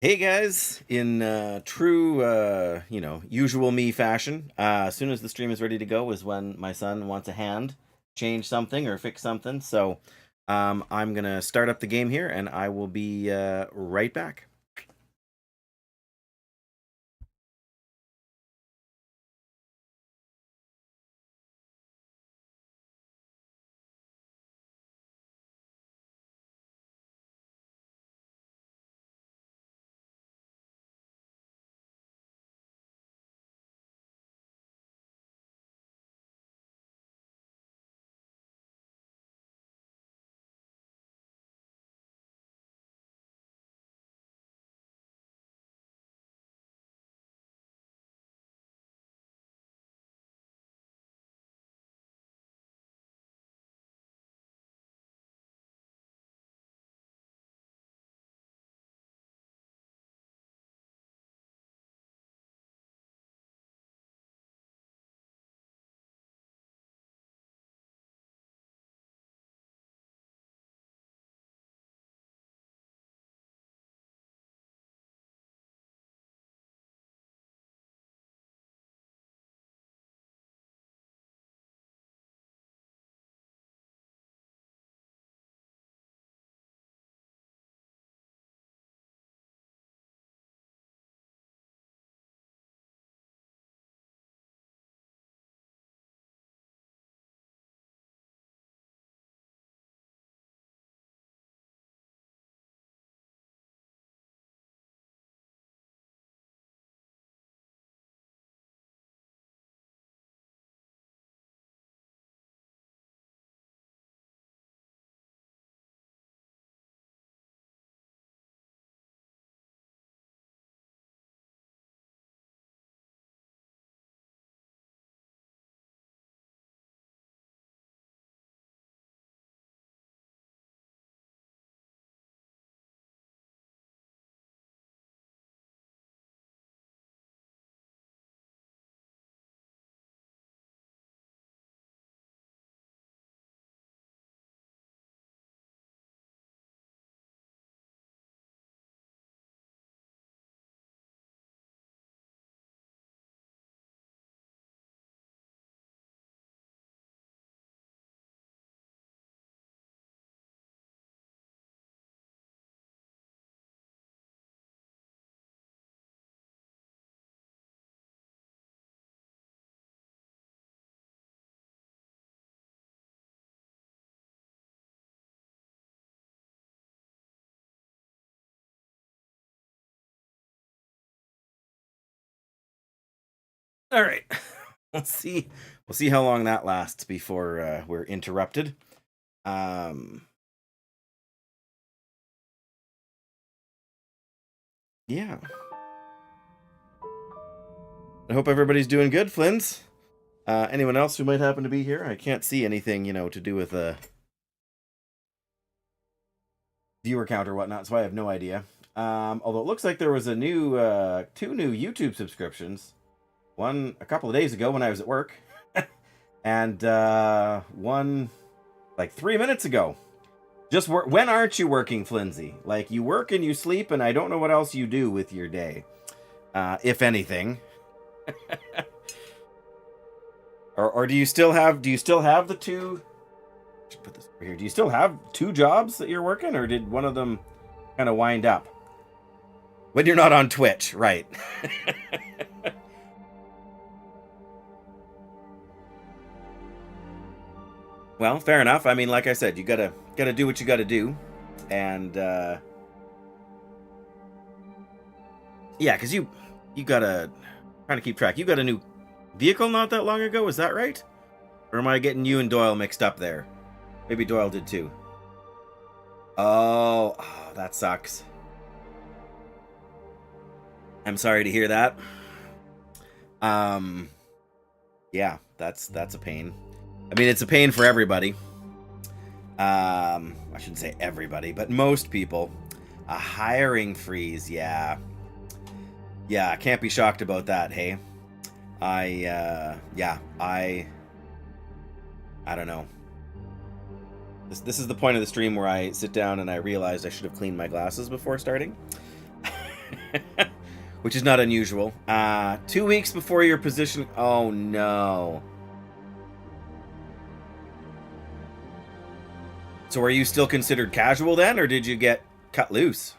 Hey guys, in true, usual me fashion, as soon as the stream is ready to go is when my son wants a hand, change something or fix something. So I'm going to start up the game here and I will be right back. All right. Let's see. We'll see how long that lasts before we're interrupted. Yeah. I hope everybody's doing good, Flins. Anyone else who might happen to be here? I can't see anything, to do with a viewer count or whatnot, so I have no idea. Although it looks like there was a new, two new YouTube subscriptions. One a couple of days ago when I was at work, and one like 3 minutes ago. Just when aren't you working, Flimsy? Like you work and you sleep, and I don't know what else you do with your day, if anything. or do you still have the two? I should put this over here. Do you still have two jobs that you're working, or did one of them kind of wind up? When you're not on Twitch, right? Well, fair enough. I mean, like I said, you gotta do what you gotta do, and yeah, because you gotta trying to keep track. You got a new vehicle not that long ago, is that right? Or am I getting you and Doyle mixed up there? Maybe Doyle did too. Oh, that sucks. I'm sorry to hear that. Yeah, that's a pain. I mean, it's a pain for everybody. I shouldn't say everybody, but most people. A hiring freeze, yeah. Yeah, I can't be shocked about that, hey? I don't know. This is the point of the stream where I sit down and I realized I should have cleaned my glasses before starting. which is not unusual. 2 weeks before your position. Oh no. So are you still considered casual then, or did you get cut loose?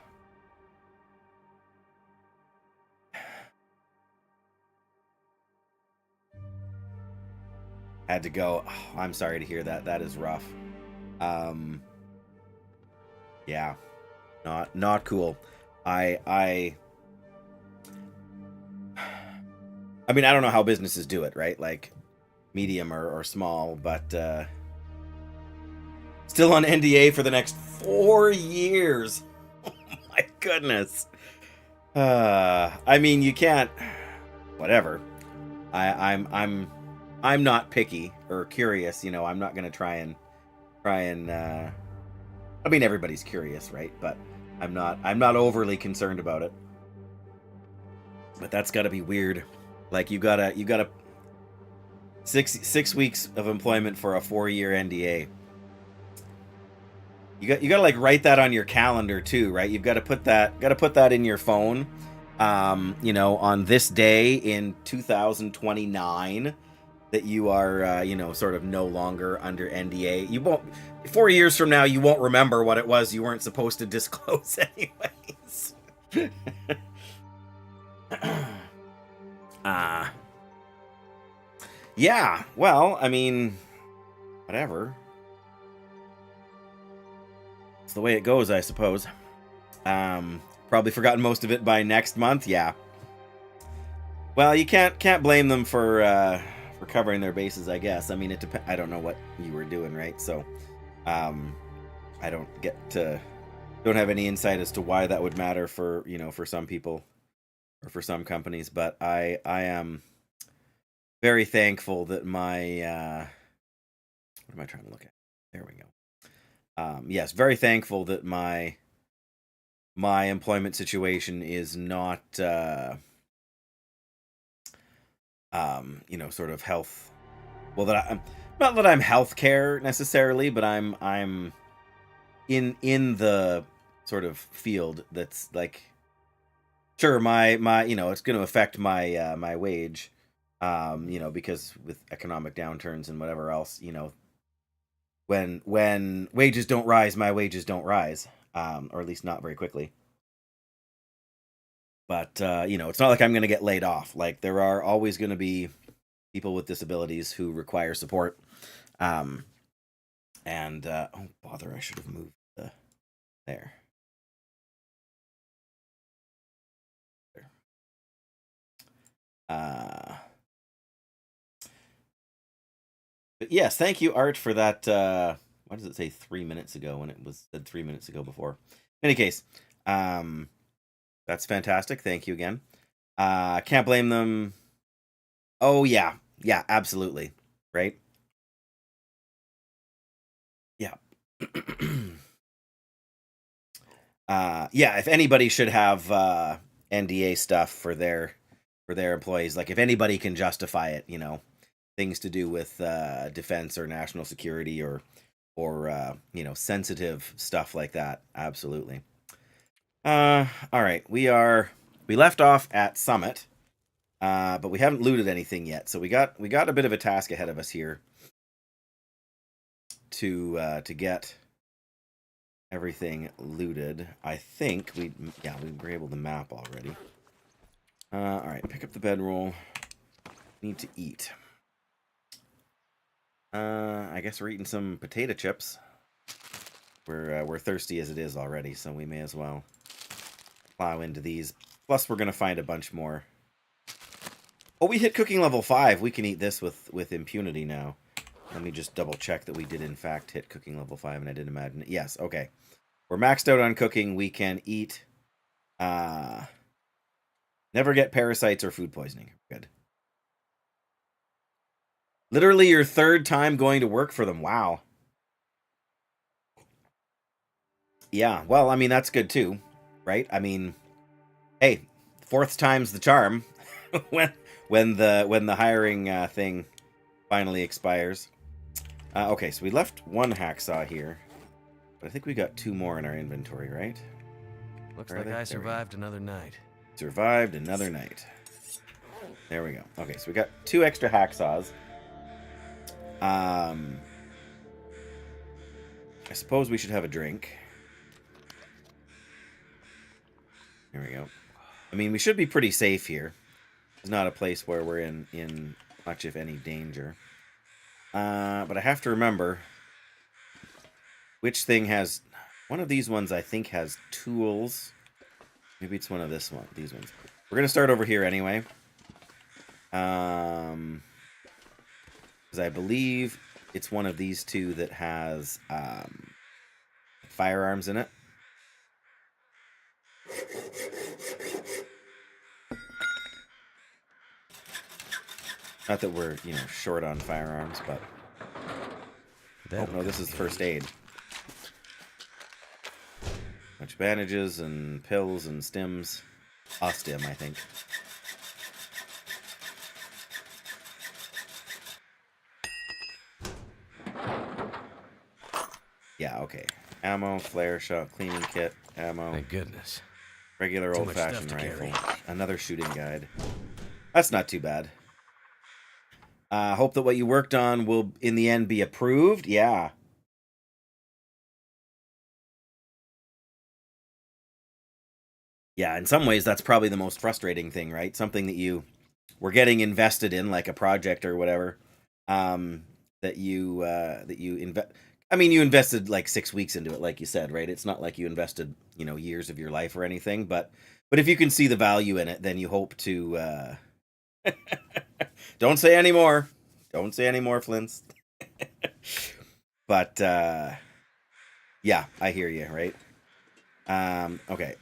Had to go. Oh, I'm sorry to hear that. That is rough. Yeah, not cool. I mean, I don't know how businesses do it, right? Like medium or small, but still on NDA for the next 4 years. Oh my goodness. I mean, you can't. Whatever. I'm not picky or curious. You know, I'm not gonna try and. I mean, everybody's curious, right? But I'm not overly concerned about it. But that's got to be weird. Like you gotta 6 weeks of employment for a 4-year NDA. You gotta like write that on your calendar too, right? You've got to put that in your phone. You know, on this day in 2029, that you are, you know, sort of no longer under NDA. You won't. 4 years from now, you won't remember what it was you weren't supposed to disclose, anyways. Yeah. Well, I mean, whatever. It's the way it goes, I suppose. Probably forgotten most of it by next month. Yeah. Well, you can't blame them for covering their bases, I guess. I mean, it depends. I don't know what you were doing, right? So, I don't have any insight as to why that would matter for, you know, for some people or for some companies. But I am very thankful that my what am I trying to look at? There we go. Yes, very thankful that my employment situation is not you know, sort of health. Well, that I'm not that I'm healthcare necessarily, but I'm in the sort of field that's like, sure, my you know, it's going to affect my my wage, you know, because with economic downturns and whatever else, you know, when wages don't rise, my wages don't rise, or at least not very quickly. But you know, it's not like I'm going to get laid off. Like there are always going to be people with disabilities who require support. And oh bother, I should have moved there. But yes, thank you, Art, for that. Why does it say 3 minutes ago when it was said 3 minutes ago before? In any case, that's fantastic. Thank you again. Can't blame them. Oh yeah, absolutely, right? Yeah. Yeah. If anybody should have NDA stuff for their employees, like if anybody can justify it, you know, things to do with defense or national security or you know, sensitive stuff like that, absolutely. All right, we left off at Summit, but we haven't looted anything yet, so we got a bit of a task ahead of us here to get everything looted. I think we were able to map already. All right, pick up the bedroll. Need to eat. I guess we're eating some potato chips. We're thirsty as it is already, so we may as well plow into these. Plus, we're gonna find a bunch more. Oh, we hit cooking level 5. We can eat this with impunity now. Let me just double check that we did in fact hit cooking level 5, and I did imagine it. Yes, okay. We're maxed out on cooking. We can eat. Never get parasites or food poisoning. Good. Literally your 3rd time going to work for them. Wow. Yeah, well, I mean, that's good too, right? I mean, hey, 4th time's the charm. when the hiring thing finally expires. Okay, so we left 1 hacksaw here, but I think we got 2 more in our inventory, right? Looks like I survived another night. Survived another night. There we go. Okay, so we got 2 extra hacksaws. I suppose we should have a drink. There we go. I mean, we should be pretty safe here. It's not a place where we're in much, if any, danger. But I have to remember which thing has... One of these ones, I think, has tools. Maybe it's one of these ones. We're going to start over here anyway. Because I believe it's one of these 2 that has firearms in it. Not that we're, short on firearms, but... Oh, no, this is first aid. Bunch of bandages and pills and stims. A stim, I think. Yeah, okay. Ammo, flare shot, cleaning kit, ammo. Thank goodness. Regular old-fashioned rifle. Another shooting guide. That's not too bad. Hope that what you worked on will, in the end, be approved. Yeah. Yeah, in some ways, that's probably the most frustrating thing, right? Something that you were getting invested in, like a project or whatever, that you invest. I mean, you invested like 6 weeks into it, like you said, right? It's not like you invested, years of your life or anything. But if you can see the value in it, then you hope to. Don't say any more. Don't say any more, Flints. But yeah, I hear you, right? Okay.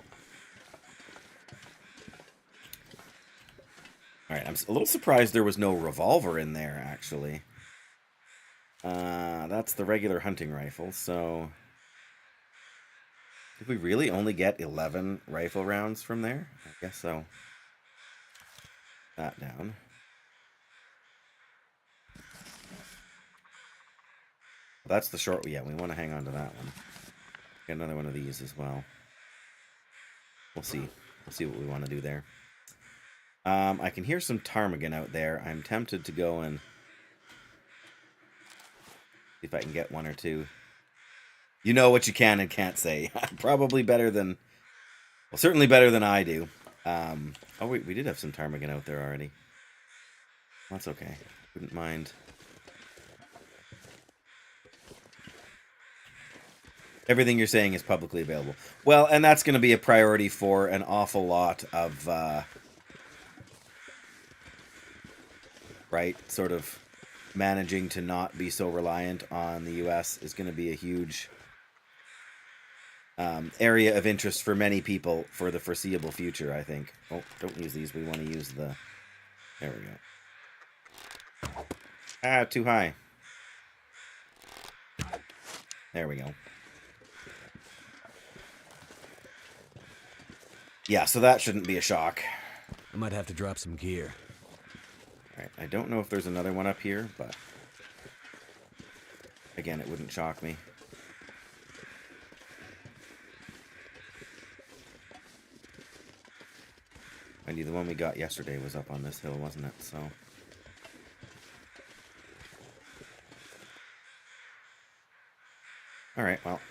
All right, I'm a little surprised there was no revolver in there, actually. That's the regular hunting rifle, so... Did we really only get 11 rifle rounds from there? I guess so. That down. That's the short... Yeah, we want to hang on to that one. Get another one of these as well. We'll see. We'll see what we want to do there. I can hear some ptarmigan out there. I'm tempted to go and see if I can get 1 or 2. You know what you can and can't say. Probably better than... Well, certainly better than I do. Oh, we did have some ptarmigan out there already. That's okay. Wouldn't mind. Everything you're saying is publicly available. Well, and that's going to be a priority for an awful lot of... right? Sort of managing to not be so reliant on the U.S. is going to be a huge area of interest for many people for the foreseeable future, I think. Oh, don't use these. We want to use the... There we go. Ah, too high. There we go. Yeah, so that shouldn't be a shock. I might have to drop some gear. Alright, I don't know if there's another one up here, but... Again, it wouldn't shock me. Mind you, the one we got yesterday was up on this hill, wasn't it? So... Alright, well...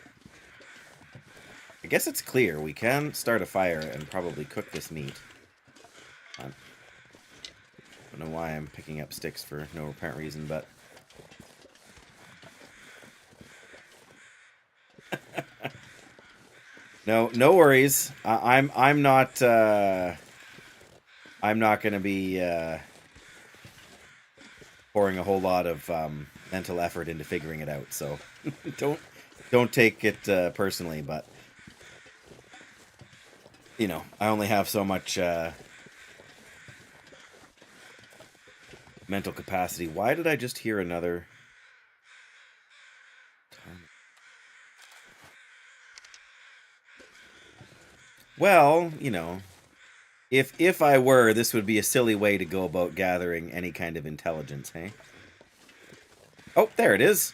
I guess it's clear. We can start a fire and probably cook this meat. I don't know why I'm picking up sticks for no apparent reason, but... No worries. I'm not going to be pouring a whole lot of mental effort into figuring it out. So don't take it personally, but you know, I only have so much mental capacity. Why did I just hear another? Well, you know, if I were, this would be a silly way to go about gathering any kind of intelligence, hey? Oh, there it is.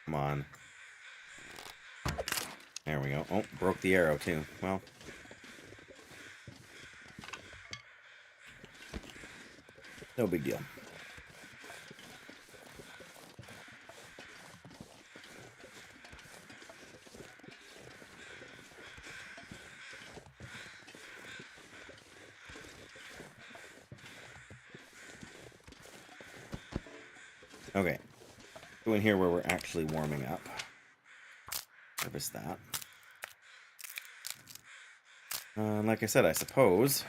Come on. There we go. Oh, broke the arrow too. Well. No big deal. Okay. Go in here where we're actually warming up. Harvest that. Like I said, I suppose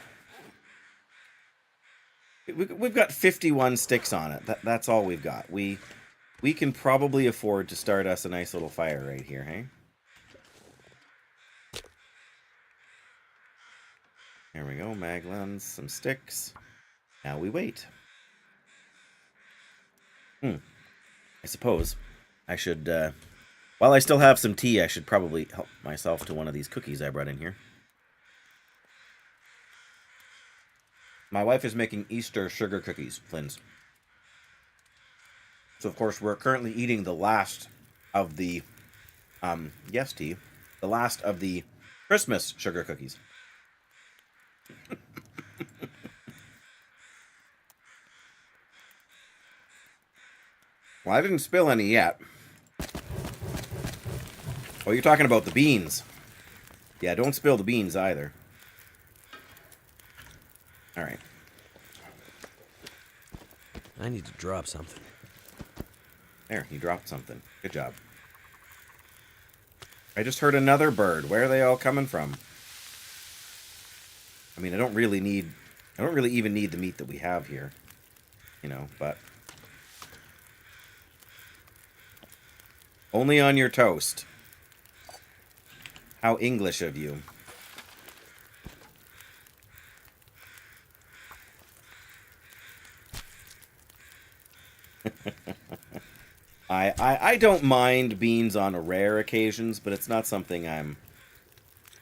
we've got 51 sticks on it. That's all we've got. We can probably afford to start us a nice little fire right here, hey? There we go. Maglans, some sticks. Now we wait. I suppose I should, while I still have some tea, I should probably help myself to one of these cookies I brought in here. My wife is making Easter sugar cookies, Flynn's. So, of course, we're currently eating the last of the, yes, tea, the last of the Christmas sugar cookies. Well, I didn't spill any yet. Oh, you're talking about the beans. Yeah, don't spill the beans either. All right. I need to drop something. There, you dropped something. Good job. I just heard another bird. Where are they all coming from? I mean, I don't really even need the meat that we have here. You know, but only on your toast. How English of you. I don't mind beans on rare occasions, but it's not something I'm,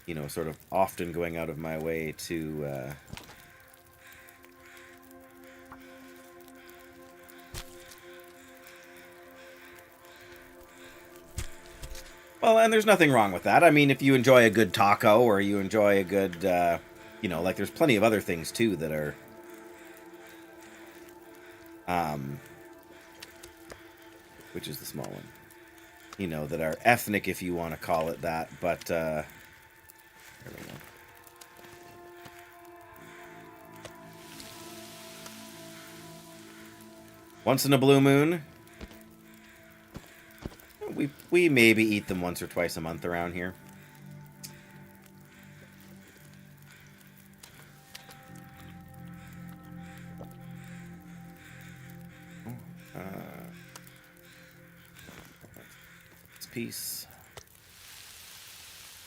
you know, sort of often going out of my way to, Well, and there's nothing wrong with that. I mean, if you enjoy a good taco or you enjoy a good, you know, like there's plenty of other things too that are, which is the small one, you know, that are ethnic, if you want to call it that, but, there we go. Once in a blue moon, we maybe eat them once or twice a month around here. This piece.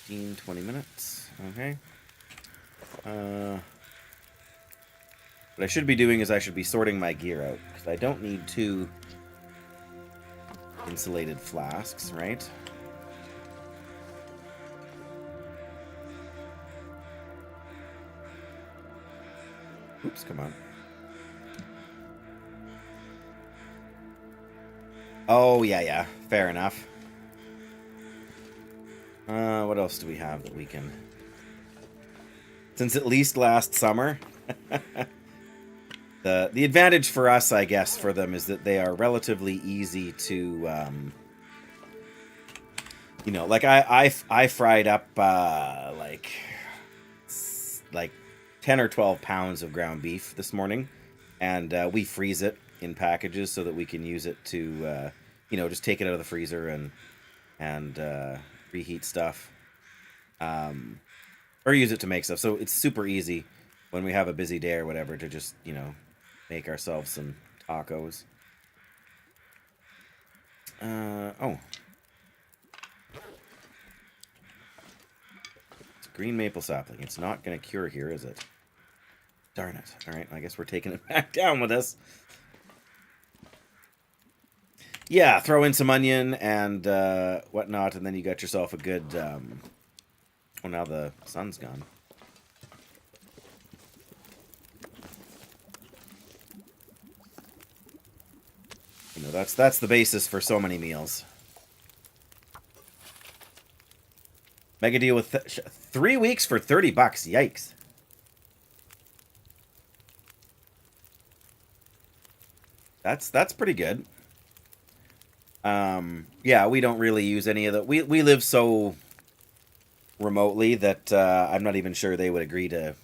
15, 20 minutes. Okay. What I should be doing is I should be sorting my gear out, because I don't need 2 insulated flasks, right? Oops, come on. Oh, yeah. Fair enough. What else do we have that we can... Since at least last summer... The advantage for us, I guess, for them is that they are relatively easy to, you know, like I fried up like 10 or 12 pounds of ground beef this morning, and we freeze it in packages so that we can use it to, you know, just take it out of the freezer and reheat stuff, or use it to make stuff. So it's super easy when we have a busy day or whatever to just, you know, make ourselves some tacos. Oh. It's a green maple sapling. It's not going to cure here, is it? Darn it. Alright, I guess we're taking it back down with us. Yeah, throw in some onion and whatnot, and then you got yourself a good... Oh, now the sun's gone. You know, that's the basis for so many meals. Mega deal with 3 weeks for $30. Yikes. That's pretty good. Yeah, we don't really use any of the... We live so remotely that I'm not even sure they would agree to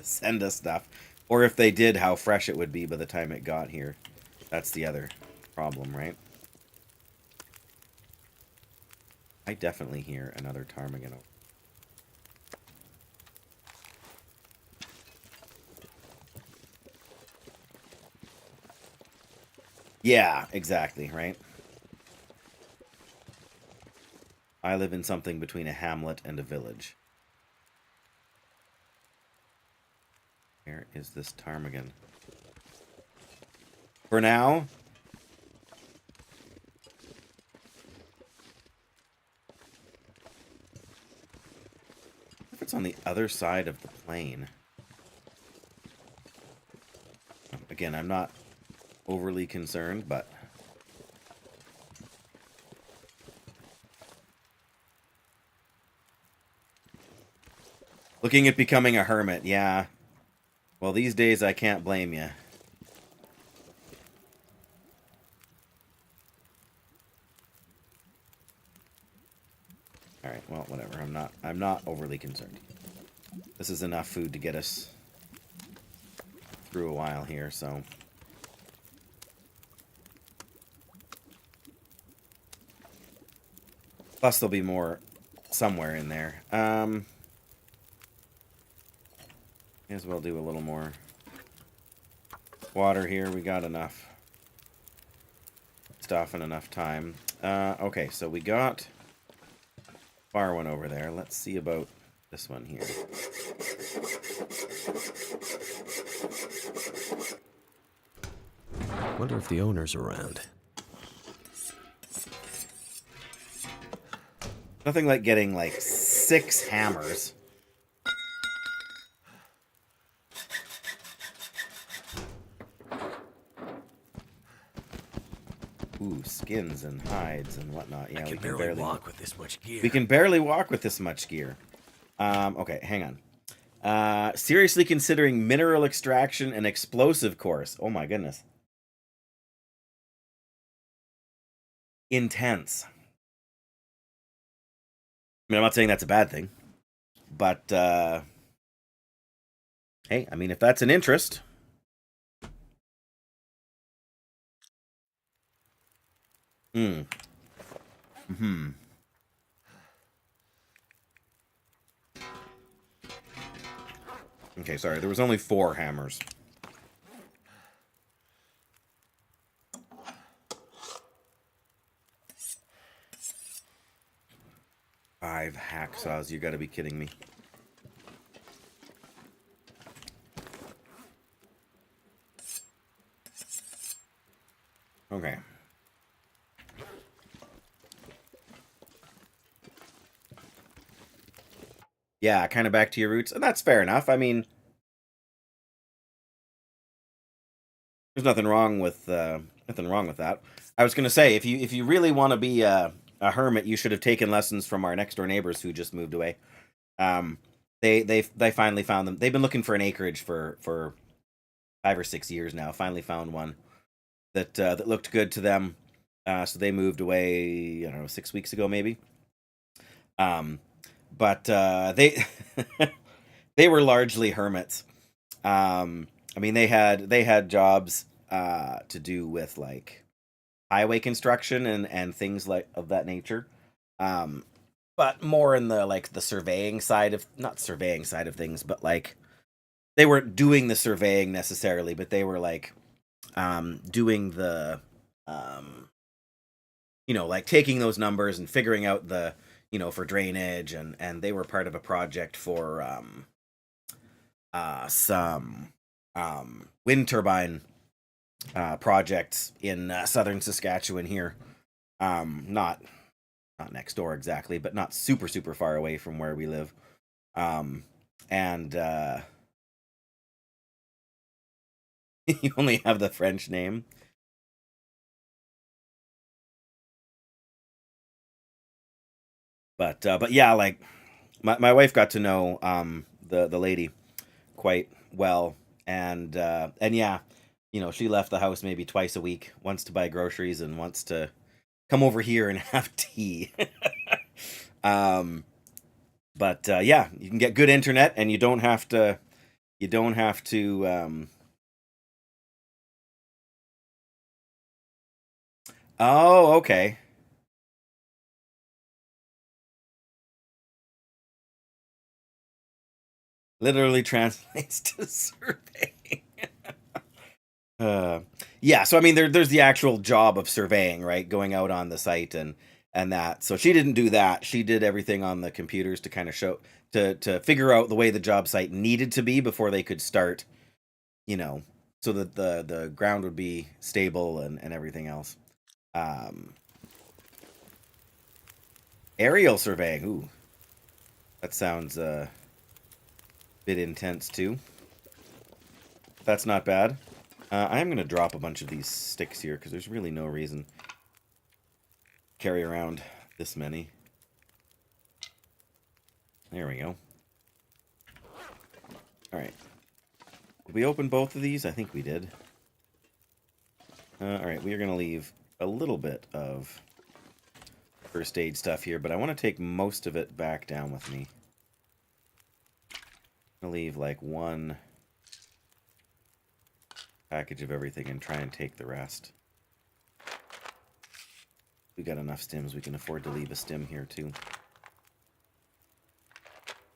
send us stuff. Or if they did, how fresh it would be by the time it got here. That's the other problem, right? I definitely hear another ptarmigan. Yeah, exactly, right? I live in something between a hamlet and a village. Where is this ptarmigan? For now... if it's on the other side of the plane. Again, I'm not overly concerned, but... looking at becoming a hermit, yeah. Well, these days I can't blame you. Alright, well, whatever. I'm not overly concerned. This is enough food to get us through a while here, so... plus there'll be more somewhere in there. May as well do a little more water here. We got enough stuff and enough time. Okay, so we got far one over there. Let's see about this one here. Wonder if the owner's around. Nothing like getting like 6 hammers. Ooh, skins and hides and whatnot. Yeah, I we can can barely walk with this much gear. We can barely walk with this much gear. Okay, hang on. Seriously considering mineral extraction and explosive course. Oh my goodness. Intense. I mean, I'm not saying that's a bad thing. But, hey, I mean, if that's an interest... Okay, sorry. There was only 4 hammers. Five hacksaws. You gotta be kidding me. Okay. Yeah, kind of back to your roots. And that's fair enough. I mean... there's nothing wrong with that. I was gonna say, if you really want to be a hermit, you should have taken lessons from our next door neighbors who just moved away. They finally found them. They've been looking for an acreage for 5 or 6 years now. Finally found one that that looked good to them. So they moved away, I don't know, 6 weeks ago maybe. But they they were largely hermits. I mean, they had jobs to do with like highway construction and things like of that nature. But more in the like the surveying side of, not surveying side of things, but like they weren't doing the surveying necessarily, but they were like doing the you know, like taking those numbers and figuring out the, you know, for drainage, and they were part of a project for some wind turbine projects in southern Saskatchewan here. Not next door exactly, but not super far away from where we live. And you only have the French name. But yeah, like my wife got to know the lady quite well, and yeah, she left the house maybe twice a week, once to buy groceries and once to come over here and have tea. um, but yeah, you can get good internet, and you don't have to. You don't have to. Oh, okay. Literally translates to surveying. Uh, yeah, so I mean, there's the actual job of surveying, right? Going out on the site and that. So she didn't do that. She did everything on the computers to kind of show to figure out the way the job site needed to be before they could start, you know, so that the ground would be stable and everything else. Um, Aerial surveying. Ooh, that sounds a bit intense too. That's not bad. I am going to drop a bunch of these sticks here because there's really no reason to carry around this many. There we go. Alright. Did we open both of these? I think we did. Alright, we are going to leave a little bit of first aid stuff here, but I want to take most of it back down with me. I'm going to leave like one package of everything and try and take the rest. We got enough stims, we can afford to leave a stim here too.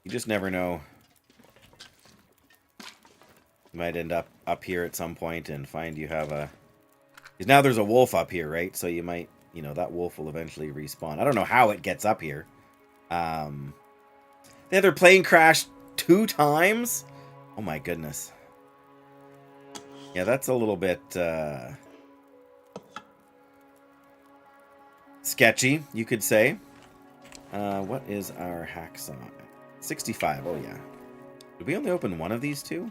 You just never know. You might end up here at some point and find you have a... Because now there's a wolf up here, right? So you might, that wolf will eventually respawn. I don't know how it gets up here. The other plane crashed 2 times? Oh my goodness. Yeah, that's a little bit sketchy, you could say. What is our hacksaw? 65, oh yeah. Did we only open one of these two?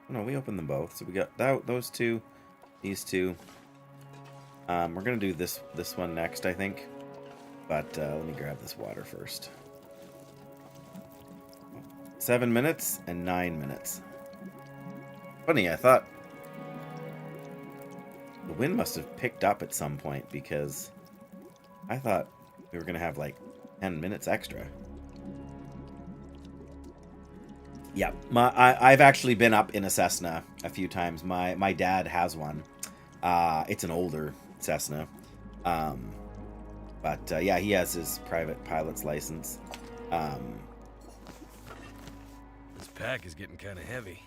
Oh, no, we opened them both. So we got those two, these two. We're going to do this one next, I think. But let me grab this water first. 7 minutes and 9 minutes. Funny, I thought the wind must have picked up at some point because I thought we were going to have like 10 minutes extra. Yeah, I've actually been up in a Cessna a few times. My dad has one. It's an older Cessna. But yeah, he has his private pilot's license. This pack is getting kind of heavy.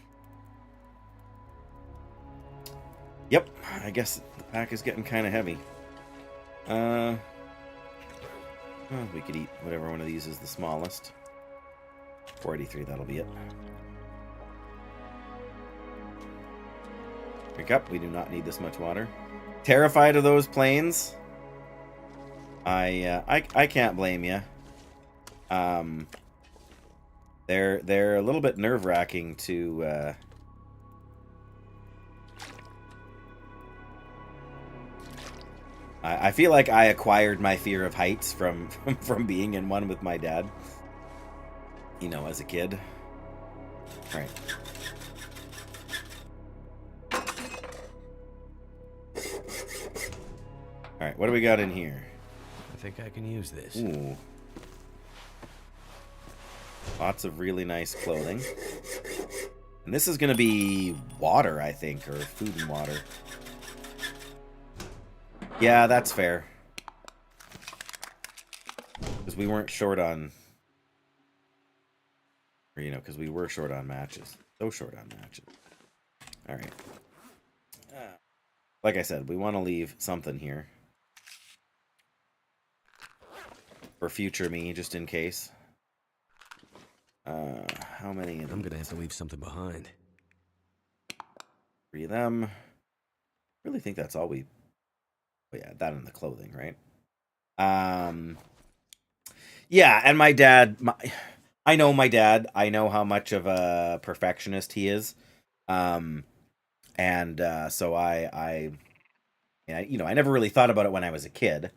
Yep, I guess the pack is getting kind of heavy. Well, we could eat whatever one of these is the smallest. 483, that'll be it. Drink up, we do not need this much water. Terrified of those planes? I can't blame you. They're a little bit nerve-wracking to I feel like I acquired my fear of heights from being in one with my dad. As a kid. All right. All right, what do we got in here? I think I can use this. Ooh. Lots of really nice clothing. And this is going to be water, I think, or food and water. Yeah, that's fair. Because we weren't short on... Or, because we were short on matches. So short on matches. Alright. Like I said, we want to leave something here. For future me, just in case. How many of them? I'm gonna have to leave something behind. 3 of them. Really think that's all we... Oh yeah, that and the clothing, right? Yeah, and my dad... I know my dad. I know how much of a perfectionist he is. So I never really thought about it when I was a kid.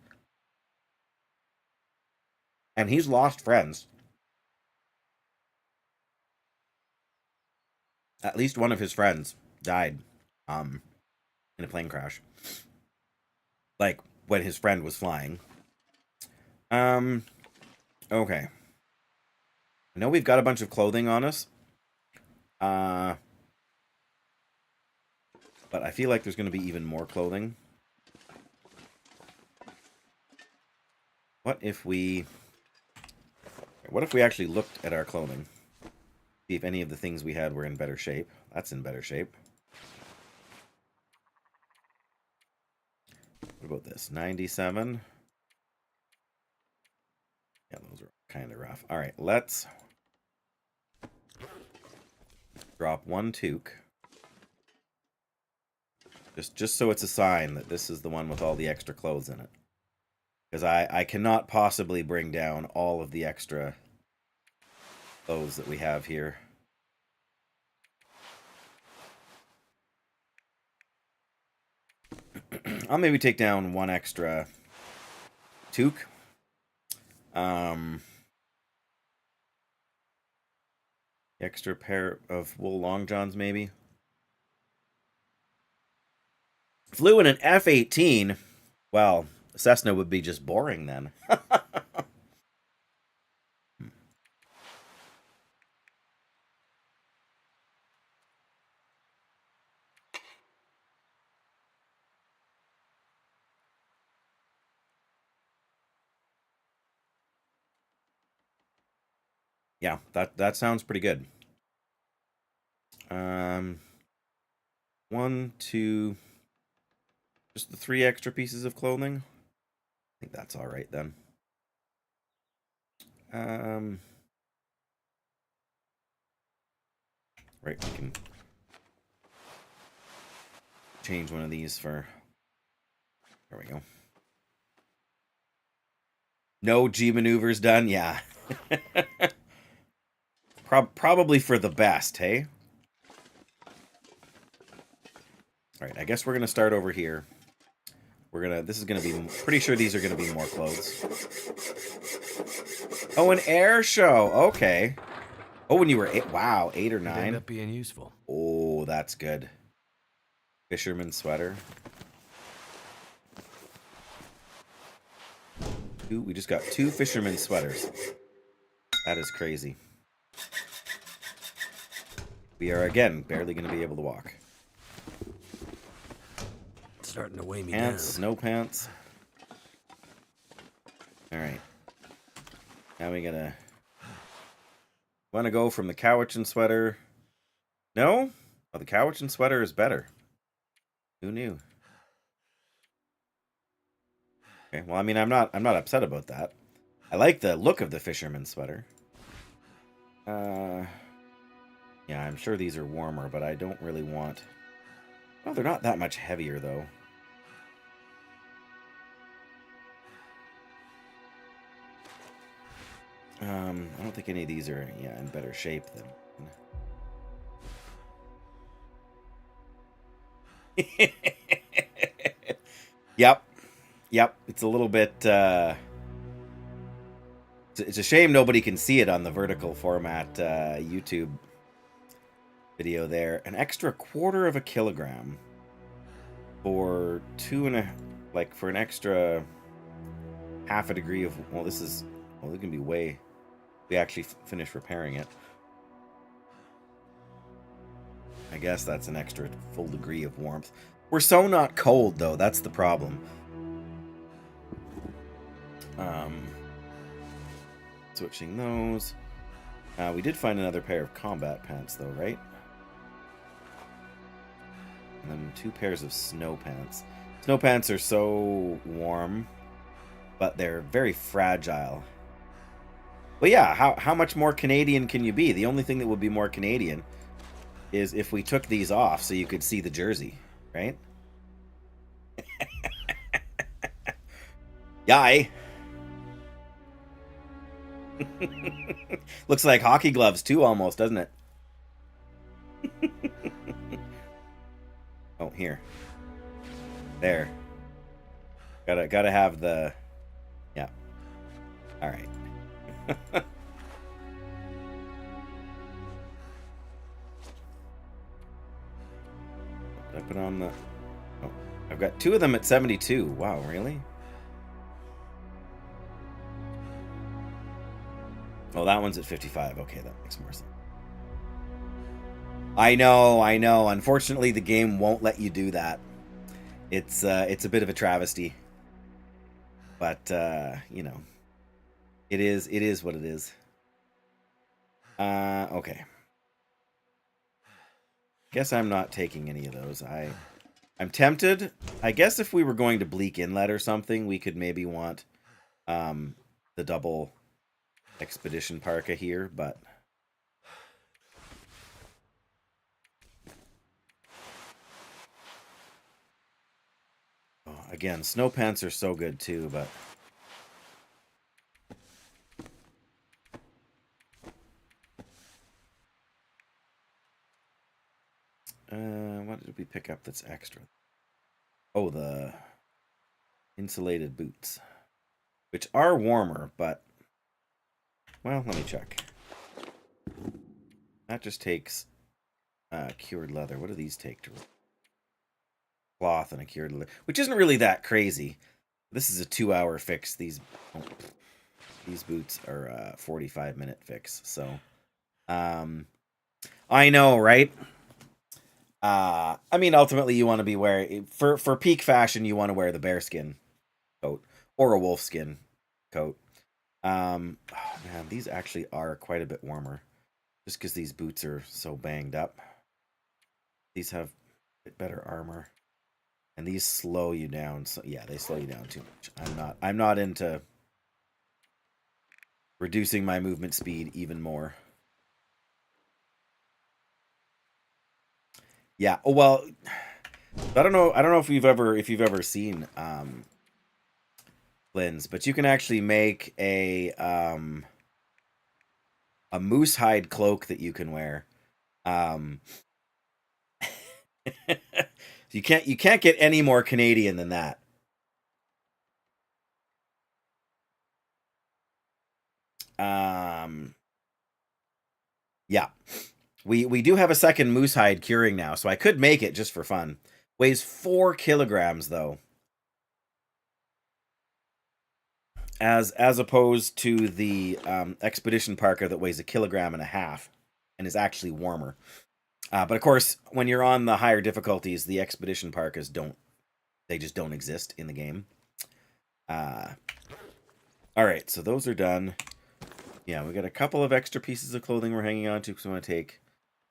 And he's lost friends. At least one of his friends died in a plane crash. Like, when his friend was flying. Okay. I know we've got a bunch of clothing on us. But I feel like there's going to be even more clothing. What if we actually looked at our clothing? See if any of the things we had were in better shape. That's in better shape. What about this? 97. Yeah, those are kind of rough. All right, let's drop one toque. Just so it's a sign that this is the one with all the extra clothes in it. Because I cannot possibly bring down all of the extra clothes that we have here. I'll maybe take down one extra toque. Extra pair of wool long johns, maybe. Flew in an F-18. Well, Cessna would be just boring then. Yeah, that sounds pretty good. 1, 2, just the 3 extra pieces of clothing. I think that's all right then. Right, we can change one of these for. There we go. No G maneuvers done. Yeah. Probably for the best, hey? Alright, I guess we're going to start over here. This is going to be, pretty sure these are going to be more clothes. Oh, an air show. Okay. Oh, when you were 8, wow, 8 or 9. Could end up being useful. Oh, that's good. Fisherman sweater. We just got 2 fisherman sweaters. That is crazy. We are, again, barely going to be able to walk. It's starting to weigh me Pants, down. snow pants. Alright. Now we gotta... Want to go from the Cowichan sweater... No? Oh, the Cowichan sweater is better. Who knew? Okay, well, I mean, I'm not upset about that. I like the look of the fisherman sweater. Yeah, I'm sure these are warmer, but I don't really want... Oh, they're not that much heavier, though. I don't think any of these are, yeah, in better shape than... Yep. Yep, it's a little bit, It's a shame nobody can see it on the vertical format YouTube video there. An extra 1/4 of a kilogram for for an extra 1/2 degree of, well, this is, well, it can be way, we actually finish repairing it. I guess that's an extra full degree of warmth. We're so not cold, though. That's the problem. Switching those. We did find another pair of combat pants, though, right? And then 2 pairs of snow pants. Snow pants are so warm, but they're very fragile. Well, yeah, how much more Canadian can you be? The only thing that would be more Canadian is if we took these off so you could see the jersey, right? Yay! Looks like hockey gloves too, almost, doesn't it? Oh, here. There. Gotta have the... Yeah. Alright. I put on the... Oh, I've got 2 of them at 72. Wow, really? Oh, that one's at 55. Okay, that makes more sense. I know. Unfortunately, the game won't let you do that. It's a bit of a travesty. But, you know, it is what it is. Okay. Guess I'm not taking any of those. I'm tempted. I guess if we were going to Bleak Inlet or something, we could maybe want the double expedition parka here, but oh, again, snow pants are so good too, but what did we pick up that's extra? Oh, the insulated boots, which are warmer, but well, let me check. That just takes cured leather. What do these take to cloth and a cured leather, which isn't really that crazy. This is a 2-hour fix. These boots are a 45-minute fix. So, I know, right? I mean, ultimately, you want to be wearing for peak fashion. You want to wear the bearskin coat or a wolfskin coat. Oh, man, these actually are quite a bit warmer, just because these boots are so banged up. These have a bit better armor, and these slow you down. So yeah, they slow you down too much. I'm not into reducing my movement speed even more. Yeah. Oh, well, I don't know if you've ever seen Lynn's, but you can actually make a moose hide cloak that you can wear. You can't get any more Canadian than that. Yeah. We do have a second moose hide curing now, so I could make it just for fun. Weighs 4 kilograms though. As opposed to the expedition parka that weighs 1.5 kilograms and is actually warmer. But of course, when you're on the higher difficulties, the expedition parkas just don't exist in the game. All right, so those are done. Yeah, we got a couple of extra pieces of clothing we're hanging on to because we want to take...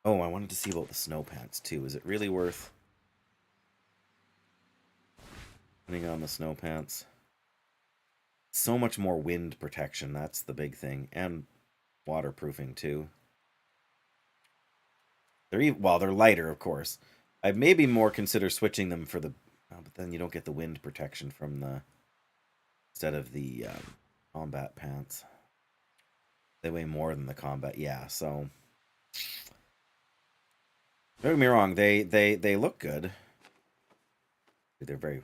Oh, I wanted to see about the snow pants too. Is it really worth putting on the snow pants? So much more wind protection, that's the big thing. And waterproofing too. They're lighter, of course. I'd maybe more consider switching them for the... Oh, but then you don't get the wind protection from the... Instead of the combat pants. They weigh more than the combat. Yeah, so... Don't get me wrong, they look good. They're very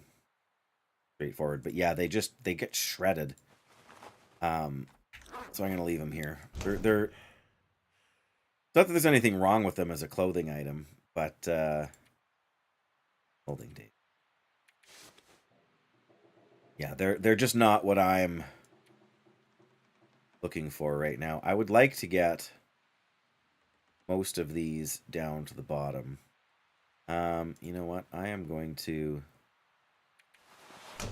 straightforward, but yeah, they get shredded. So I'm gonna leave them here. They're not that there's anything wrong with them as a clothing item, but holding date. Yeah, they're just not what I'm looking for right now. I would like to get most of these down to the bottom. You know what? I am going to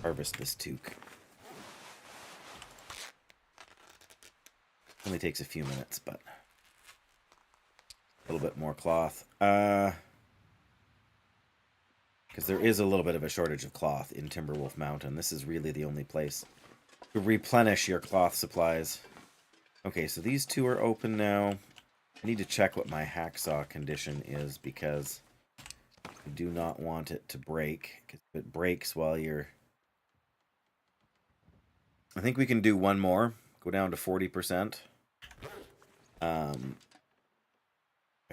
harvest this toque. Only takes a few minutes, but a little bit more cloth. Because there is a little bit of a shortage of cloth in Timberwolf Mountain. This is really the only place to replenish your cloth supplies. Okay, so these 2 are open now. I need to check what my hacksaw condition is because I do not want it to break. If it breaks while you're... I think we can do one more. Go down to 40%. I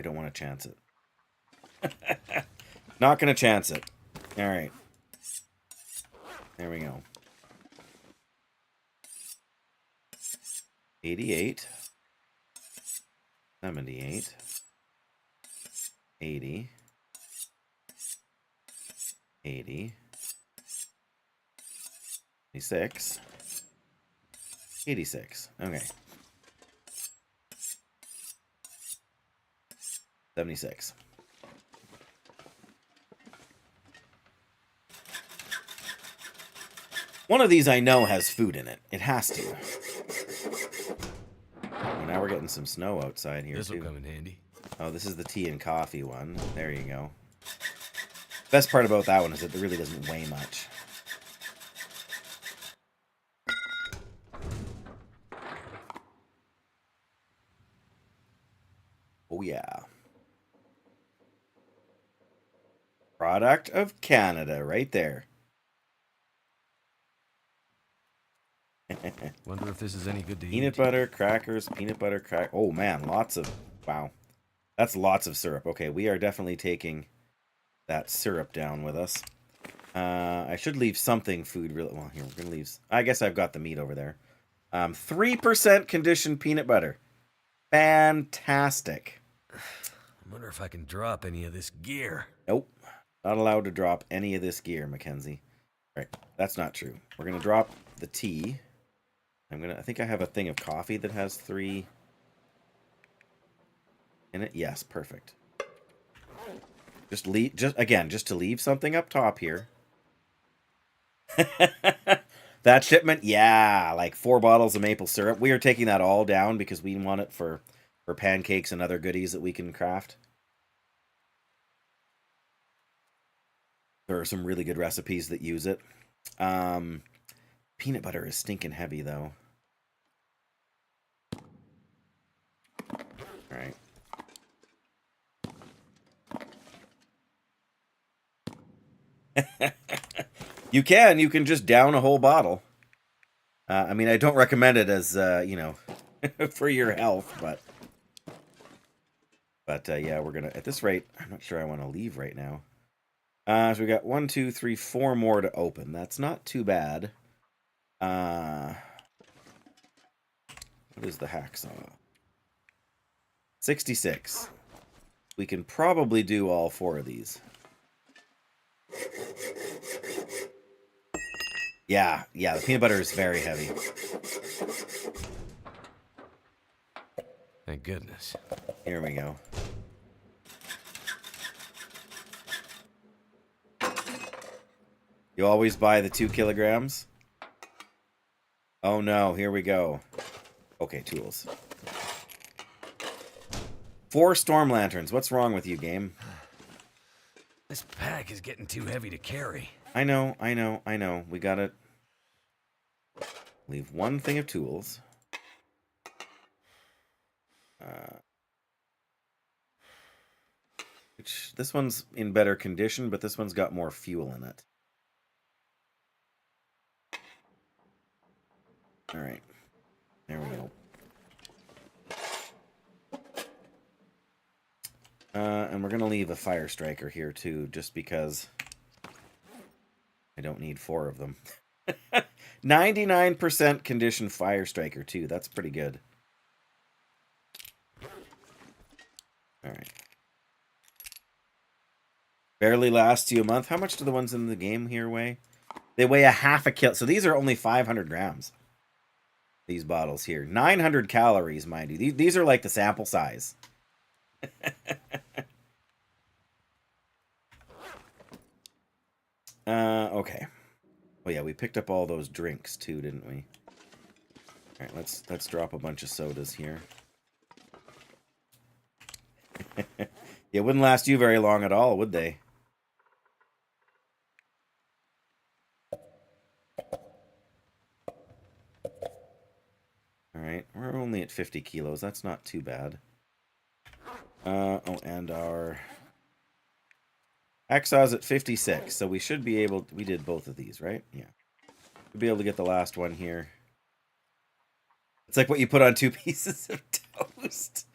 don't want to chance it. Not going to chance it. All right. There we go. 88. 78. 80. 80. 86. 86. Okay. 76. One of these I know has food in it. It has to. Oh, now we're getting some snow outside here, This'll too. come in handy. Oh, this is the tea and coffee one. There you go. Best part about that one is that it really doesn't weigh much. Oh, yeah. Product of Canada, right there. Wonder if this is any good to Peanut eat. butter, crackers, peanut butter, crack. Oh, man, lots of... Wow. That's lots of syrup. Okay, we are definitely taking that syrup down with us. I should leave something food... Well, here, we're going to leave... I guess I've got the meat over there. 3% conditioned peanut butter. Fantastic. I wonder if I can drop any of this gear. Nope. Not allowed to drop any of this gear, Mackenzie. All right, that's not true. We're going to drop the tea. I think I have a thing of coffee that has 3 in it. Yes, perfect. Just to leave something up top here. That shipment, yeah, like 4 bottles of maple syrup. We are taking that all down because we want it for pancakes and other goodies that we can craft. There are some really good recipes that use it. Peanut butter is stinking heavy, though. All right. You can just down a whole bottle. I mean, I don't recommend it as, for your health, but yeah, we're gonna, at this rate, I'm not sure I want to leave right now. So we got 1, 2, 3, 4 more to open. That's not too bad. What is the hacksaw? 66. We can probably do all 4 of these. Yeah, the peanut butter is very heavy. Thank goodness. Here we go. You always buy the 2 kilograms? Oh no, here we go. Okay, tools. 4 storm lanterns. What's wrong with you, game? This pack is getting too heavy to carry. I know. We gotta leave 1 thing of tools. Which, this one's in better condition, but this one's got more fuel in it. Alright. There we go. And we're going to leave a fire striker here, too, just because I don't need 4 of them. 99% condition fire striker, too. That's pretty good. Alright. Barely lasts you a month. How much do the ones in the game here weigh? They weigh a half a kilo. So these are only 500 grams. These bottles here. 900 calories, mind you. These are like the sample size. Okay. Oh yeah, we picked up all those drinks too, didn't we? All right, let's drop a bunch of sodas here. It wouldn't last you very long at all, would they? All right, we're only at 50 kilos. That's not too bad. Oh, and our hacksaw's at 56, so we should be able... We did both of these, right? Yeah. We'll be able to get the last one here. It's like what you put on 2 pieces of toast.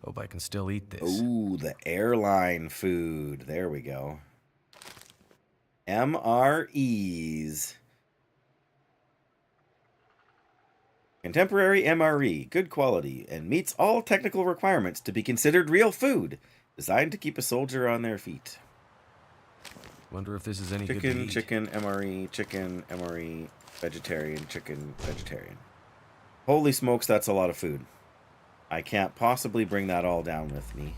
Hope I can still eat this. Ooh, the airline food. There we go. MREs. Contemporary MRE, good quality, and meets all technical requirements to be considered real food. Designed to keep a soldier on their feet. Wonder if this is any good to eat. Chicken, MRE, vegetarian, chicken, vegetarian. Holy smokes, that's a lot of food. I can't possibly bring that all down with me.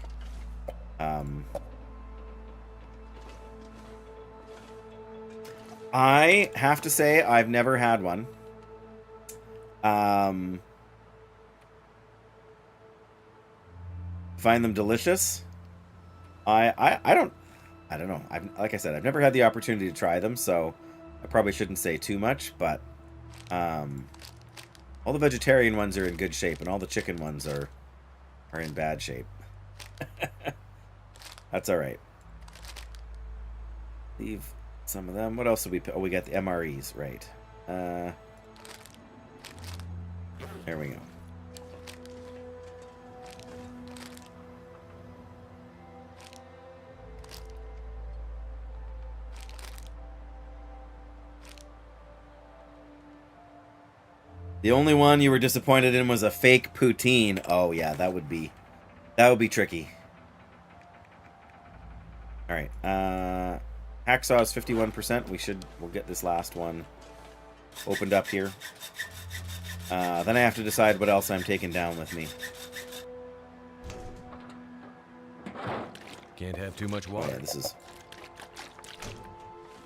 I have to say I've never had one. Find them delicious. I don't know. Like I said, I've never had the opportunity to try them, so I probably shouldn't say too much, but all the vegetarian ones are in good shape, and all the chicken ones are in bad shape. That's all right. Leave some of them. What else did we pick? Oh, we got the MREs, right. There we go. The only one you were disappointed in was a fake poutine. Oh yeah, that would be tricky. All right, hacksaw is 51%. We'll get this last one opened up here. Then I have to decide what else I'm taking down with me. Can't have too much water. Oh, yeah, this is...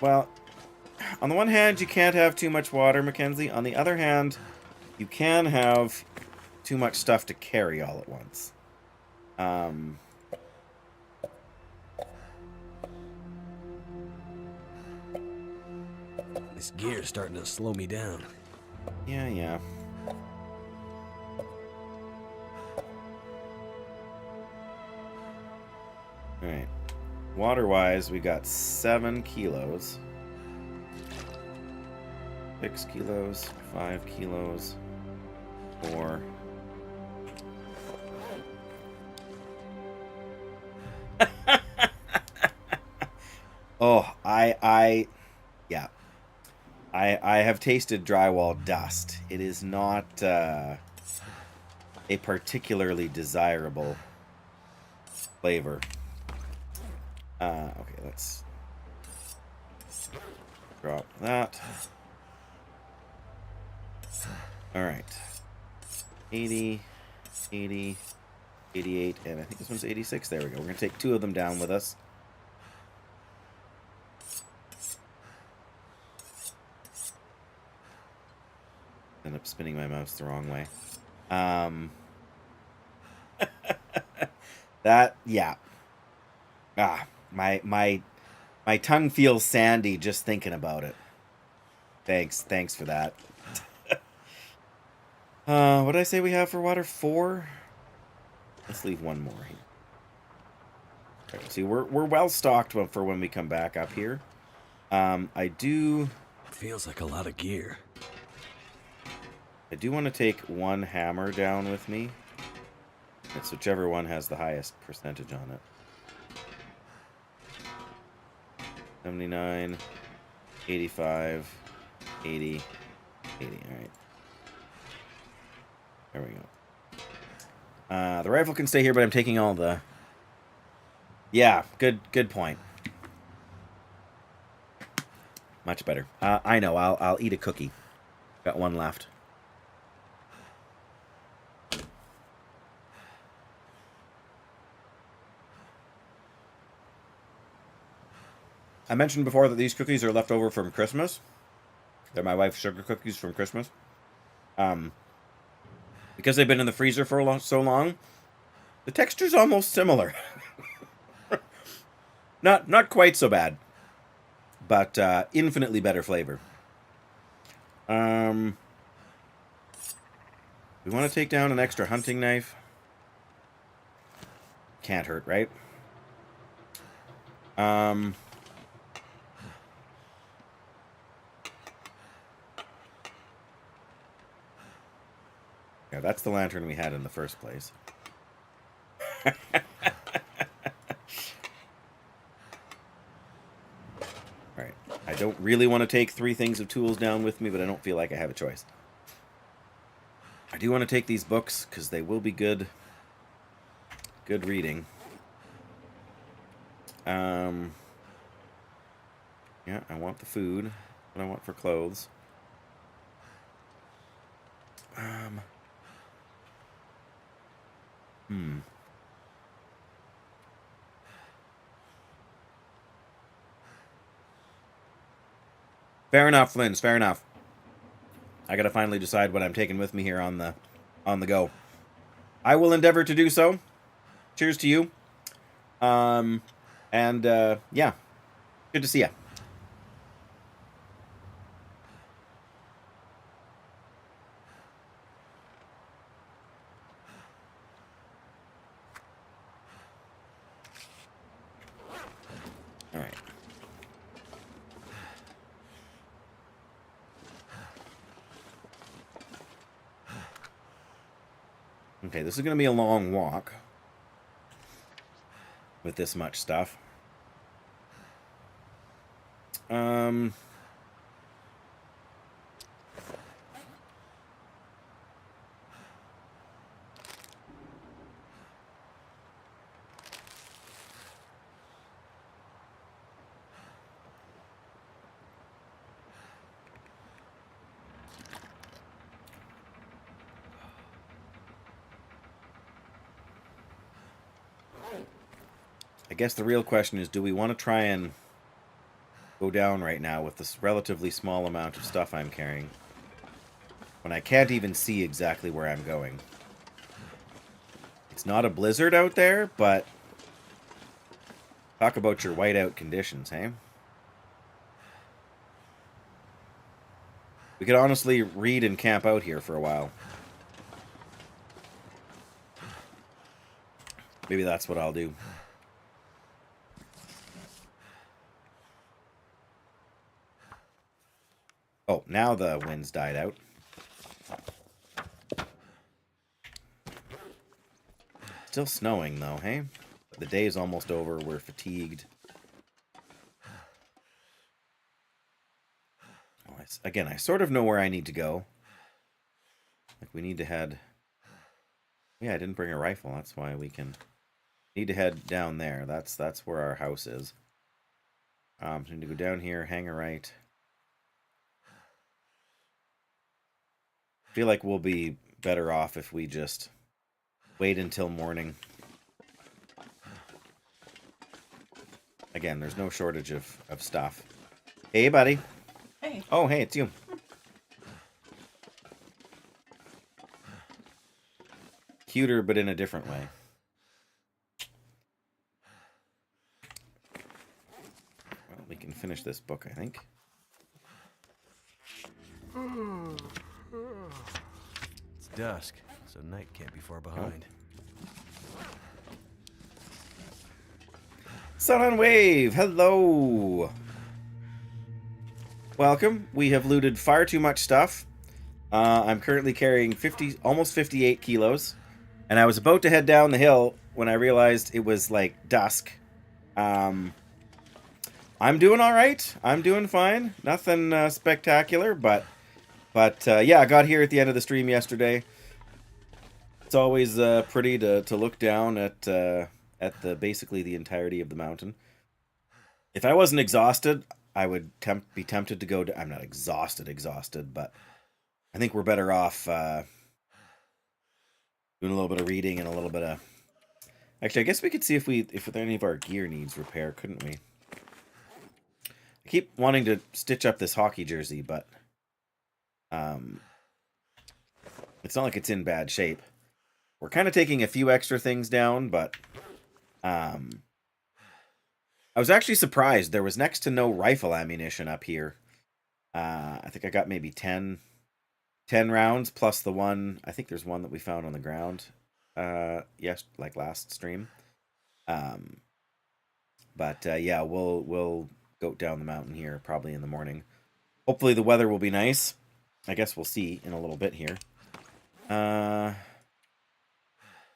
Well, on the one hand, you can't have too much water, Mackenzie. On the other hand, you can have too much stuff to carry all at once. This gear's starting to slow me down. Yeah. Alright. Water-wise, we got 7 kilos. 6 kilos, 5 kilos, 4. Oh, yeah. I have tasted drywall dust. It is not a particularly desirable flavor. Okay, let's drop that. Alright. 80, 80, 88, and I think this one's 86. There we go. We're going to take 2 of them down with us. End up spinning my mouse the wrong way. Yeah. My tongue feels sandy just thinking about it. Thanks for that. What did I say we have for water? 4? Let's leave 1 more here. Okay, see, we're well stocked for when we come back up here. I do Feels like a lot of gear. want to take 1 hammer down with me. It's whichever one has the highest percentage on it. 79, 85, 80, 80. All right. There we go. The rifle can stay here, but I'm taking all the... Yeah, good point. Much better. I know, I'll eat a cookie. Got 1 left. I mentioned before that these cookies are left over from Christmas. They're my wife's sugar cookies from Christmas. Because they've been in the freezer for so long, the texture's almost similar. Not quite so bad, but infinitely better flavor. We want to take down an extra hunting knife. Can't hurt, right? Yeah, that's the lantern we had in the first place. Right. don't really want to take 3 things of tools down with me, but I don't feel like I have a choice. I do want to take these books, because they will be good reading. Yeah, I want the food. What I want for clothes. Fair enough, Linz. Fair enough. I gotta finally decide what I'm taking with me here on the go. I will endeavor to do so. Cheers to you. Yeah, good to see you. All right. Okay, this is going to be a long walk with this much stuff. I guess the real question is, do we want to try and go down right now with this relatively small amount of stuff I'm carrying when I can't even see exactly where I'm going? It's not a blizzard out there, but talk about your whiteout conditions, hey? We could honestly read and camp out here for a while. Maybe that's what I'll do. Oh, now the wind's died out. Still snowing, though, hey? The day is almost over. We're fatigued. Oh, again, I sort of know where I need to go. Like, we need to head... Yeah, I didn't bring a rifle. That's why we can... Need to head down there. That's where our house is. So we need to go down here, hang a right. I feel like we'll be better off if we just wait until morning. Again, there's no shortage of stuff. Hey, buddy. Hey. Oh, hey, it's you. Cuter, but in a different way. Well, we can finish this book, I think. It's dusk, so night can't be far behind. Sun on Wave, hello. Welcome. We have looted far too much stuff. I'm currently carrying almost 58 kilos. And I was about to head down the hill when I realized it was like dusk. I'm doing all right. I'm doing fine. Nothing spectacular, but yeah, I got here at the end of the stream yesterday. It's always pretty to look down at basically the entirety of the mountain. If I wasn't exhausted, I would be tempted to go to... I'm not exhausted, but I think we're better off doing a little bit of reading and a little bit of... Actually, I guess we could see if any of our gear needs repair, couldn't we? I keep wanting to stitch up this hockey jersey, but it's not like it's in bad shape. We're kind of taking a few extra things down, but I was actually surprised. There was next to no rifle ammunition up here. I think I got maybe 10 rounds plus the one. I think there's one that we found on the ground. Yes, like last stream. But yeah, we'll go down the mountain here probably in the morning. Hopefully the weather will be nice. I guess we'll see in a little bit here.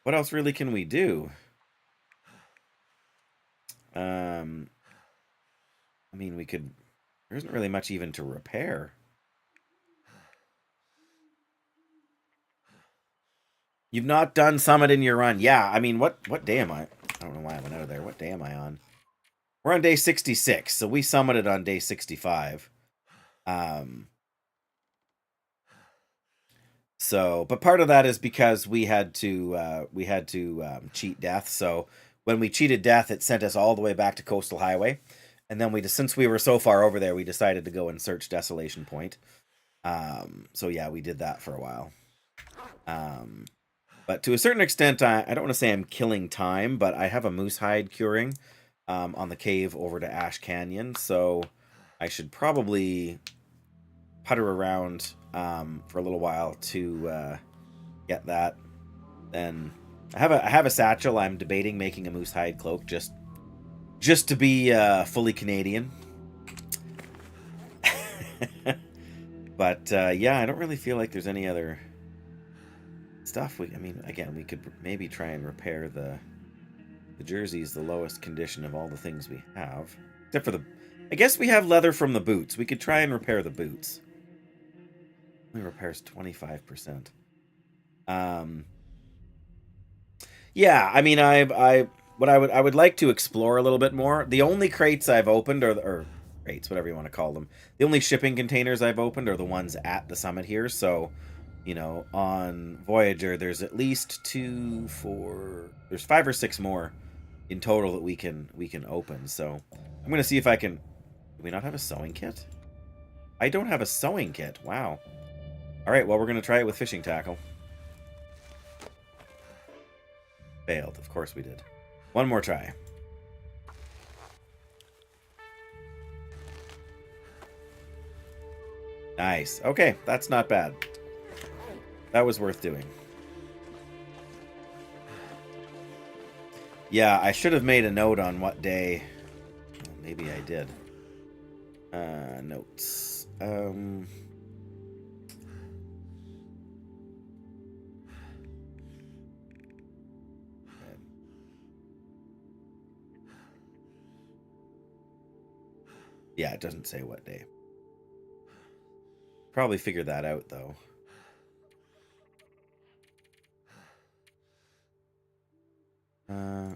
What else really can we do? I mean, we could There isn't really much even to repair. You've not done Summit in your run. Yeah, I mean, what day am I? I don't know why I went out of there. What day am I on? We're on day 66, so we summited on day 65. So, but part of that is because we had to cheat death. So when we cheated death, it sent us all the way back to Coastal Highway, and then since we were so far over there, we decided to go and search Desolation Point. So yeah, we did that for a while. But to a certain extent, I don't want to say I'm killing time, but I have a moose hide curing on the cave over to Ash Canyon, so I should probably putter around for a little while to get that. Then I have a satchel. I'm debating making a moose hide cloak just to be fully Canadian. But yeah, I don't really feel like there's any other stuff. I mean, again, we could maybe try and repair the jersey's the lowest condition of all the things we have, except for I guess we have leather from the boots. We could try and repair the boots. Only repairs 25%. Yeah, I mean, I would like to explore a little bit more. The only crates I've opened or crates, whatever you want to call them. The only shipping containers I've opened are the ones at the summit here. So, you know, on Voyageur, there's at least 2, 4, there's 5 or 6 more in total that we can open. So I'm gonna see if I can. Do we not have a sewing kit? I don't have a sewing kit. Wow. All right, well, we're gonna try it with fishing tackle. Failed. Of course we did. One more try. Nice. Okay, that's not bad. That was worth doing. Yeah, I should have made a note on what day. Well, maybe I did. Notes. Yeah, it doesn't say what day. Probably figure that out, though.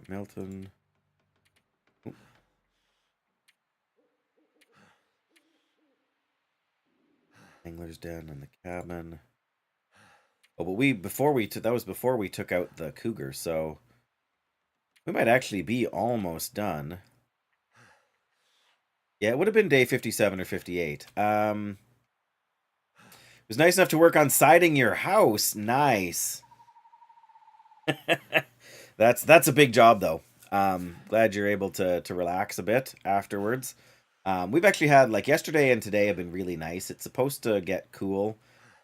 Milton. Ooh. Angler's Den and the cabin. Oh, but that was before we took out the cougar, so we might actually be almost done. Yeah, it would have been day 57 or 58. It was nice enough to work on siding your house. Nice. That's a big job, though. Glad you're able to relax a bit afterwards. We've actually had, like, yesterday and today have been really nice. It's supposed to get cool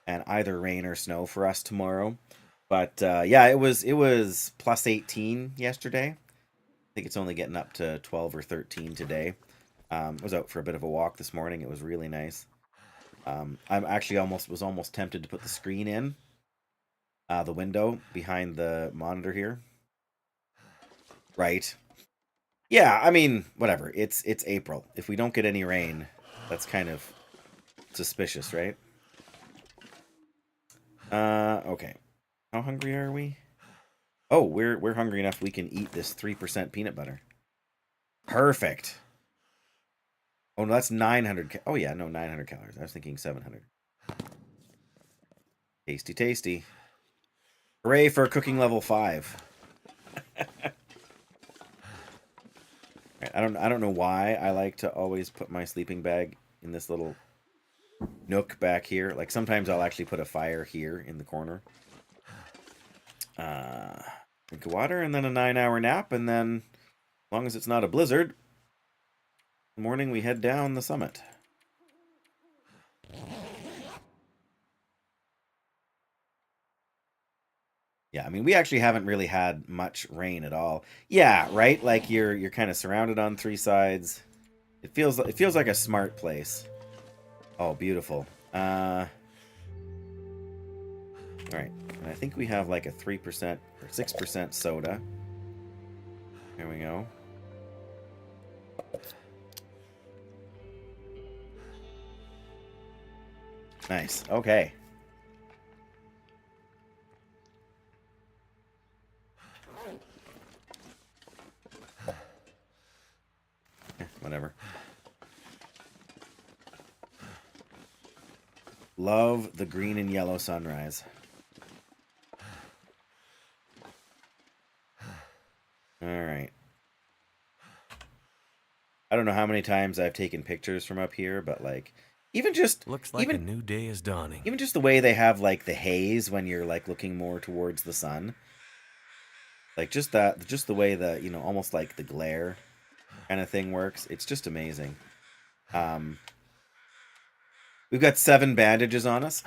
and either rain or snow for us tomorrow. But yeah, it was plus 18 yesterday. I think it's only getting up to 12 or 13 today. I was out for a bit of a walk this morning. It was really nice. I'm actually almost tempted to put the screen in the window behind the monitor here. Right. Yeah, I mean, whatever. It's April. If we don't get any rain, that's kind of suspicious, right? Okay. How hungry are we? Oh, we're hungry enough we can eat this 3% peanut butter. Perfect. Oh, no, that's 900. Oh, yeah, no, 900 calories. I was thinking 700. Tasty, tasty. Hooray for cooking level 5. I don't know why I like to always put my sleeping bag in this little nook back here. Like, sometimes I'll actually put a fire here in the corner. Drink of water, and then a 9-hour nap, and then, as long as it's not a blizzard, in the morning we head down the summit. Yeah, I mean, we actually haven't really had much rain at all. Yeah, right? Like, you're kind of surrounded on 3 sides. It feels like a smart place. Oh, beautiful. All right. And I think we have like a 3% or 6% soda. There we go. Nice. Okay. Whatever. Love the green and yellow sunrise. All right. I don't know how many times I've taken pictures from up here, but like even just Looks like a new day is dawning. even just the way they have like the haze when you're like looking more towards the sun. Like just the way the, almost like the glare kind of thing works. It's just amazing. We've got 7 bandages on us.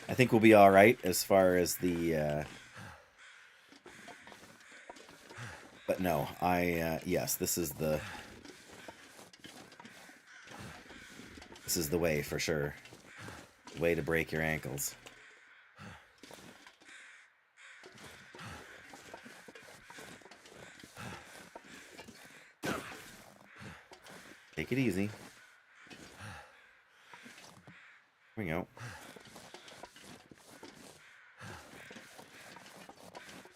I think we'll be all right as far as the but no, yes, this is the way for sure. The way to break your ankles. Take it easy. Here we go.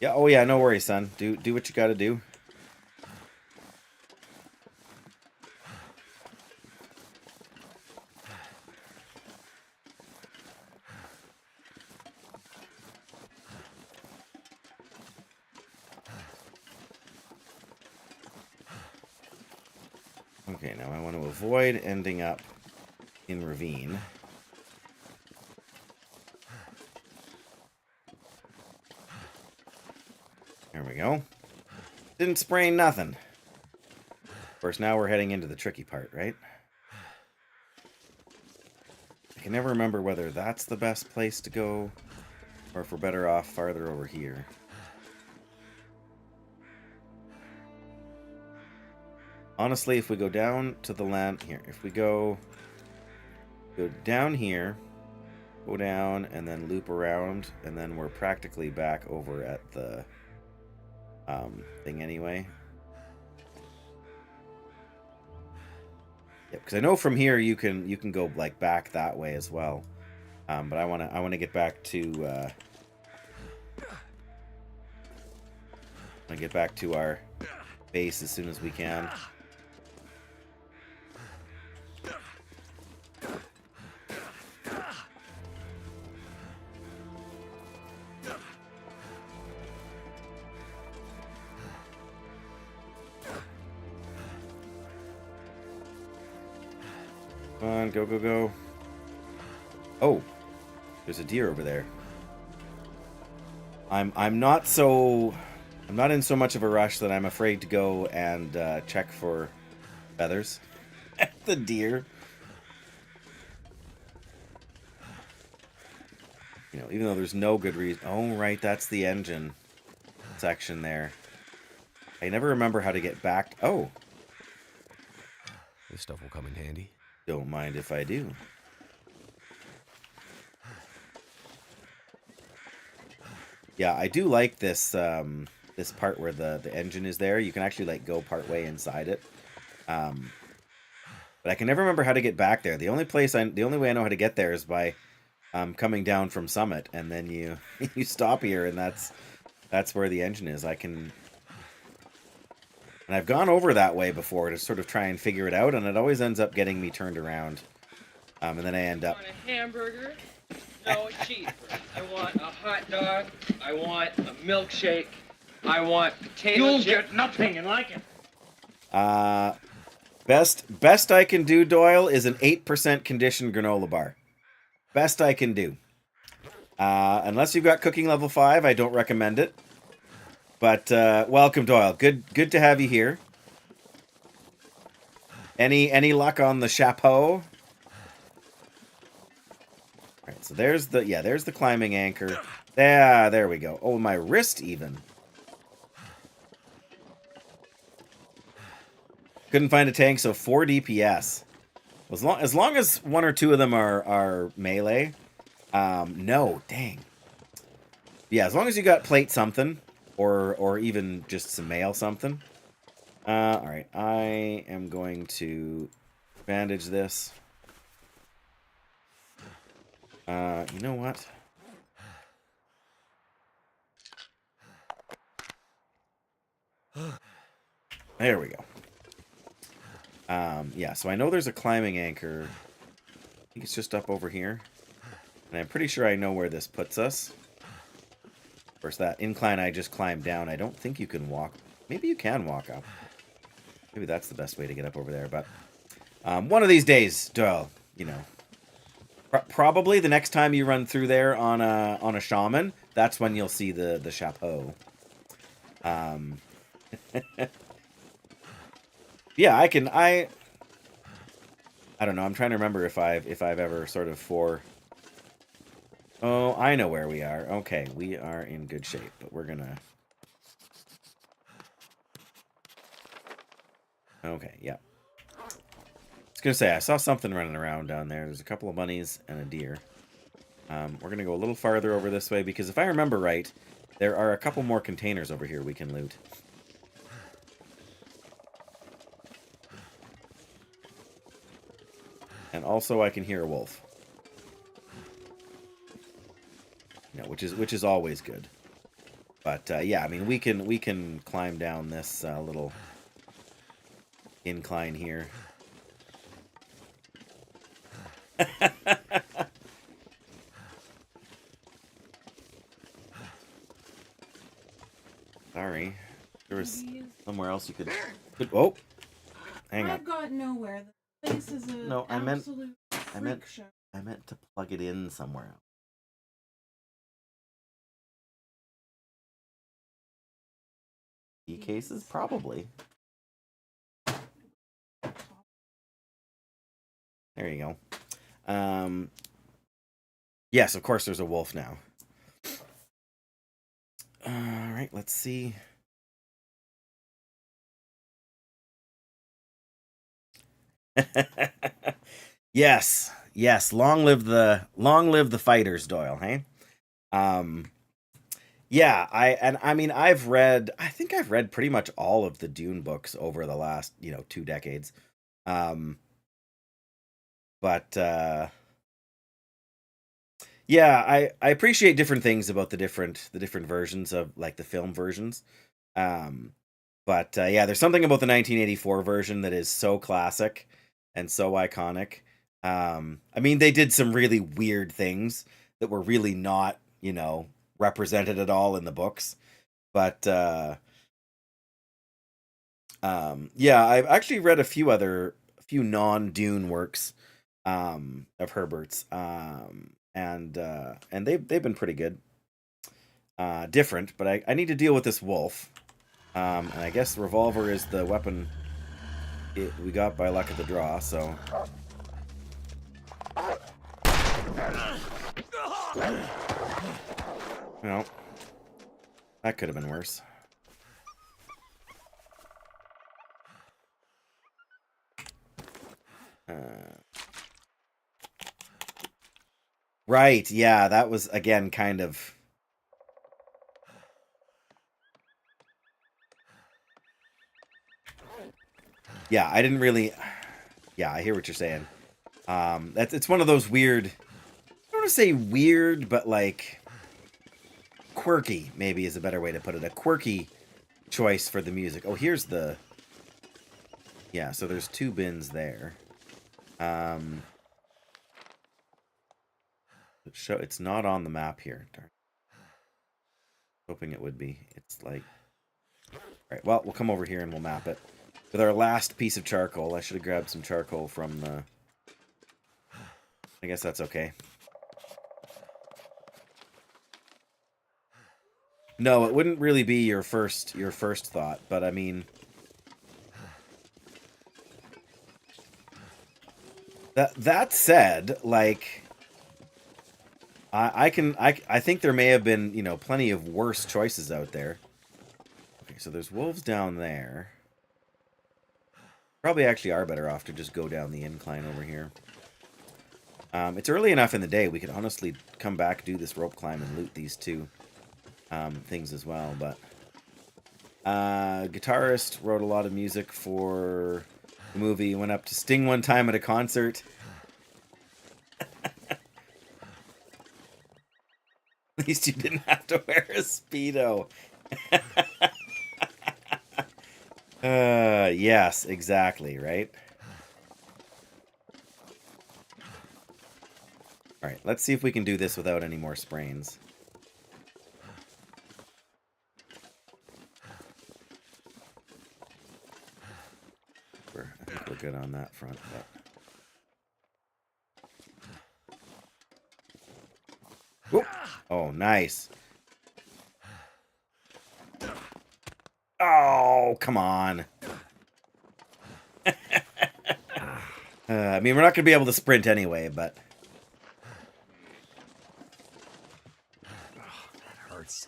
Yeah, oh yeah, no worries, son. Do what you gotta do. Okay, now I want to avoid ending up in ravine. There we go. Didn't sprain nothing. Of course, now we're heading into the tricky part, right? I can never remember whether that's the best place to go or if we're better off farther over here. Honestly, if we go down to the land here, if we go down here, go down and then loop around, and then we're practically back over at the thing anyway. Yep, because I know from here you can go like back that way as well. But I wanna get back to our base as soon as we can. Come on, go, go, go. Oh, there's a deer over there. I'm not in so much of a rush that I'm afraid to go and check for feathers at the deer. Even though there's no good reason. Oh, right, that's the engine section there. I never remember how to get back. Oh. This stuff will come in handy. Don't mind if I do. Yeah, I do like this this part where the engine is there. You can actually like go part way inside it. But I can never remember how to get back there. The only way I know how to get there is by coming down from Summit, and then you you stop here, and that's where the engine is. And I've gone over that way before to sort of try and figure it out, and it always ends up getting me turned around. And then I end up... I want a hamburger, no cheeseburger. I want a hot dog. I want a milkshake. I want potato chips. You'll get nothing and like it. Best I can do, Doyle, is an 8% conditioned granola bar. Best I can do. Unless you've got cooking level 5, I don't recommend it. But welcome, Doyle. Good to have you here. Any luck on the chapeau? Alright, so there's the climbing anchor. Yeah, there we go. Oh, my wrist even. Couldn't find a tank, so 4 DPS. As long as 1 or 2 of them are melee. No, dang. Yeah, as long as you got plate something. Or even just some mail something. Alright, I am going to bandage this. You know what? There we go. Yeah, so I know there's a climbing anchor. I think it's just up over here. And I'm pretty sure I know where this puts us. Of course, that incline I just climbed down, I don't think you can walk. Maybe you can walk up. Maybe that's the best way to get up over there. But one of these days, Doyle, you know. Probably the next time you run through there on a shaman, that's when you'll see the chapeau. Yeah, I don't know. I'm trying to remember if I've ever sort of Oh, I know where we are. Okay, we are in good shape, but we're gonna. Okay, yeah. I was gonna say I saw something running around down there. There's a couple of bunnies and a deer. We're gonna go a little farther over this way because if I remember right, there are a couple more containers over here we can loot. And also I can hear a wolf. You know, which is always good. But yeah, I mean we can climb down this little incline here. Sorry. There was somewhere else you could... Oh! Hang on. I've got nowhere. The place is an No, absolute freak show. I meant to plug it in somewhere else. Key cases? Probably. There you go. Yes, of course there's a wolf now. Alright, let's see. Yes, yes. Long live the fighters, Doyle, hey? Yeah, I think I've read pretty much all of the Dune books over the last, 2 decades. But yeah, I appreciate different things about the different versions of like the film versions. But yeah, there's something about the 1984 version that is so classic and so iconic. I mean, they did some really weird things that were really not, represented at all in the books. But yeah, I've actually read a few non-Dune works of Herbert's, and they've been pretty good. Different, but I need to deal with this wolf. And I guess the revolver is the weapon we got by luck of the draw, so... Well, that could have been worse. Right, yeah, that was, again, kind of... Yeah, I didn't really... Yeah, I hear what you're saying. It's one of those weird... I don't want to say weird, but like... quirky, maybe is a better way to put it. A quirky choice for the music. Oh, here's the... Yeah, so there's 2 bins there. It's not on the map here. Darn. Hoping it would be. It's like... Alright, well, we'll come over here and we'll map it. With our last piece of charcoal. I should have grabbed some charcoal from the... I guess that's okay. No, it wouldn't really be your first thought, but I mean... That said, like... I think there may have been, plenty of worse choices out there. Okay, so there's wolves down there. Probably actually are better off to just go down the incline over here. It's early enough in the day, we could honestly come back, do this rope climb, and loot these 2 things as well, but... guitarist wrote a lot of music for the movie, went up to Sting one time at a concert. least you didn't have to wear a Speedo. Yes, exactly, right? Alright, let's see if we can do this without any more sprains. I think we're good on that front, but... Whoop. Oh, nice. Oh, come on. I mean, we're not going to be able to sprint anyway, but... That hurts.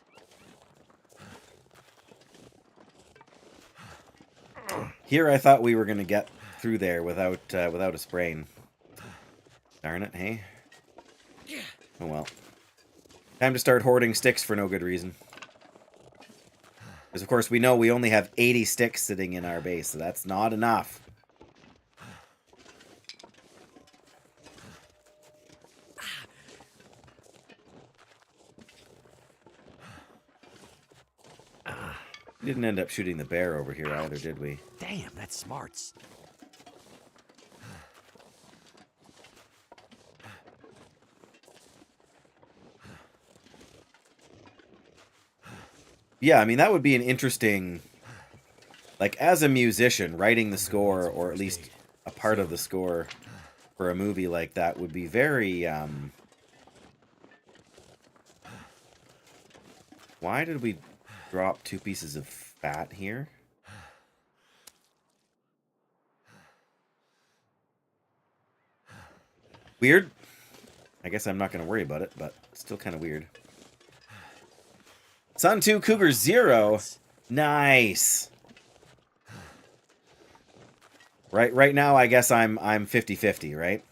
Here I thought we were going to get through there without a sprain. Darn it, hey? Oh well. Time to start hoarding sticks for no good reason. Because of course we know we only have 80 sticks sitting in our base, so that's not enough. We didn't end up shooting the bear over here either, did we? Damn, that's smarts. Yeah, I mean, that would be an interesting... Like, as a musician, writing the score, or at least a part of the score for a movie like that would be very, Why did we drop 2 pieces of fat here? Weird. I guess I'm not going to worry about it, but still kind of weird. Sun 2 Cougar 0. Nice. Right now, I guess I'm 50-50, right?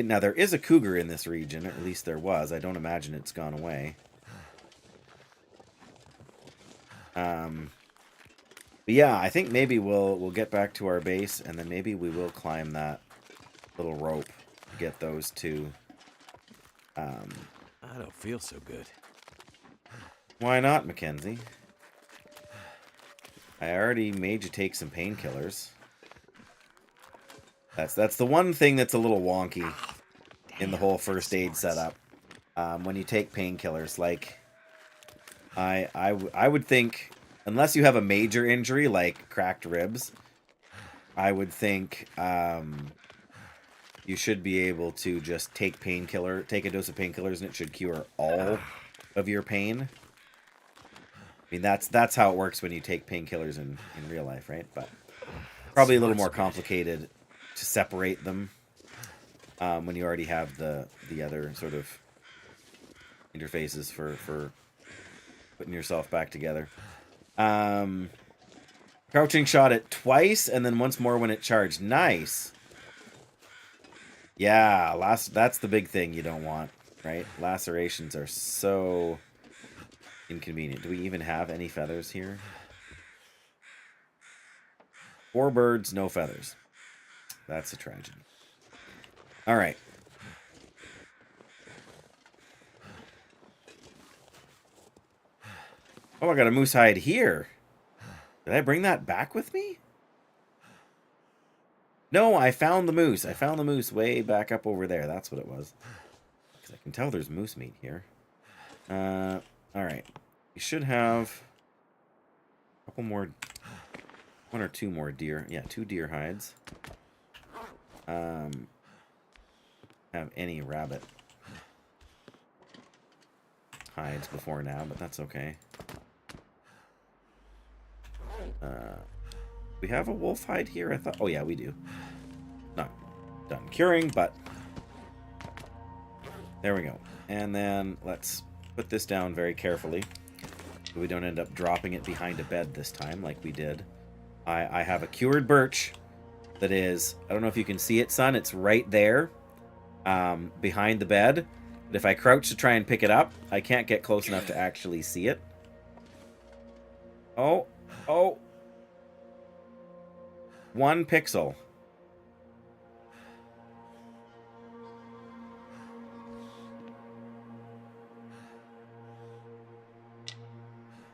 Now, there is a cougar in this region, or at least there was. I don't imagine it's gone away. But yeah, I think maybe we'll get back to our base, and then maybe we will climb that little rope to get those 2. I don't feel so good. Why not, Mackenzie? I already made you take some painkillers. That's the one thing that's a little wonky in the whole first aid setup. When you take painkillers, like I would think, unless you have a major injury like cracked ribs, I would think you should be able to just take a dose of painkillers, and it should cure all of your pain. I mean, that's how it works when you take painkillers in real life, right? But probably a little more complicated to separate them when you already have the other sort of interfaces for putting yourself back together. Crouching shot it twice, and then once more when it charged. Nice. Yeah, that's the big thing you don't want, right? Lacerations are so inconvenient. Do we even have any feathers here? 4 birds, no feathers. That's a tragedy. All right. Oh, I got a moose hide here. Did I bring that back with me? No, I found the moose. I found the moose way back up over there. That's what it was. Because I can tell there's moose meat here. All right. We should have a couple more, 1 or 2 more deer. Yeah, 2 deer hides. Have any rabbit hides before now, but that's okay. We have a wolf hide here, I thought. Oh yeah, we do. Not done curing, but there we go. And then let's put this down very carefully so we don't end up dropping it behind a bed this time like we did. I have a cured birch that is, I don't know if you can see it, son. It's right there behind the bed. But if I crouch to try and pick it up, I can't get close enough to actually see it. Oh. 1 pixel.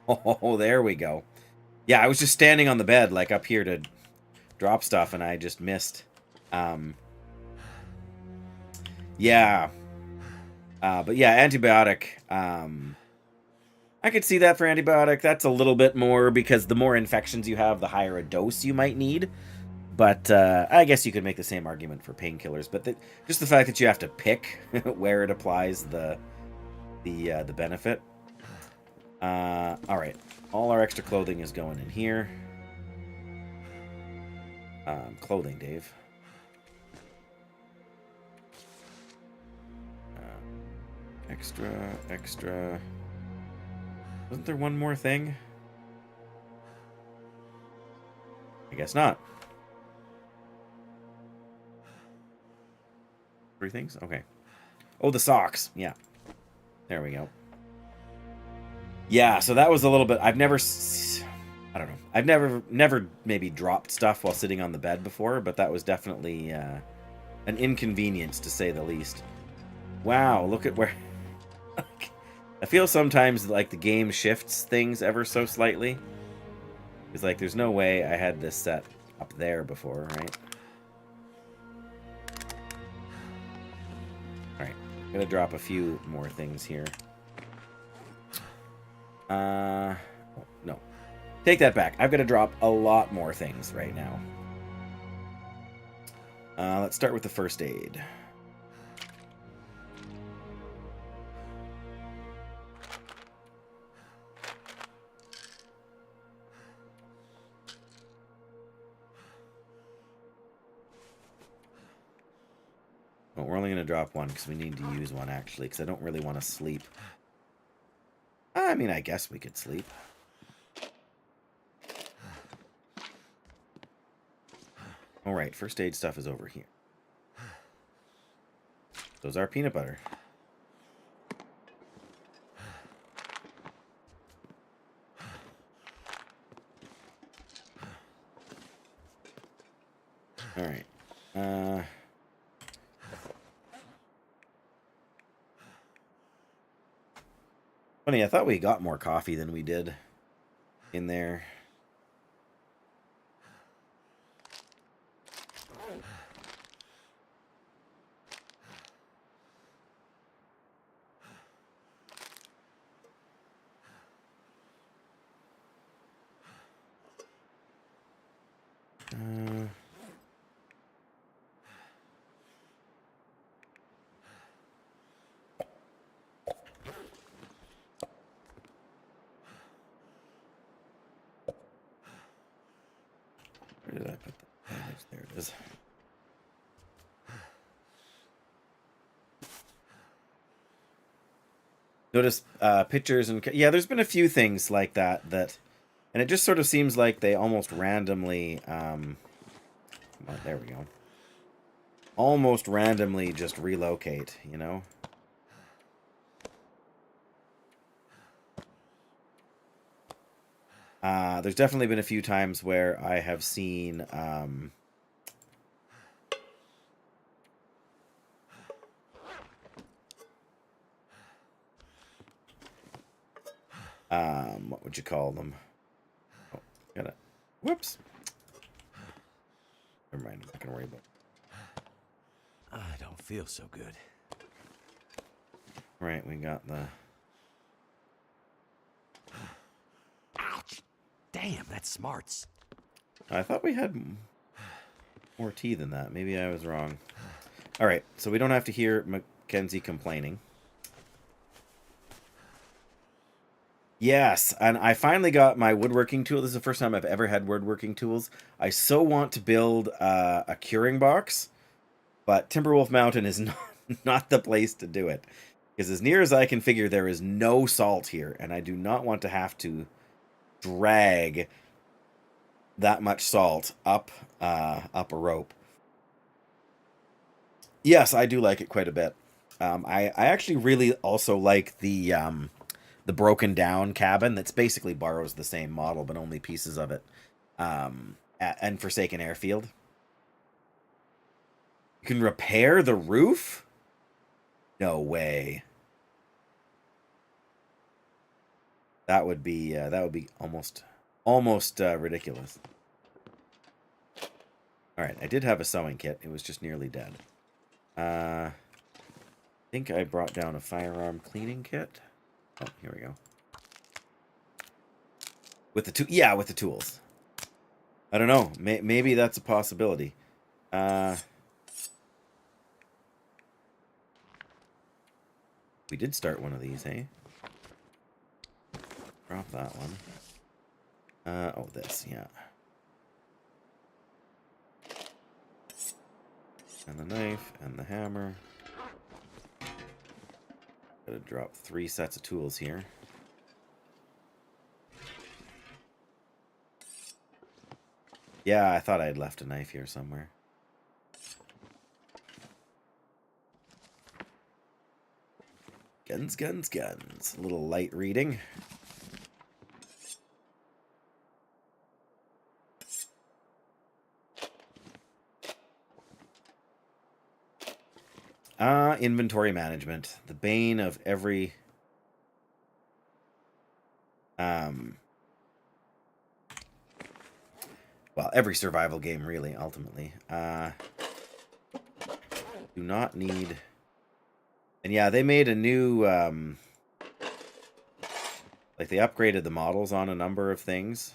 Oh, there we go. Yeah, I was just standing on the bed, like up here to drop stuff, and I just missed. Yeah. But yeah, antibiotic. I could see that for antibiotic. That's a little bit more because the more infections you have, the higher a dose you might need. But I guess you could make the same argument for painkillers. But just the fact that you have to pick where it applies the benefit. All right, all our extra clothing is going in here. Clothing, Dave. Extra. Wasn't there one more thing? I guess not. 3 things? Okay. Oh, the socks. Yeah. There we go. Yeah, so that was a little bit... I don't know. I've never maybe dropped stuff while sitting on the bed before, but that was definitely an inconvenience, to say the least. Wow, look at where... I feel sometimes like the game shifts things ever so slightly. It's like, there's no way I had this set up there before, right? Alright, I'm gonna drop a few more things here. No. Take that back. I've got to drop a lot more things right now. Let's start with the first aid. Well, we're only going to drop one because we need to use one, actually, because I don't really want to sleep. I mean, I guess we could sleep. Alright, first aid stuff is over here. Those are peanut butter. Alright. Funny, I thought we got more coffee than we did in there. Where did I put the bandage? There it is. Notice pictures and... Yeah, there's been a few things like that. And it just sort of seems like they almost randomly... there we go. Almost randomly just relocate, you know? There's definitely been a few times where I have seen... what would you call them? Oh, got it. Whoops. Never mind, I'm not gonna worry about it. I don't feel so good. Right, we got the... Ouch! Damn, that smarts. I thought we had more tea than that. Maybe I was wrong. Alright, so we don't have to hear Mackenzie complaining. Yes, and I finally got my woodworking tool. This is the first time I've ever had woodworking tools. I so want to build a curing box, but Timberwolf Mountain is not the place to do it. Because as near as I can figure, there is no salt here, and I do not want to have to drag that much salt up a rope. Yes, I do like it quite a bit. I actually really also like the broken down cabin that's basically borrows the same model, but only pieces of it. And Forsaken Airfield. You can repair the roof? No way. That would be almost ridiculous. All right, I did have a sewing kit. It was just nearly dead. I think I brought down a firearm cleaning kit. Oh, here we go. With the with the tools. I don't know. Maybe that's a possibility. We did start one of these, eh? Drop that one. Oh, this, yeah. And the knife, and the hammer. Gotta drop 3 sets of tools here. Yeah, I thought I had left a knife here somewhere. Guns, guns, guns. A little light reading. Inventory management. The bane of every... well, every survival game, really, ultimately. Do not need... And yeah, they made a new... like, they upgraded the models on a number of things.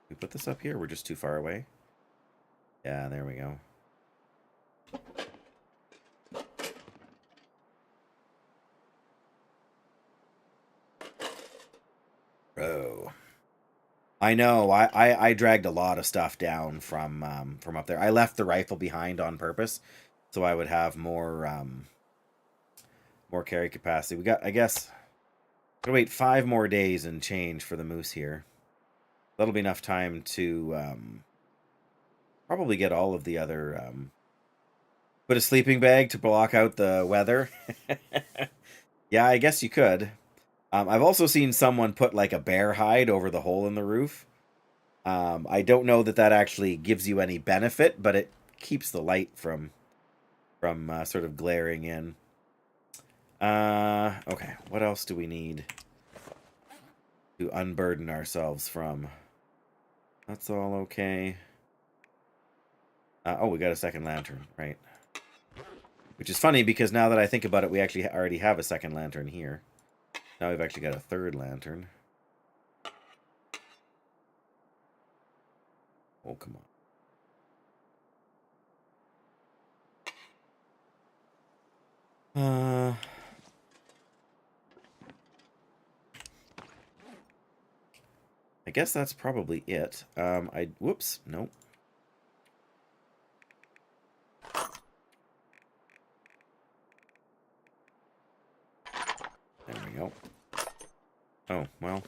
We put this up here? We're just too far away. Yeah, there we go. Oh. I know. I dragged a lot of stuff down from up there. I left the rifle behind on purpose, so I would have more more carry capacity. We got, I guess, gotta wait 5 more days and change for the moose here. That'll be enough time to probably get all of the other. Put a sleeping bag to block out the weather. Yeah, I guess you could. I've also seen someone put like a bear hide over the hole in the roof. I don't know that that actually gives you any benefit, but it keeps the light from sort of glaring in. Okay, what else do we need to unburden ourselves from? That's all okay. Oh, we got a second lantern, right? Which is funny because now that I think about it, we actually already have a second lantern here. Now we've actually got a third lantern. Oh, come on. I guess that's probably it. Whoops, nope. There we go. Oh, well.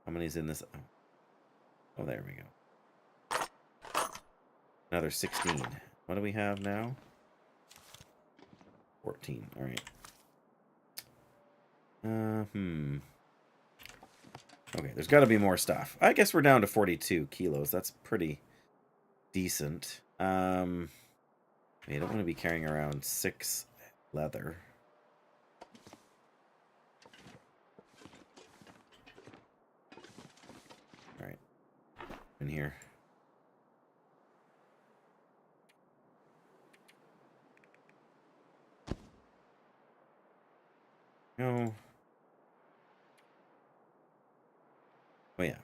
How many's in this? Oh, there we go. Another 16. What do we have now? 14. All right. Okay, there's got to be more stuff. I guess we're down to 42 kilos. That's pretty decent. You don't want to be carrying around 6 leather. All right. In here. No. Oh yeah.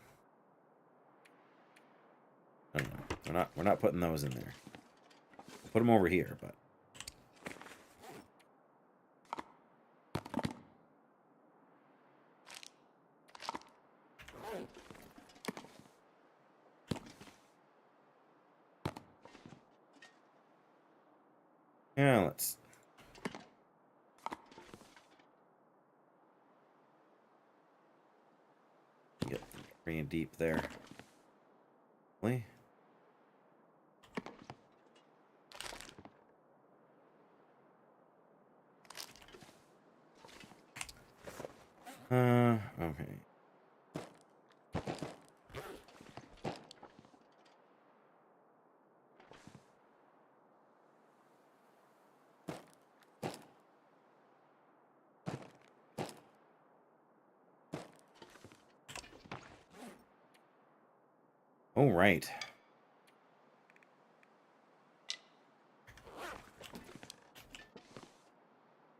No. We're not putting those in there. Put them over here, but yeah, let's get pretty deep there. Really? Okay. Oh, right.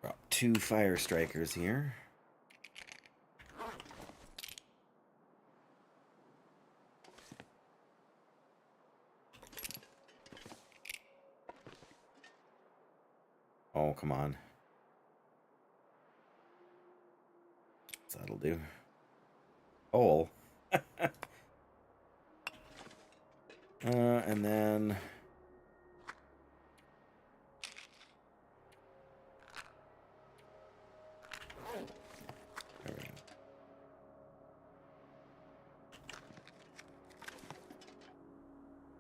Got 2 fire strikers here. Oh, come on. That'll do. Hole. And then... There we go.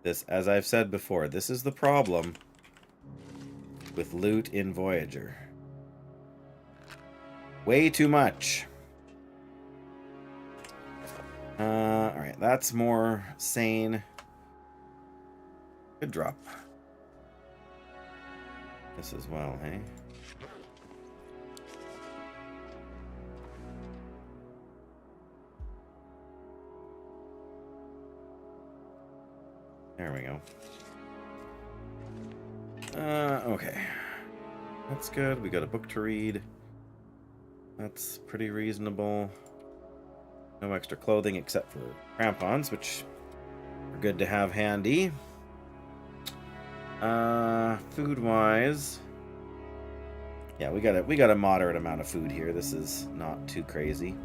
This, as I've said before, this is the problem with loot in Voyager. Way too much. Alright, that's more sane. Good drop. This as well, hey? There we go. Okay. That's good. We got a book to read. That's pretty reasonable. No extra clothing except for crampons, which are good to have handy. Food-wise... Yeah, we got a moderate amount of food here. This is not too crazy.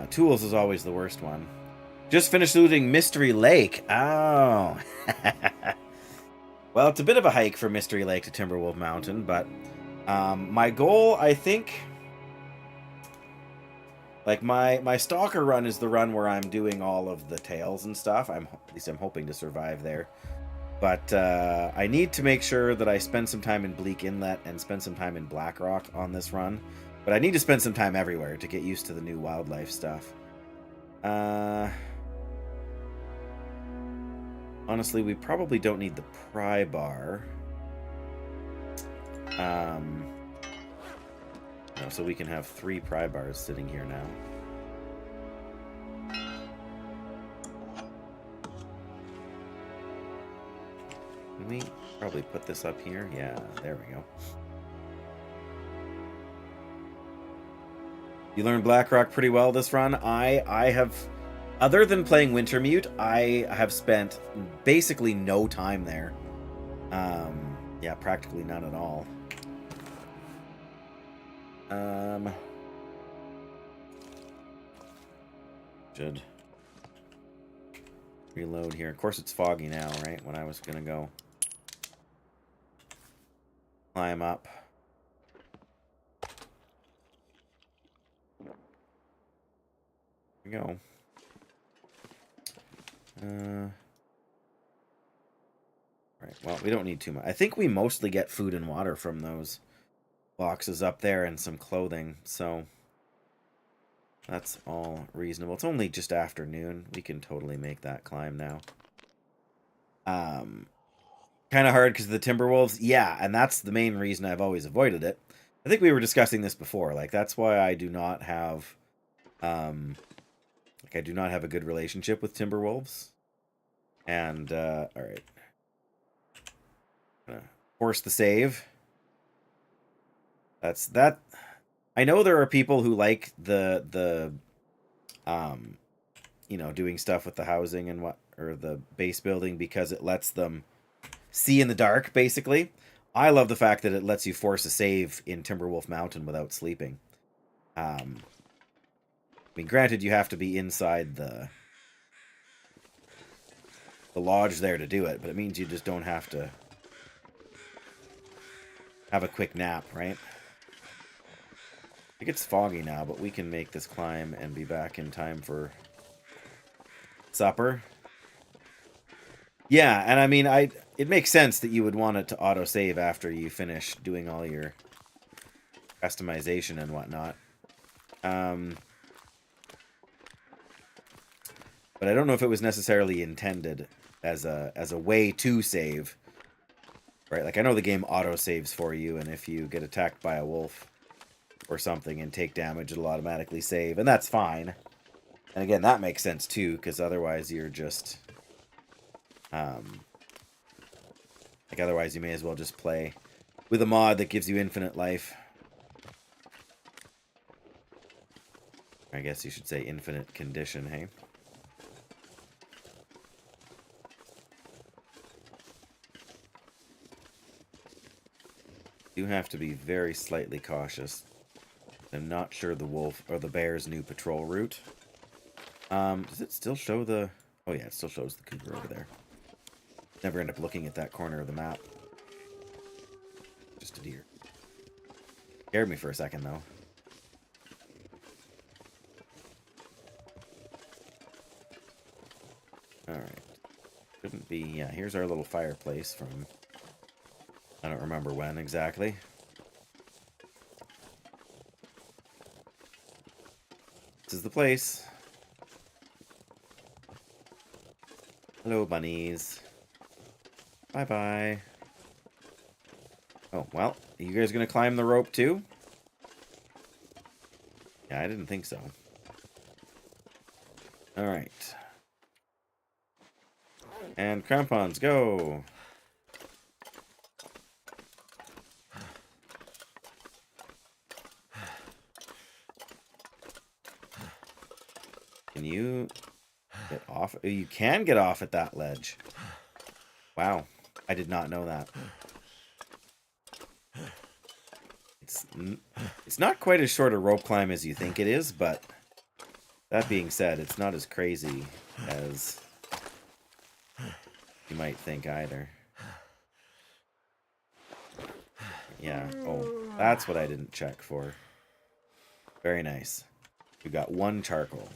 Tools is always the worst one. Just finished looting Mystery Lake. Oh. Well, it's a bit of a hike from Mystery Lake to Timberwolf Mountain, but my goal, I think... Like, my Stalker run is the run where I'm doing all of the tails and stuff. At least I'm hoping to survive there. But I need to make sure that I spend some time in Bleak Inlet and spend some time in Blackrock on this run. But I need to spend some time everywhere to get used to the new wildlife stuff. Honestly, we probably don't need the pry bar. No, so we can have 3 pry bars sitting here now. Can we probably put this up here? Yeah, there we go. You learned Blackrock pretty well this run. I have, other than playing Wintermute, I have spent basically no time there. Yeah, practically none at all. Should reload here. Of course, it's foggy now, right? When I was gonna go climb up. Here we go. Right. Well, we don't need too much. I think we mostly get food and water from those boxes up there and some clothing, so that's all reasonable. It's only just afternoon. We can totally make that climb now. Kind of hard because of the Timberwolves. Yeah, and that's the main reason I've always avoided it. I think we were discussing this before. Like, that's why I do not have... I do not have a good relationship with Timberwolves. And, alright. Force the save. That's that. I know there are people who like the you know, doing stuff with the housing and or the base building because it lets them see in the dark, basically. I love the fact that it lets you force a save in Timberwolf Mountain without sleeping. I mean, granted, you have to be inside the lodge there to do it, but it means you just don't have to have a quick nap, right? I think it's foggy now, but we can make this climb and be back in time for supper. Yeah, and I mean, it makes sense that you would want it to auto-save after you finish doing all your customization and whatnot. But I don't know if it was necessarily intended as a way to save. Right, like I know the game auto-saves for you, and if you get attacked by a wolf or something and take damage, it'll automatically save, and that's fine. And again, that makes sense too, because otherwise you're just... like, otherwise you may as well just play with a mod that gives you infinite life. I guess you should say infinite condition, hey? Do have to be very slightly cautious. I'm not sure the wolf or the bear's new patrol route. Does it still show the... Oh yeah, it still shows the cougar over there. Never end up looking at that corner of the map. Just a deer. Scared me for a second, though. Alright. Couldn't be... Yeah, here's our little fireplace from... I don't remember when exactly. This is the place. Hello, bunnies. Bye-bye. Oh, well, are you guys gonna climb the rope too? Yeah, I didn't think so. Alright. And crampons, go! Can you get off? Oh, you can get off at that ledge. Wow. I did not know that. It's not quite as short a rope climb as you think it is, but that being said, it's not as crazy as you might think either. Yeah. Oh, that's what I didn't check for. Very nice. We got 1 charcoal.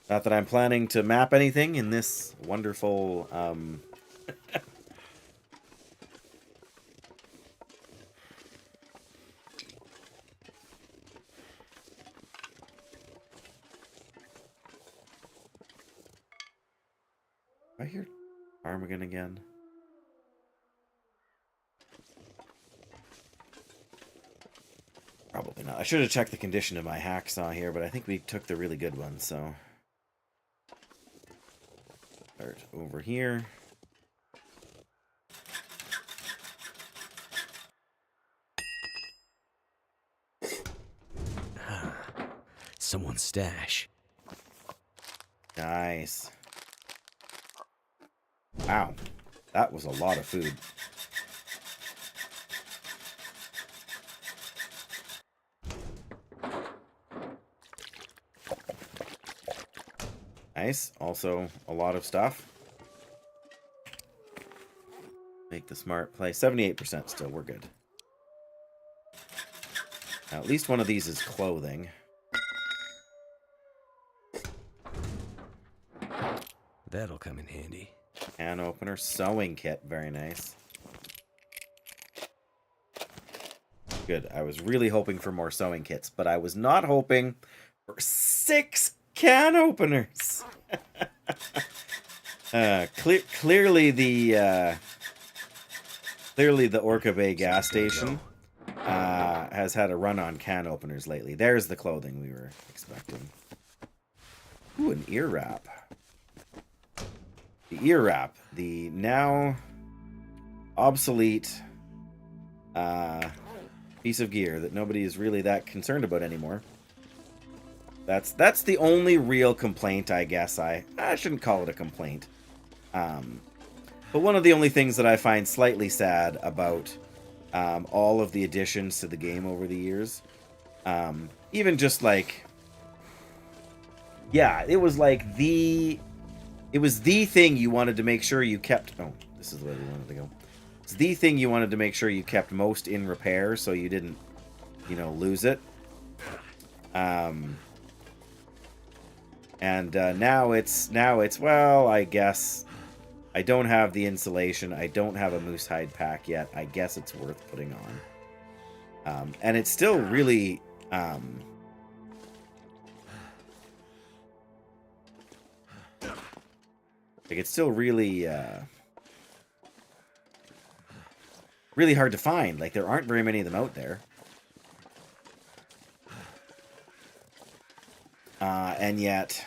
Not that I'm planning to map anything in this wonderful, I hear ptarmigan again. Probably not. I should have checked the condition of my hacksaw here, but I think we took the really good one, so... Start over here. Someone's stash. Nice. Wow. That was a lot of food. Nice. Also, a lot of stuff. Make the smart play. 78% still. We're good. Now, at least one of these is clothing. That'll come in handy. Can opener. Sewing kit. Very nice. Good. I was really hoping for more sewing kits, but I was not hoping for 6 can openers. Clearly the Orca Bay gas station has had a run on can openers lately. There's the clothing we were expecting. Ooh, an ear wrap. The ear wrap, the now obsolete piece of gear that nobody is really that concerned about anymore. That's the only real complaint, I guess. I shouldn't call it a complaint. But one of the only things that I find slightly sad about all of the additions to the game over the years, even just like, yeah, it was like the thing you wanted to make sure you kept. Oh, this is the way we wanted to go. It's the thing you wanted to make sure you kept most in repair, so you didn't, lose it. And now it's well, I guess I don't have the insulation. I don't have a moose hide pack yet. I guess it's worth putting on. And it's still really it's still really really hard to find. Like, there aren't very many of them out there. And yet,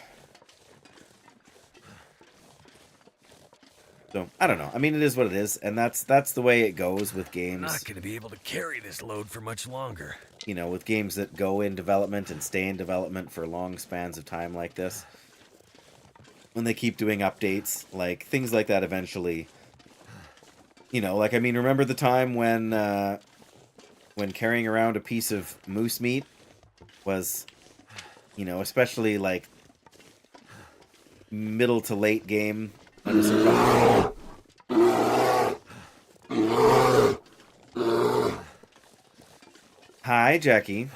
So I don't know. I mean, it is what it is, and that's the way it goes with games. Not gonna be able to carry this load for much longer. You know, with games that go in development and stay in development for long spans of time like this, when they keep doing updates, like things like that, eventually. You know, like I mean, remember the time when carrying around a piece of moose meat was, you know, especially like middle to late game. Hi, Jackie.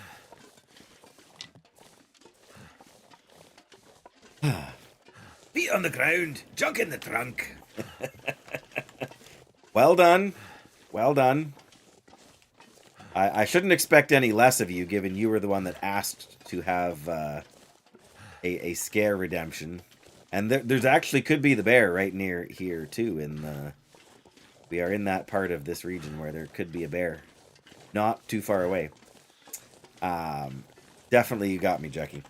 Feet on the ground, junk in the trunk. Well done. Well done. I shouldn't expect any less of you, given you were the one that asked to have a scare redemption. And there's actually could be the bear right near here, too. We are in that part of this region where there could be a bear. Not too far away. Definitely you got me, Jackie.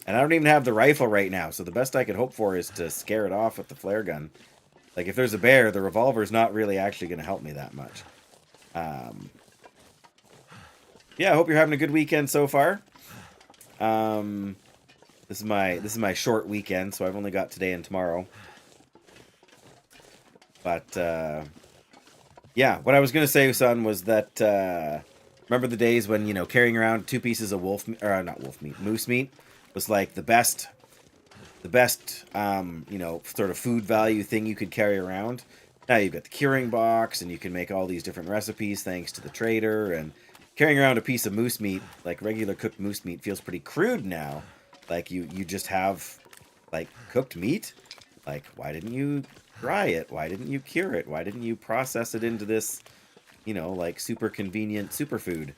And I don't even have the rifle right now, so the best I could hope for is to scare it off with the flare gun. Like, if there's a bear, the revolver's not really actually going to help me that much. Yeah, I hope you're having a good weekend so far. This is my short weekend, so I've only got today and tomorrow. But yeah, what I was gonna say, son, was that remember the days when, you know, carrying around 2 pieces of moose meat was like the best you know, sort of food value thing you could carry around. Now you've got the curing box, and you can make all these different recipes thanks to the trader. And carrying around a piece of moose meat, like regular cooked moose meat, feels pretty crude now. Like you just have like cooked meat. Like, why didn't you dry it? Why didn't you cure it? Why didn't you process it into this, you know, like super convenient superfood?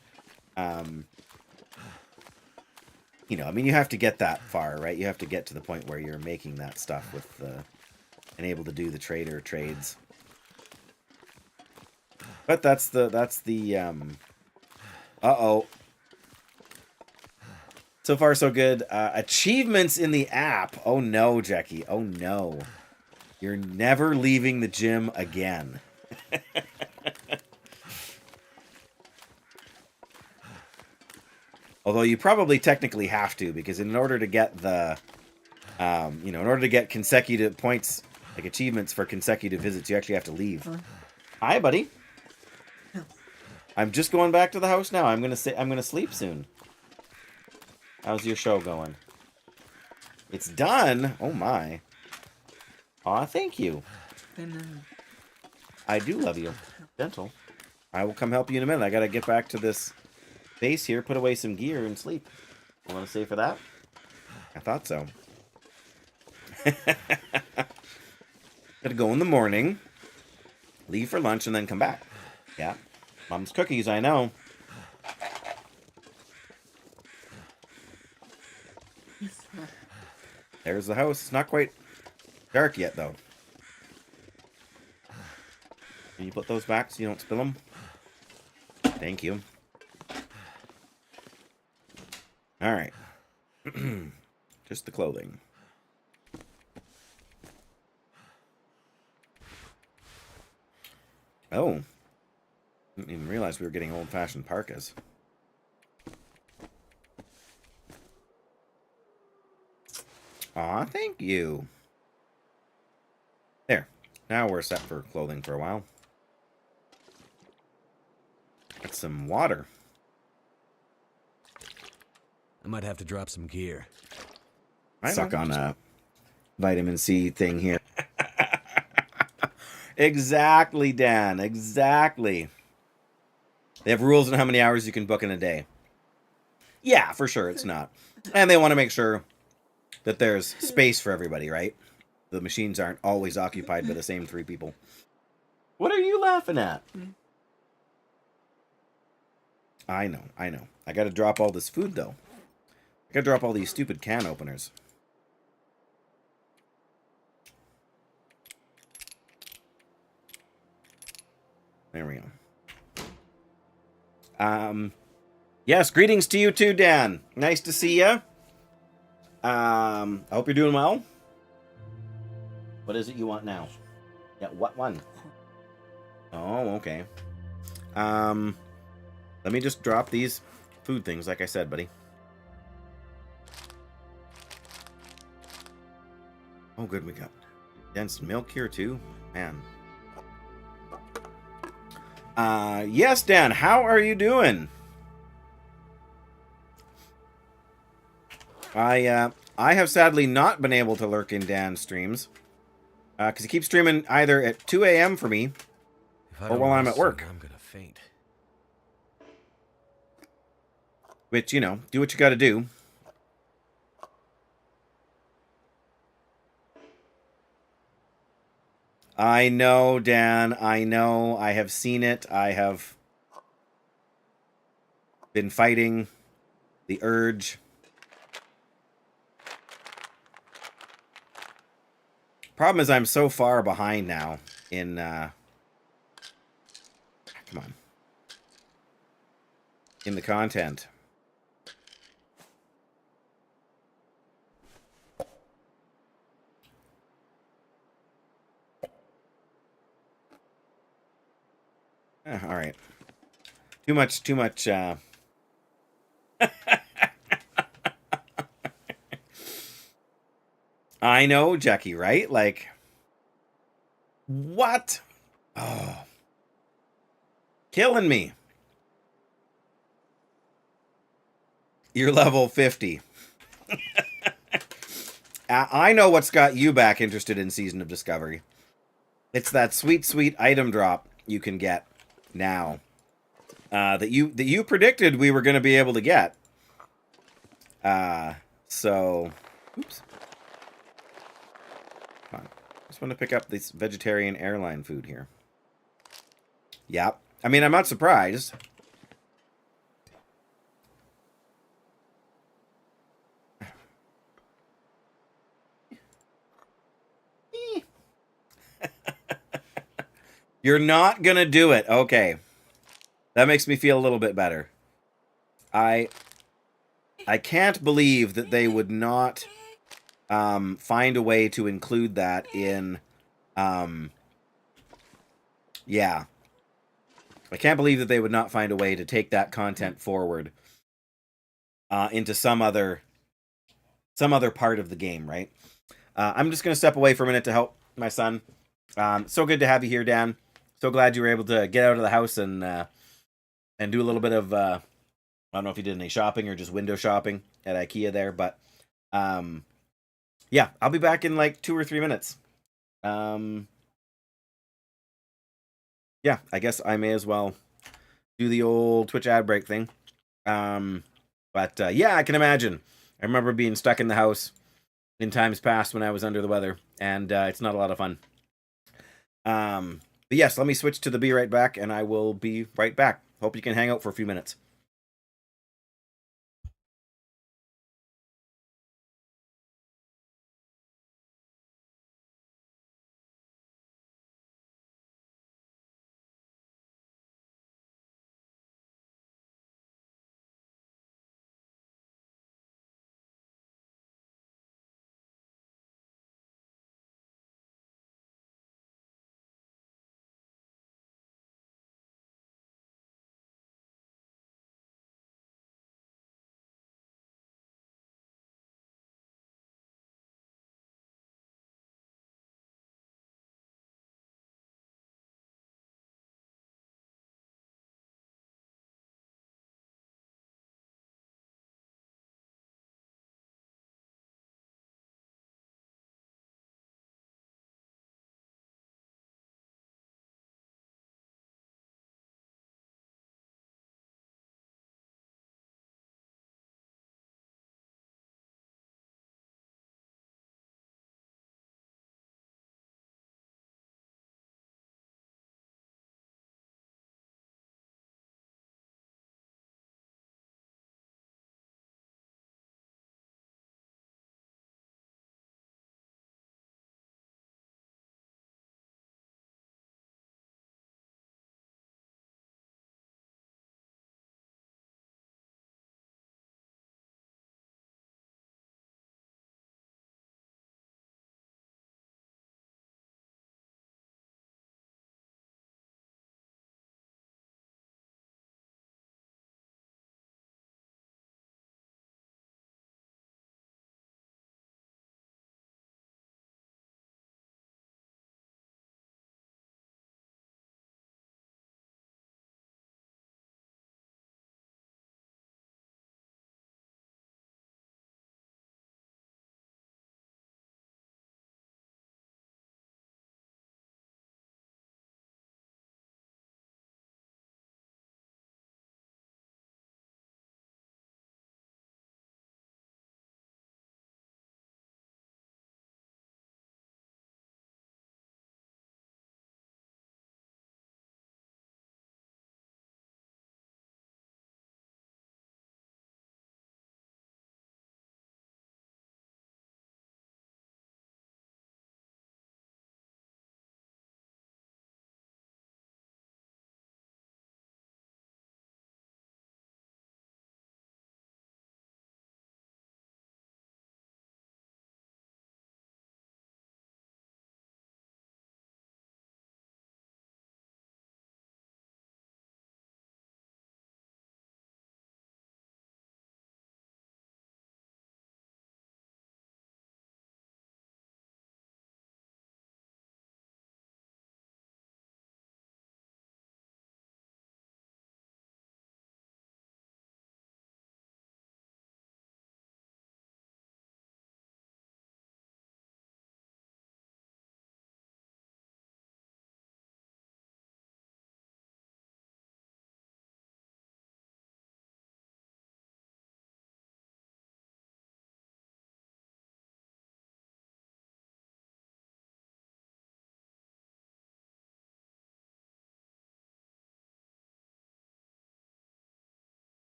You know, I mean, you have to get that far, right? You have to get to the point where you're making that stuff with and able to do the trader trades. But that's the uh-oh. So far, so good. Achievements in the app. Oh, no, Jackie. Oh, no. You're never leaving the gym again. Although you probably technically have to, because in order to get the, you know, in order to get consecutive points, like achievements for consecutive visits, you actually have to leave. Hi, buddy. I'm just going back to the house now. I'm gonna sleep soon. How's your show going? It's done. Oh my. Aw, thank you. I do love you. Gentle. I will come help you in a minute. I gotta get back to this base here, put away some gear, and sleep. You want to stay for that? I thought so. Gotta go in the morning, leave for lunch, and then come back. Yeah. Mom's cookies, I know. There's the house. It's not quite dark yet, though. Can you put those back so you don't spill them? Thank you. Alright. Just the clothing. Oh. Didn't even realize we were getting old-fashioned parkas. Aw, thank you. There. Now we're set for clothing for a while. Got some water. I might have to drop some gear. I suck on a vitamin C thing here. Exactly, Dan. Exactly. They have rules on how many hours you can book in a day. Yeah, for sure, it's not. And they want to make sure that there's space for everybody, right? The machines aren't always occupied by the same 3 people. What are you laughing at? I know, I know. I gotta drop all this food, though. I gotta drop all these stupid can openers. There we go. Yes, greetings to you too, Dan. Nice to see you. I hope you're doing well. What is it you want now? Yeah, what one? Oh, okay. Let me just drop these food things, like I said, buddy. Oh, good, we got dense milk here, too. Man. Yes, Dan, how are you doing? I have sadly not been able to lurk in Dan's streams. Because he keeps streaming either at 2 a.m. for me, or while I'm at work. I'm gonna faint. Which, you know, do what you gotta do. I know, Dan. I know. I have seen it. I have been fighting the urge. Problem is I'm so far behind now in, come on. In the content. All right. Too much, I know, Jackie, right? Like, what? Oh. Killing me. You're level 50. I know what's got you back interested in Season of Discovery. It's that sweet, sweet item drop you can get now. That you predicted we were going to be able to get. So, oops. Come on. Just want to pick up this vegetarian airline food here. Yep. I mean, I'm not surprised. You're not going to do it. Okay. That makes me feel a little bit better. I can't believe that they would not find a way to include that in yeah. I can't believe that they would not find a way to take that content forward into some other part of the game, right? I'm just going to step away for a minute to help my son. So good to have you here, Dan. So glad you were able to get out of the house and do a little bit of I don't know if you did any shopping or just window shopping at IKEA there, but yeah, I'll be back in like 2 or 3 minutes. Yeah, I guess I may as well do the old Twitch ad break thing. But yeah, I can imagine. I remember being stuck in the house in times past when I was under the weather, and it's not a lot of fun. But yes, let me switch to the be right back, and I will be right back. Hope you can hang out for a few minutes.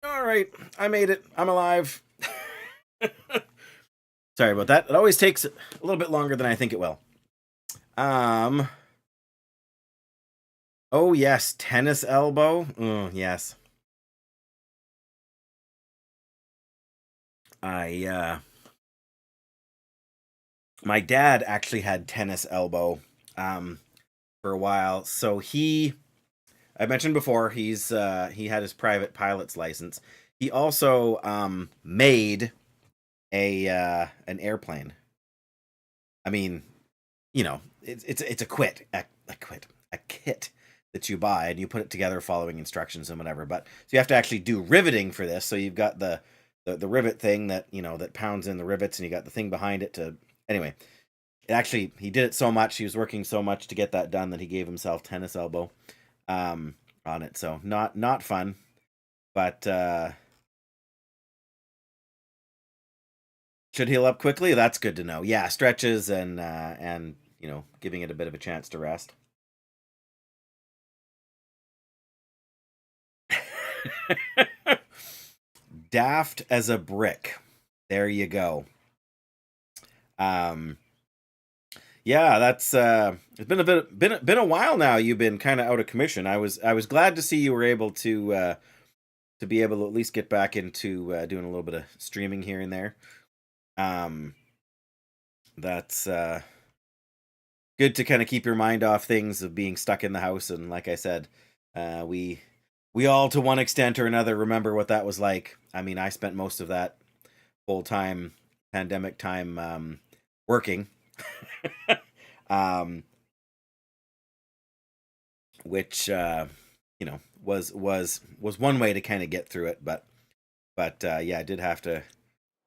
All right, I made it. I'm alive. Sorry about that. It always takes a little bit longer than I think it will. Oh yes, tennis elbow. Yes. My dad actually had tennis elbow for a while. So I mentioned before, he had his private pilot's license. He also made an airplane. I mean, it's a kit that you buy and you put it together following instructions and whatever. But so you have to actually do riveting for this. So you've got the rivet thing that that pounds in the rivets, and you got the thing behind it to anyway. He did it so much. He was working so much to get that done that he gave himself tennis elbow on it. So not fun, but should heal up quickly. That's good to know. Yeah, stretches and giving it a bit of a chance to rest. Daft as a brick. There you go. Yeah, that's it's been a while now. You've been kind of out of commission. I was glad to see you were able to be able to at least get back into doing a little bit of streaming here and there. That's good to kind of keep your mind off things of being stuck in the house. And like I said, we all to one extent or another remember what that was like. I mean, I spent most of that whole time, pandemic time, working. Which was one way to kind of get through it, but yeah, I did have to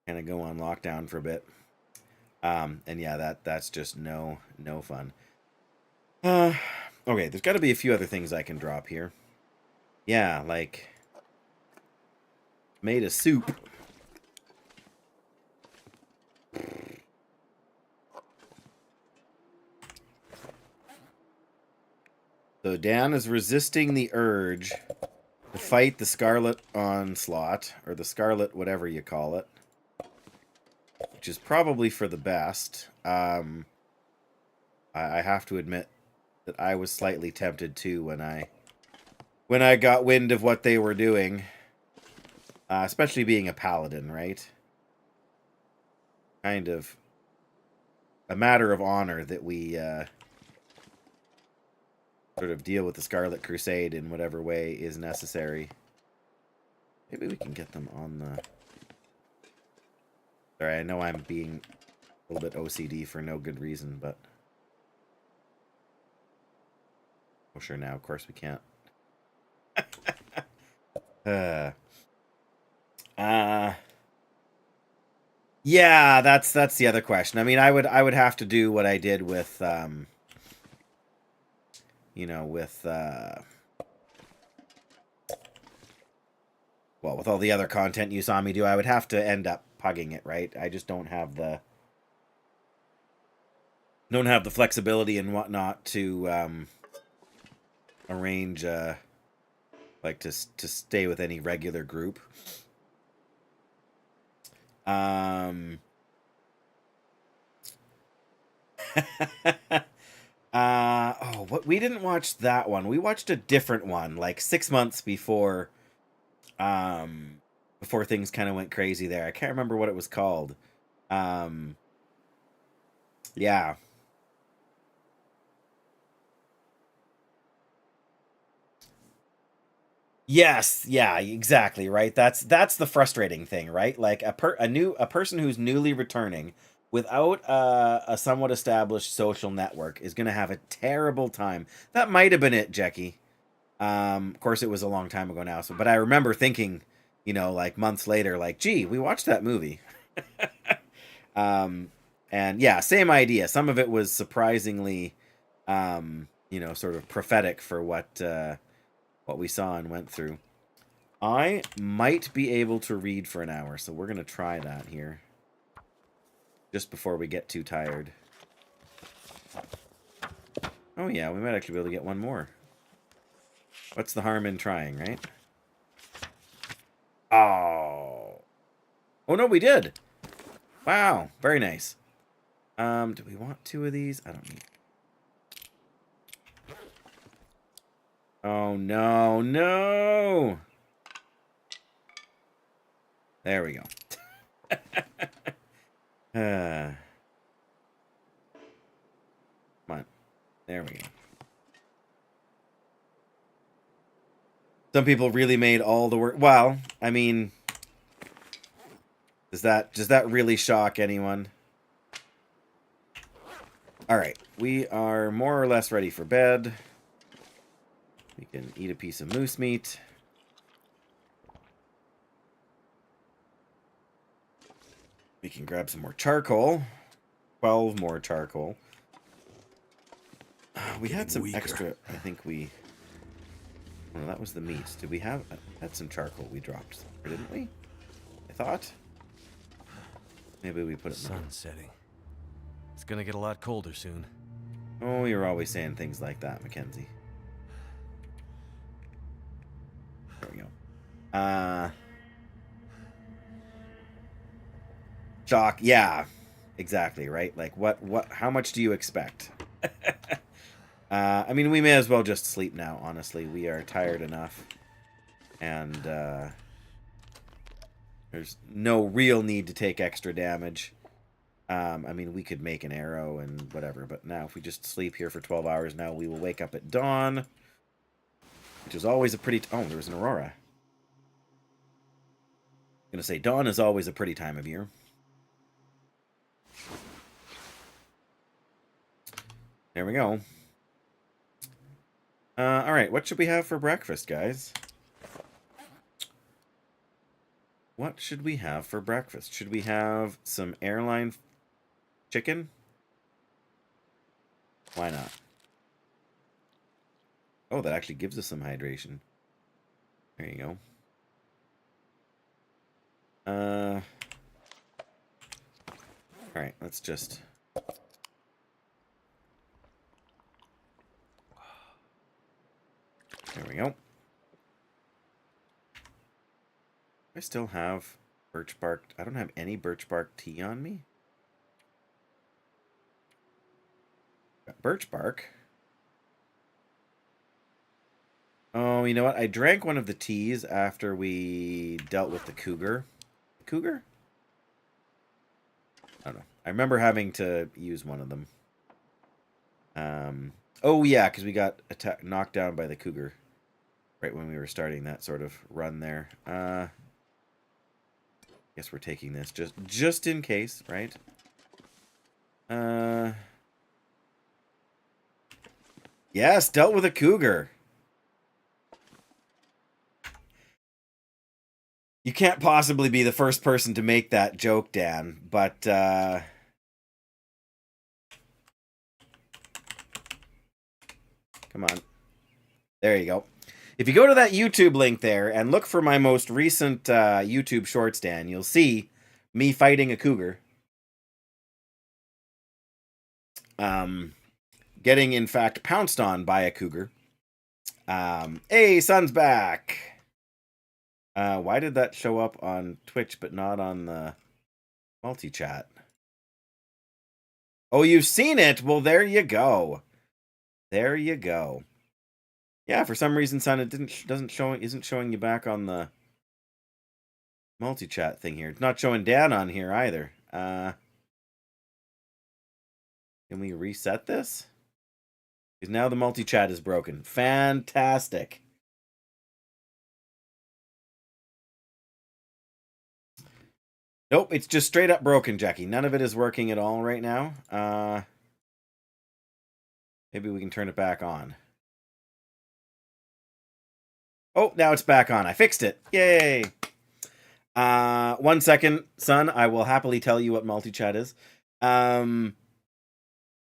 kind of go on lockdown for a bit. And yeah, that's just no fun. Okay, there's got to be a few other things I can drop here. Yeah, like made a soup. So Dan is resisting the urge to fight the Scarlet Onslaught, or the Scarlet whatever you call it, which is probably for the best. I have to admit that I was slightly tempted too when I got wind of what they were doing, especially being a paladin, right? Kind of a matter of honor that we sort of deal with the Scarlet Crusade in whatever way is necessary. Maybe we can get them on the... Sorry, I know I'm being a little bit OCD for no good reason, but... Oh, sure, now, of course, we can't. Yeah, that's the other question. I mean, I would have to do what I did with, with all the other content you saw me do. I would have to end up pugging it, right? I just don't have the flexibility and whatnot to arrange like to stay with any regular group. We didn't watch that one. We watched a different one like 6 months before things kind of went crazy there. I can't remember what it was called. Yeah. Yes, yeah, exactly, right? That's the frustrating thing, right? Like a person who's newly returning without a somewhat established social network is going to have a terrible time. That might have been it, Jackie. Of course, it was a long time ago now. But I remember thinking, like months later, like, gee, we watched that movie. And yeah, same idea. Some of it was surprisingly, sort of prophetic for what we saw and went through. I might be able to read for an hour, so we're going to try that here. Just before we get too tired. Oh yeah, we might actually be able to get one more. What's the harm in trying, right? Oh. Oh, no, we did. Wow. Very nice. Do we want 2 of these? I don't need... Oh, no, no. There we go. Come on. There we go. Some people really made all the work. Well, I mean, does that really shock anyone? All right, we are more or less ready for bed. We can eat a piece of moose meat. We can grab some more charcoal. 12 more charcoal. We had some extra. I think we... Oh, that was the meat. Did we have... Had some charcoal we dropped, or didn't we? I thought. Maybe we put it in the... Sun's setting. It's gonna get a lot colder soon. Oh, you're always saying things like that, Mackenzie. There we go. Shock. Yeah, exactly, right? Like, how much do you expect? I mean, we may as well just sleep now, honestly. We are tired enough. And, there's no real need to take extra damage. I mean, we could make an arrow and whatever, but now if we just sleep here for 12 hours now, we will wake up at dawn. Which is always a pretty... Oh, there was an aurora. I'm going to say dawn is always a pretty time of year. There we go. Alright, what should we have for breakfast, guys? What should we have for breakfast? Should we have some airline chicken? Why not? Oh, that actually gives us some hydration. There you go. Alright, let's just... There we go. I still have birch bark. I don't have any birch bark tea on me. Got birch bark. Oh, you know what? I drank one of the teas after we dealt with the cougar. Cougar? I don't know. I remember having to use one of them. Oh yeah, because we got knocked down by the cougar right when we were starting that sort of run there. Guess we're taking this just in case, right? Yes, dealt with a cougar. You can't possibly be the first person to make that joke, Dan, but come on. There you go. If you go to that YouTube link there and look for my most recent YouTube shorts, Dan, you'll see me fighting a cougar. Getting, in fact, pounced on by a cougar. Hey, Sun's back! Why did that show up on Twitch but not on the multi-chat? Oh, you've seen it? Well, there you go. There you go. Yeah, for some reason, Son, it isn't showing you back on the multi-chat thing here. It's not showing Dan on here either. Can we reset this? Because now the multi-chat is broken. Fantastic. Nope, it's just straight up broken, Jackie. None of it is working at all right now. Maybe we can turn it back on. Oh, now it's back on. I fixed it. Yay! 1 second, Son. I will happily tell you what multi-chat is. Gonna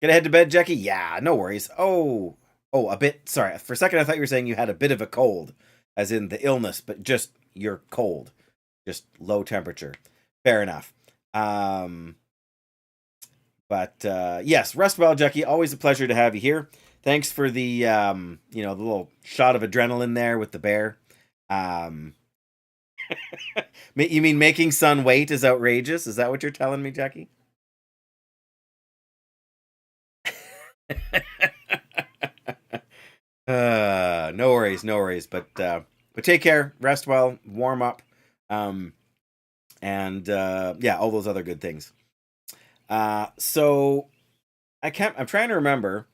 head to bed, Jackie? Yeah, no worries. Oh, a bit. Sorry, for a second I thought you were saying you had a bit of a cold, as in the illness, but just you're cold, just low temperature. Fair enough. But yes, rest well, Jackie. Always a pleasure to have you here. Thanks for the the little shot of adrenaline there with the bear. You mean making Sun wait is outrageous? Is that what you're telling me, Jackie? No worries, no worries. But take care, rest well, warm up, and yeah, all those other good things. So I'm trying to remember,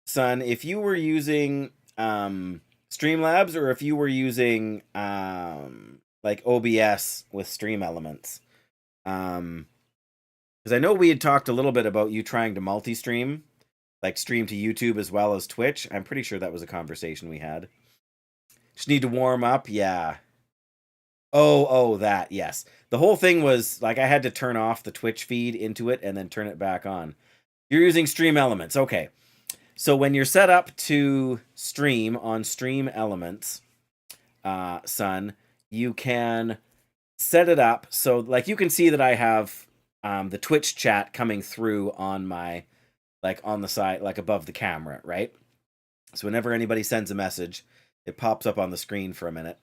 Son, if you were using Streamlabs or if you were using like OBS with Stream Elements. Because I know we had talked a little bit about you trying to multi-stream, like stream to YouTube as well as Twitch. I'm pretty sure that was a conversation we had. Just need to warm up, yeah. Oh, that, yes. The whole thing was, like, I had to turn off the Twitch feed into it and then turn it back on. You're using Stream Elements, okay. So when you're set up to stream on Stream Elements, Son, you can set it up so, like, you can see that I have the Twitch chat coming through on my, like, on the side, like, above the camera, right? So whenever anybody sends a message, it pops up on the screen for a minute.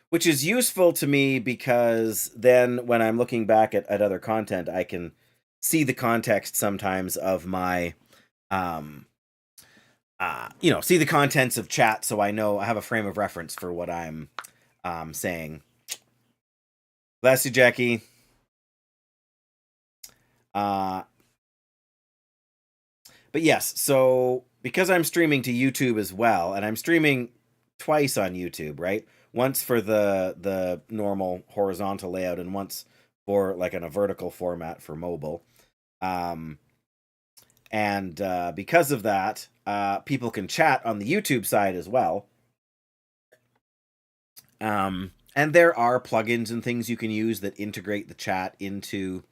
Which is useful to me because then when I'm looking back at other content, I can see the context sometimes of my, see the contents of chat, so I know I have a frame of reference for what I'm saying. Bless you, Jackie. But yes, so because I'm streaming to YouTube as well, and I'm streaming twice on YouTube, right? Once for the normal horizontal layout and once for like in a vertical format for mobile. And because of that, people can chat on the YouTube side as well. And there are plugins and things you can use that integrate the chat into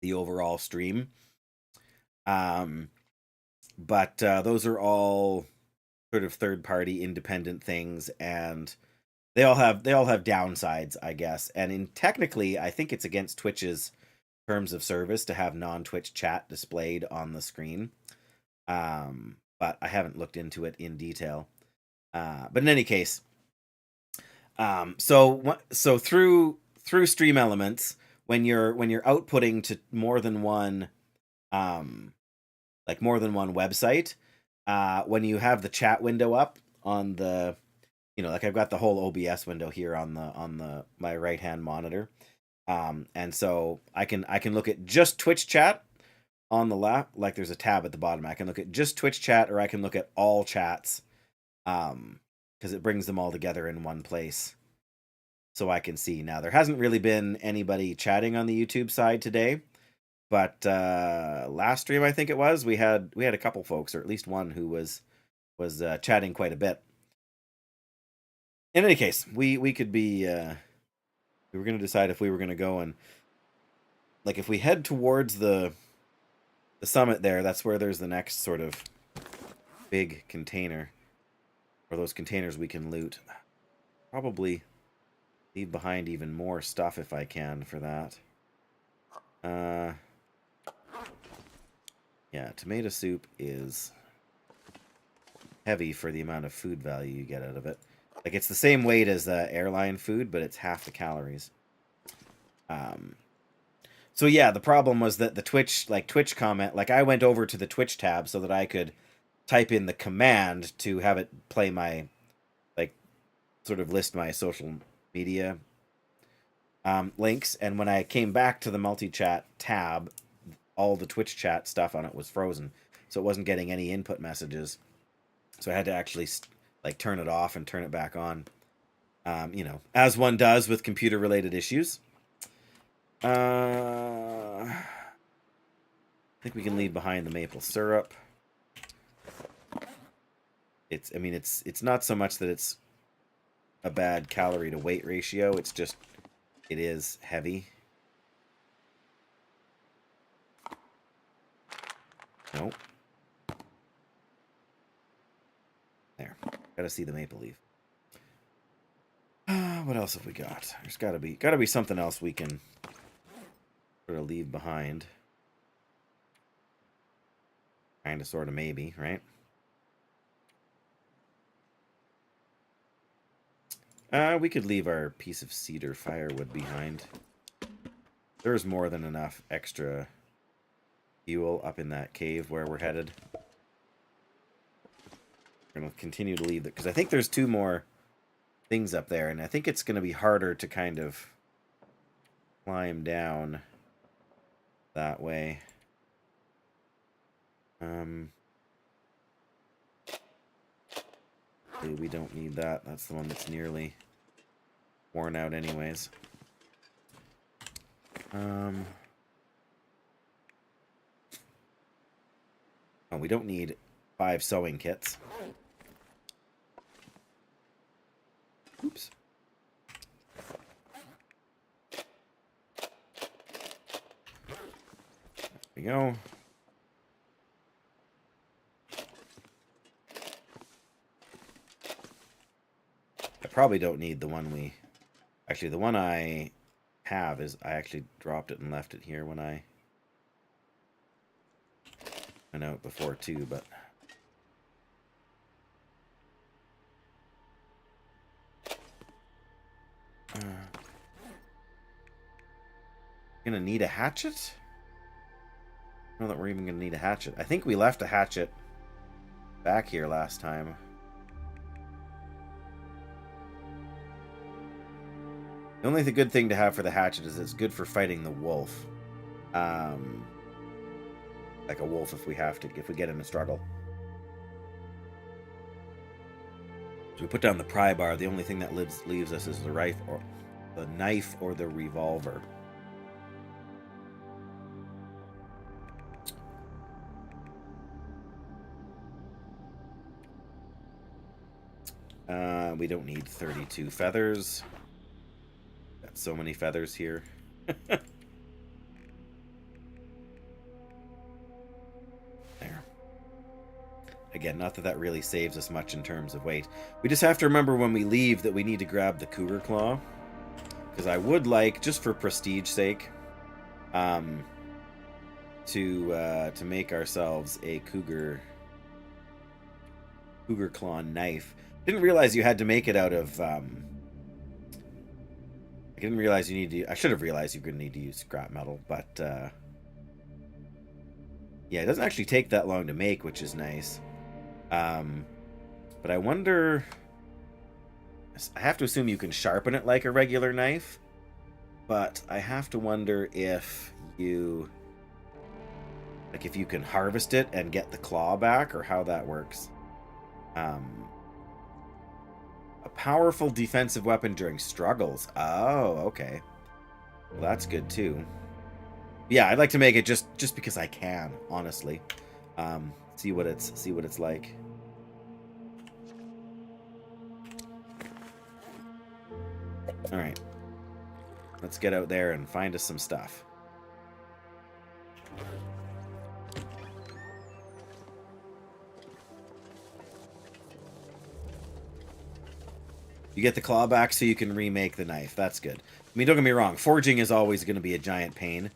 the overall stream. But those are all sort of third-party independent things, and they all have downsides, I guess. And technically, I think it's against Twitch's terms of service to have non-Twitch chat displayed on the screen. But I haven't looked into it in detail. But in any case, so through Stream Elements, when you're outputting to more than one website, when you have the chat window up on the, like I've got the whole OBS window here on my right hand monitor, and so I can look at just Twitch chat on the left, like there's a tab at the bottom. I can look at just Twitch chat, or I can look at all chats, because it brings them all together in one place, so I can see. Now there hasn't really been anybody chatting on the YouTube side today. But last stream, I think it was, we had a couple folks, or at least one who was chatting quite a bit. In any case, we could be we were going to decide if we were going to go and, like, if we head towards the summit there, that's where there's the next sort of big container, or those containers we can loot. Probably leave behind even more stuff if I can for that. Yeah, tomato soup is heavy for the amount of food value you get out of it. Like, it's the same weight as airline food, but it's half the calories. So yeah, the problem was that the Twitch comment, like I went over to the Twitch tab so that I could type in the command to have it play my, like, sort of list my social media links, and when I came back to the multi-chat tab, all the Twitch chat stuff on it was frozen, so it wasn't getting any input messages. So I had to actually like turn it off and turn it back on. As one does with computer-related issues. I think we can leave behind the maple syrup. It's not so much that it's a bad calorie to weight ratio. It's just it is heavy. Nope. There. Gotta see the maple leaf. What else have we got? There's gotta be something else we can sort of leave behind. Kinda, sorta, maybe, right? We could leave our piece of cedar firewood behind. There's more than enough extra fuel up in that cave where we're headed. We're going to continue to leave it, because I think there's 2 more things up there, and I think it's going to be harder to kind of climb down that way. We don't need that. That's the one that's nearly worn out anyways. Oh, we don't need 5 sewing kits. Oops. There we go. I probably don't need the one we... Actually, the one I have is... I actually dropped it and left it here when I went out before too, but... Gonna need a hatchet? I don't know that we're even gonna need a hatchet. I think we left a hatchet back here last time. The only good thing to have for the hatchet is it's good for fighting the wolf. Like a wolf if we get in a struggle. So we put down the pry bar. The only thing that leaves us is the knife or the revolver. We don't need 32 feathers. Got so many feathers here. There. Again, not that really saves us much in terms of weight. We just have to remember when we leave that we need to grab the cougar claw. Because I would like, just for prestige sake, to make ourselves a cougar claw knife. Didn't realize you had to make it out of... I didn't realize you need to... I should have realized you're going to need to use scrap metal, but... yeah, it doesn't actually take that long to make, which is nice. But I wonder... I have to assume you can sharpen it like a regular knife, but I have to wonder if you... Like, if you can harvest it and get the claw back, or how that works. A powerful defensive weapon during struggles. Oh, okay. Well, that's good, too. Yeah, I'd like to make it just because I can, honestly. See what it's like. All right. Let's get out there and find us some stuff. You get the claw back so you can remake the knife. That's good. I mean, don't get me wrong. Forging is always going to be a giant pain.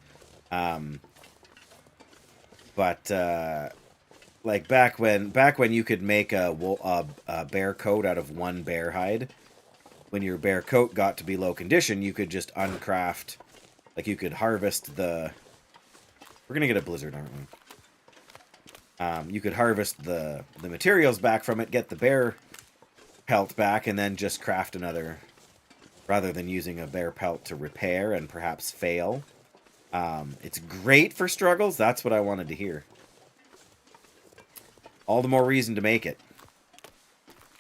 But like back when you could make a bear coat out of one bear hide, when your bear coat got to be low condition, you could just uncraft, like you could harvest the... We're going to get a blizzard, aren't we? You could harvest the materials back from it, get the bear pelt back, and then just craft another, rather than using a bear pelt to repair and perhaps fail. It's great for struggles. That's what I wanted to hear. All the more reason to make it.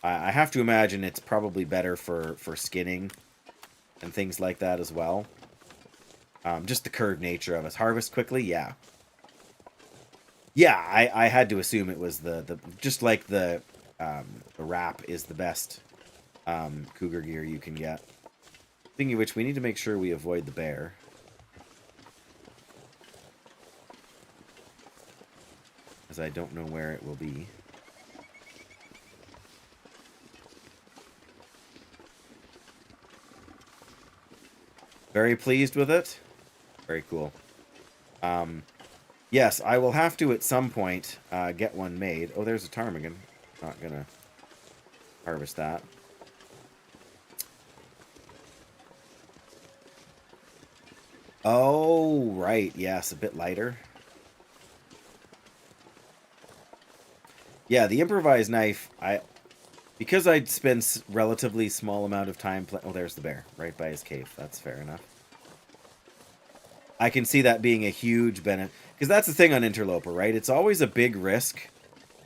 I have to imagine it's probably better for skinning and things like that as well. Just the curved nature of it. Harvest quickly, yeah. Yeah, I had to assume it was the just like the wrap is the best cougar gear you can get. Speaking of which, we need to make sure we avoid the bear. As I don't know where it will be. Very pleased with it. Very cool. Yes, I will have to at some point get one made. Oh, there's a ptarmigan. Not gonna harvest that. Oh, right. Yes, a bit lighter. Yeah, the improvised knife, because I'd spend relatively small amount of time oh, there's the bear, right by his cave. That's fair enough. I can see that being a huge benefit. Because that's the thing on Interloper, right? It's always a big risk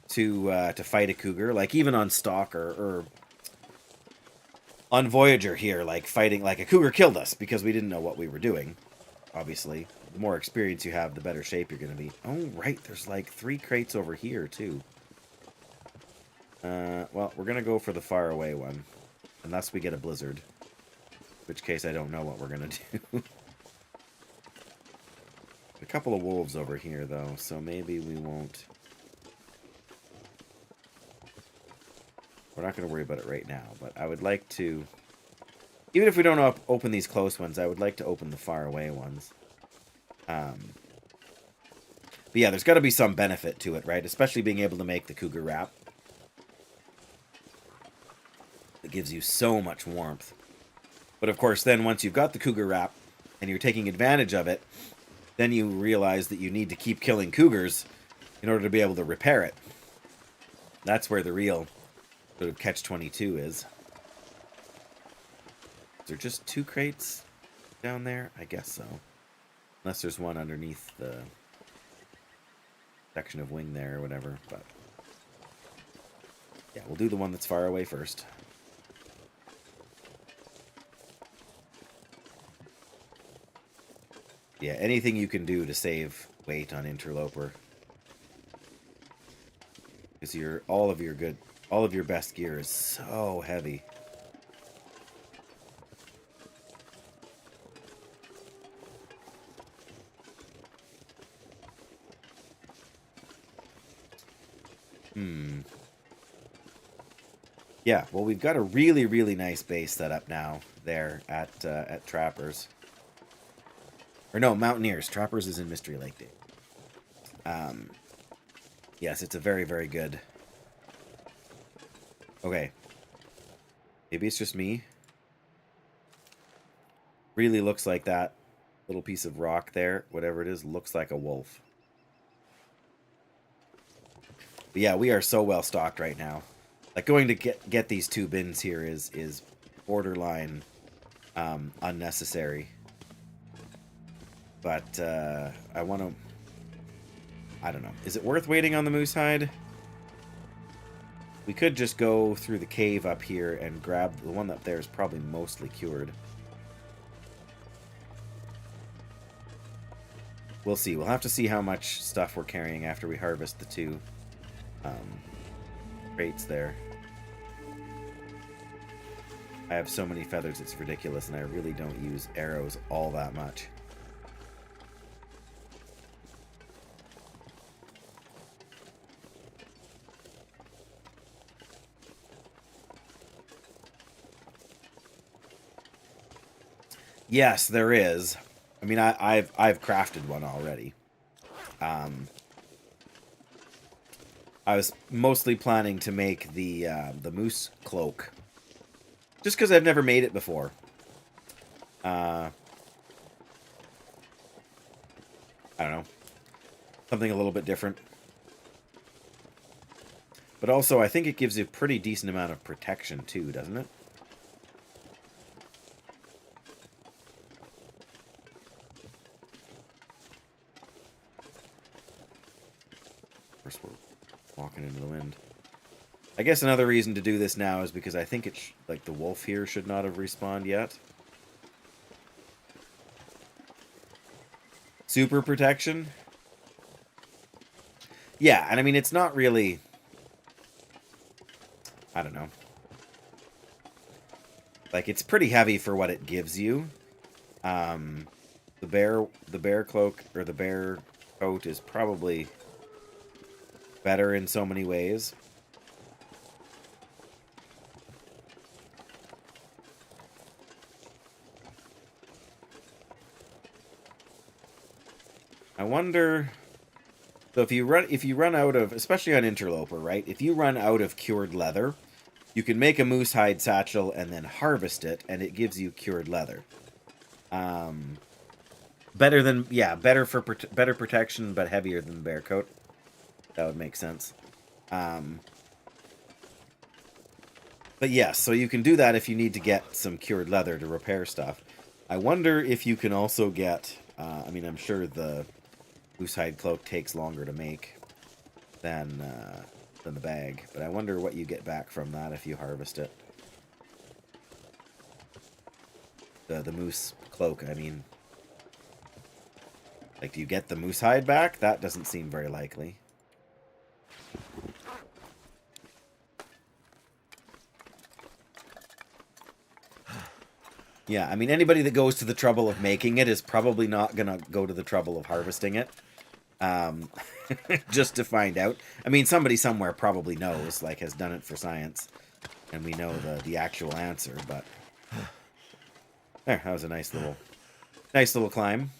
to fight a cougar. Like, even on Stalk or on Voyageur here, like, fighting... Like, a cougar killed us because we didn't know what we were doing, obviously. The more experience you have, the better shape you're going to be. Oh, right. There's, like, 3 crates over here, too. Well, we're going to go for the far away one. Unless we get a blizzard. In which case, I don't know what we're going to do. A couple of wolves over here, though, so maybe we won't... We're not going to worry about it right now, but I would like to... Even if we don't open these close ones, I would like to open the far away ones. But yeah, there's got to be some benefit to it, right? Especially being able to make the cougar wrap. It gives you so much warmth. But of course, then once you've got the cougar wrap and you're taking advantage of it, then you realize that you need to keep killing cougars in order to be able to repair it. That's where the real sort of catch-22 is. Is there just 2 crates down there? I guess so. Unless there's one underneath the section of wing there or whatever, but... Yeah, we'll do the one that's far away first. Yeah, anything you can do to save weight on Interloper. Because all of your best gear is so heavy. Yeah, well, we've got a really, really nice base set up now there at Trappers. Or no, Mountaineers. Trappers is in Mystery Lake Day. Yes, it's a very, very good... Okay. Maybe it's just me. Really looks like that little piece of rock there, whatever it is, looks like a wolf. But yeah, we are so well stocked right now. Like, going to get these 2 bins here is borderline unnecessary. But I want to... I don't know. Is it worth waiting on the moose hide? We could just go through the cave up here and grab... The one up there is probably mostly cured. We'll see. We'll have to see how much stuff we're carrying after we harvest the 2 crates there. I have so many feathers, it's ridiculous, and I really don't use arrows all that much. Yes, there is. I mean, I've crafted one already. I was mostly planning to make the moose cloak, just because I've never made it before. I don't know, something a little bit different. But also, I think it gives you a pretty decent amount of protection too, doesn't it? Of course, we're walking into the wind. I guess another reason to do this now is because I think it's like the wolf here should not have respawned yet. Super protection? Yeah, and I mean, it's not really... I don't know. Like, it's pretty heavy for what it gives you. The bear cloak, or the bear coat is probably better in so many ways. I wonder... So if you run out of, especially on Interloper, right? If you run out of cured leather, you can make a moose hide satchel and then harvest it, and it gives you cured leather. Better than, yeah, better for better protection, but heavier than the bear coat. That would make sense. But yes, so you can do that if you need to get some cured leather to repair stuff. I wonder if you can also get, I mean, I'm sure the moosehide cloak takes longer to make than the bag, but I wonder what you get back from that if you harvest it. The moose cloak, I mean. Like, do you get the moosehide back? That doesn't seem very likely. Yeah, I mean, anybody that goes to the trouble of making it is probably not going to go to the trouble of harvesting it. Just to find out. I mean, somebody somewhere probably knows, like, has done it for science. And we know the actual answer, but... There, that was a nice little climb.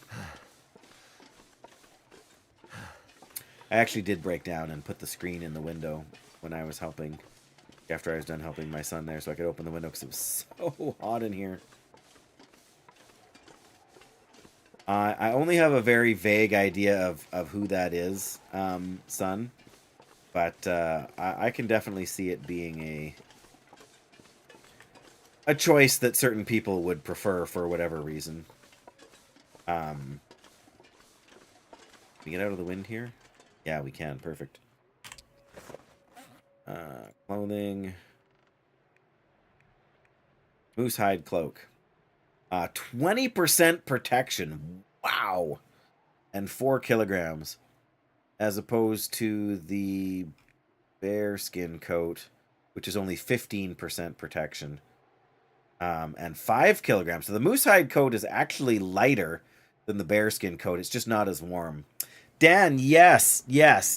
I actually did break down and put the screen in the window when I was helping. After I was done helping my son there, so I could open the window because it was so hot in here. I only have a very vague idea of who that is, son. But I can definitely see it being a choice that certain people would prefer for whatever reason. Can we get out of the wind here? Yeah, we can. Perfect. Clothing. Moosehide cloak. 20% protection. Wow. And 4 kilograms. As opposed to the bearskin coat, which is only 15% protection. And 5 kilograms. So the moosehide coat is actually lighter than the bearskin coat. It's just not as warm. Dan, yes.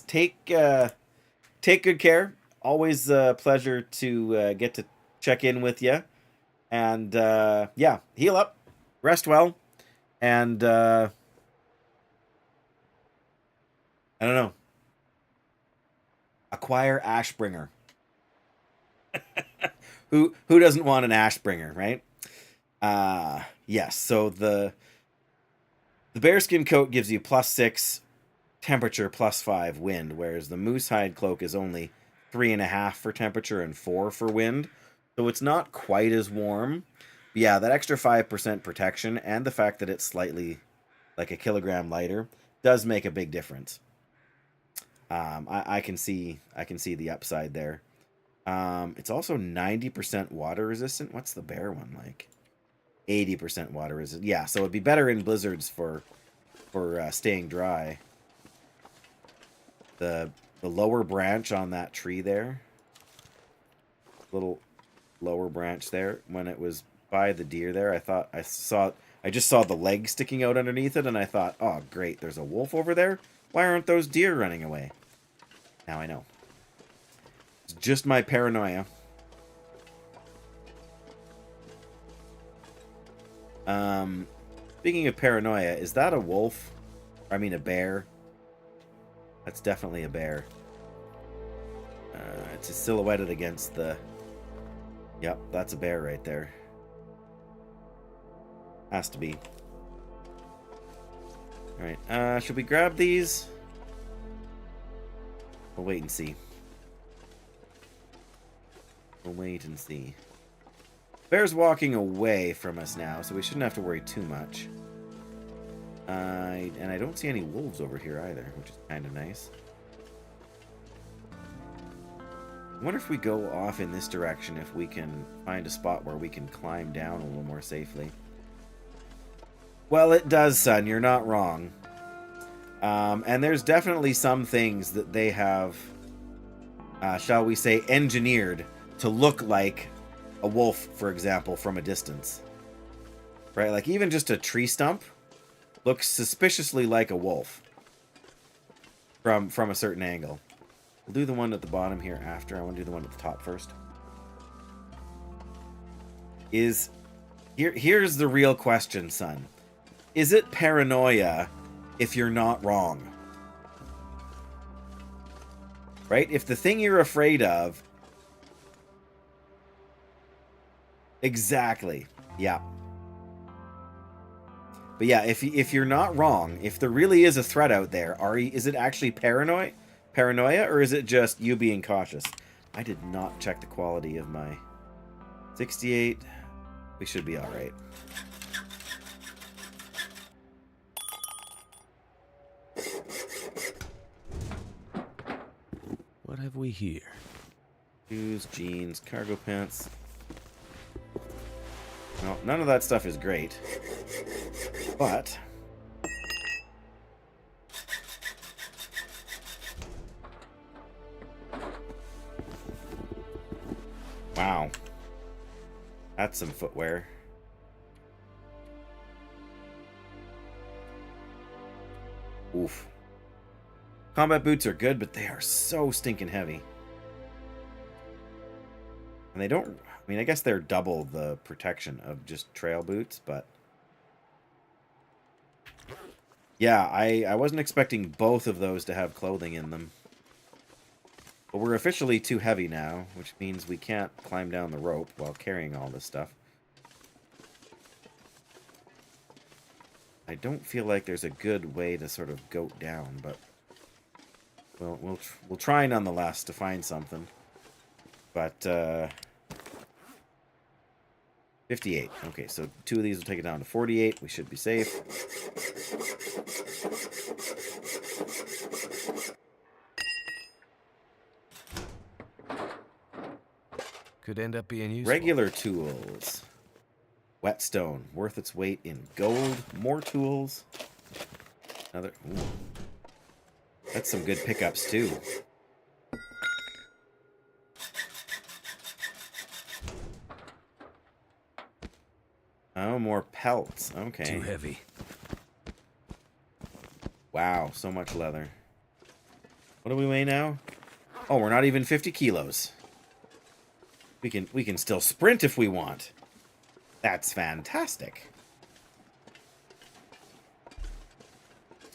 Take good care. Always a pleasure to get to check in with you. And, yeah, heal up. Rest well. And, I don't know. Acquire Ashbringer. Who doesn't want an Ashbringer, right? Yes, so the bearskin coat gives you +6 temperature, +5 wind, whereas the moosehide cloak is only 3.5 for temperature and 4 for wind. So it's not quite as warm. But yeah, that extra 5% protection and the fact that it's slightly like a kilogram lighter does make a big difference. I can see the upside there. It's also 90% water resistant. What's the bear one like? 80% water resistant. Yeah, so it'd be better in blizzards for staying dry. The lower branch on that tree there, little lower branch there, when it was by the deer there, I just saw the leg sticking out underneath it, and I thought, oh great, there's a wolf over there. Why aren't those deer running away? Now I know. It's just my paranoia. Speaking of paranoia, is that a wolf? I mean a bear? That's definitely a bear. It's silhouetted against the... Yep, that's a bear right there. Has to be. Alright, should we grab these? We'll wait and see. We'll wait and see. Bear's walking away from us now, so we shouldn't have to worry too much. And I don't see any wolves over here either, which is kind of nice. I wonder if we go off in this direction, if we can find a spot where we can climb down a little more safely. Well, it does, son. You're not wrong. And there's definitely some things that they have, shall we say, engineered to look like a wolf, for example, from a distance. Right? Like, even just a tree stump looks suspiciously like a wolf from a certain angle. We'll do the one at the bottom here after. I want to do the one at the top first. Here's the real question, son. Is it paranoia if you're not wrong? Right? If the thing you're afraid of... Exactly. Yeah. But yeah, if you're not wrong, if there really is a threat out there, is it actually paranoia, or is it just you being cautious? I did not check the quality of my 68. We should be all right. What have we here? Shoes, jeans, cargo pants. Well, none of that stuff is great. But wow. That's some footwear. Oof. Combat boots are good, but they are so stinking heavy. And they don't... I mean, I guess they're double the protection of just trail boots, but... Yeah, I wasn't expecting both of those to have clothing in them. But we're officially too heavy now, which means we can't climb down the rope while carrying all this stuff. I don't feel like there's a good way to sort of goat down, but... We'll try nonetheless to find something. But, 58. Okay, so 2 of these will take it down to 48. We should be safe. Could end up being useful. Regular tools. Whetstone, worth its weight in gold. More tools. Another... Ooh. That's some good pickups, too. Oh, more pelts. Okay. Too heavy. Wow, so much leather. What do we weigh now? Oh, we're not even 50 kilos. We can still sprint if we want. That's fantastic.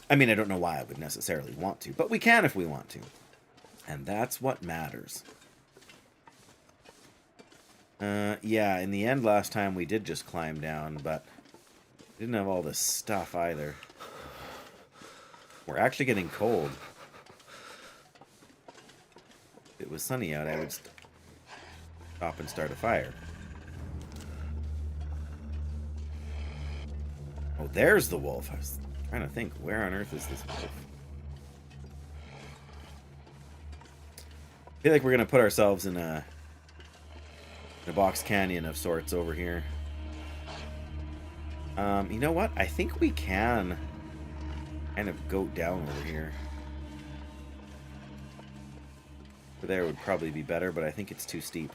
I mean, I don't know why I would necessarily want to, but we can if we want to. And that's what matters. Yeah, in the end last time we did just climb down, but we didn't have all this stuff either. We're actually getting cold. If it was sunny out, I would stop and start a fire. Oh, there's the wolf. I was trying to think, where on earth is this wolf? I feel like we're going to put ourselves in a box canyon of sorts over here. You know what? I think we can kind of goat down over here. Over there would probably be better, but I think it's too steep.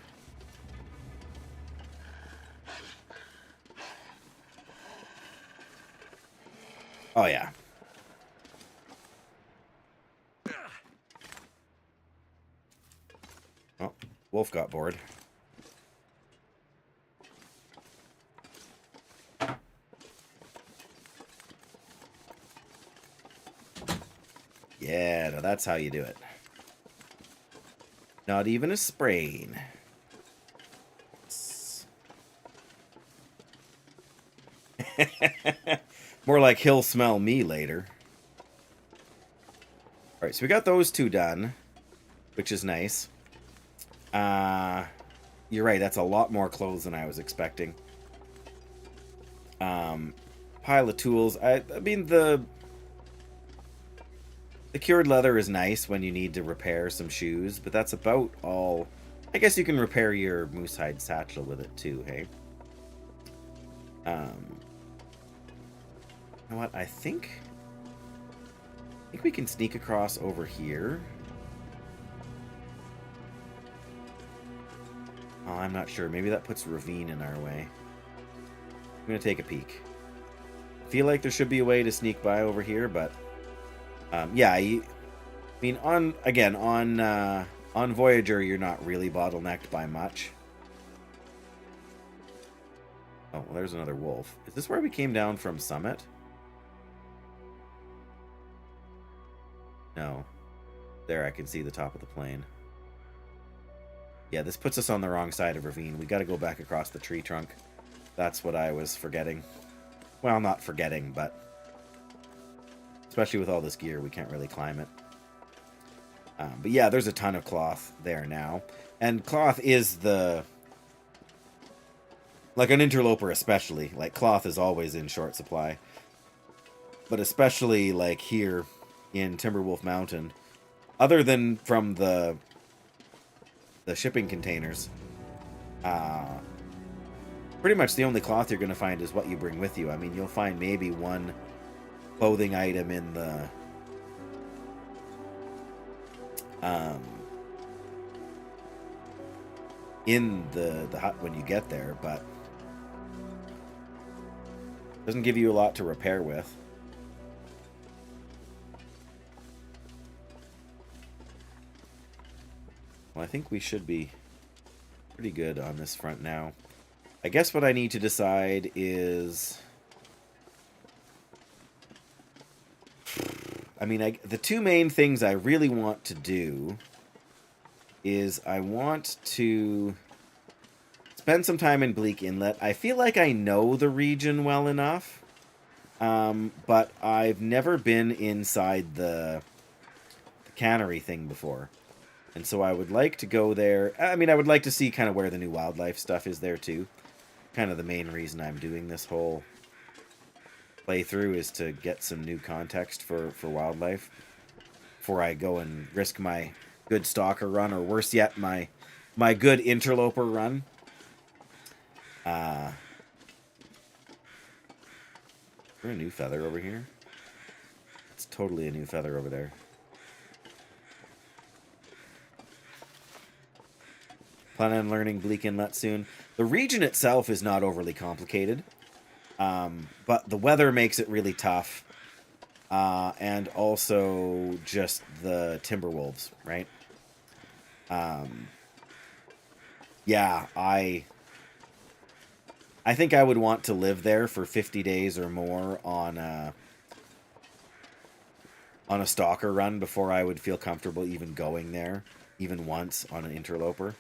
Oh, yeah. Oh, wolf got bored. Yeah, no, that's how you do it. Not even a sprain. More like he'll smell me later. Alright, so we got those two done, which is nice. You're right, that's a lot more clothes than I was expecting. Pile of tools. I mean, the cured leather is nice when you need to repair some shoes, but that's about all. I guess you can repair your moose hide satchel with it too, hey? You know what? I think we can sneak across over here. Oh, I'm not sure. Maybe that puts ravine in our way. I'm gonna take a peek. I feel like there should be a way to sneak by over here, but yeah, I mean, on Voyageur, you're not really bottlenecked by much. Oh, well, there's another wolf. Is this where we came down from Summit? No. There, I can see the top of the plane. Yeah, this puts us on the wrong side of ravine. We got to go back across the tree trunk. That's what I was forgetting. Well, not forgetting, but especially with all this gear, we can't really climb it. But yeah, there's a ton of cloth there now. And cloth is the... Like an interloper especially. Like, cloth is always in short supply. But especially, like, here in Timberwolf Mountain, other than from the shipping containers, pretty much the only cloth you're going to find is what you bring with you. I mean, you'll find maybe one clothing item in the hut when you get there, but doesn't give you a lot to repair with. Well, I think we should be pretty good on this front now. I guess what I need to decide is... I mean, the two main things I really want to do is I want to spend some time in Bleak Inlet. I feel like I know the region well enough, but I've never been inside the cannery thing before. And so I would like to go there. I mean, I would like to see kind of where the new wildlife stuff is there, too. Kind of the main reason I'm doing this whole playthrough is to get some new context for wildlife before I go and risk my good stalker run, or worse yet, my good interloper run. Is there a new feather over here? It's totally a new feather over there. Plan on learning Bleak Inlet soon. The region itself is not overly complicated, but the weather makes it really tough, and also just the timberwolves, right? Yeah, I think I would want to live there for 50 days or more on a stalker run before I would feel comfortable even going there, even once on an interloper.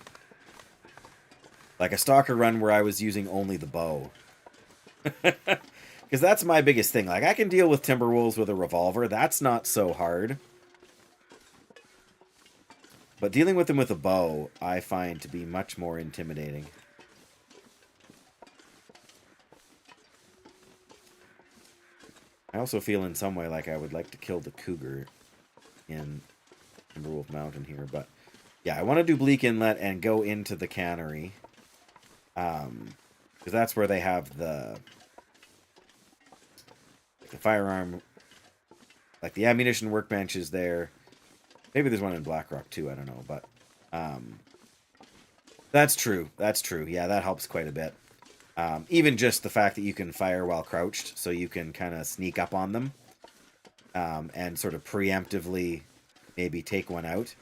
Like a stalker run where I was using only the bow. Because that's my biggest thing. Like, I can deal with timberwolves with a revolver. That's not so hard. But dealing with them with a bow, I find to be much more intimidating. I also feel in some way like I would like to kill the cougar in Timberwolf Mountain here. But yeah, I want to do Bleak Inlet and go into the cannery. Because that's where they have the firearm, like the ammunition workbench is there. Maybe there's one in Blackrock too, I don't know, but that's true. That's true. Yeah, that helps quite a bit. Even just the fact that you can fire while crouched, so you can kind of sneak up on them and sort of preemptively maybe take one out.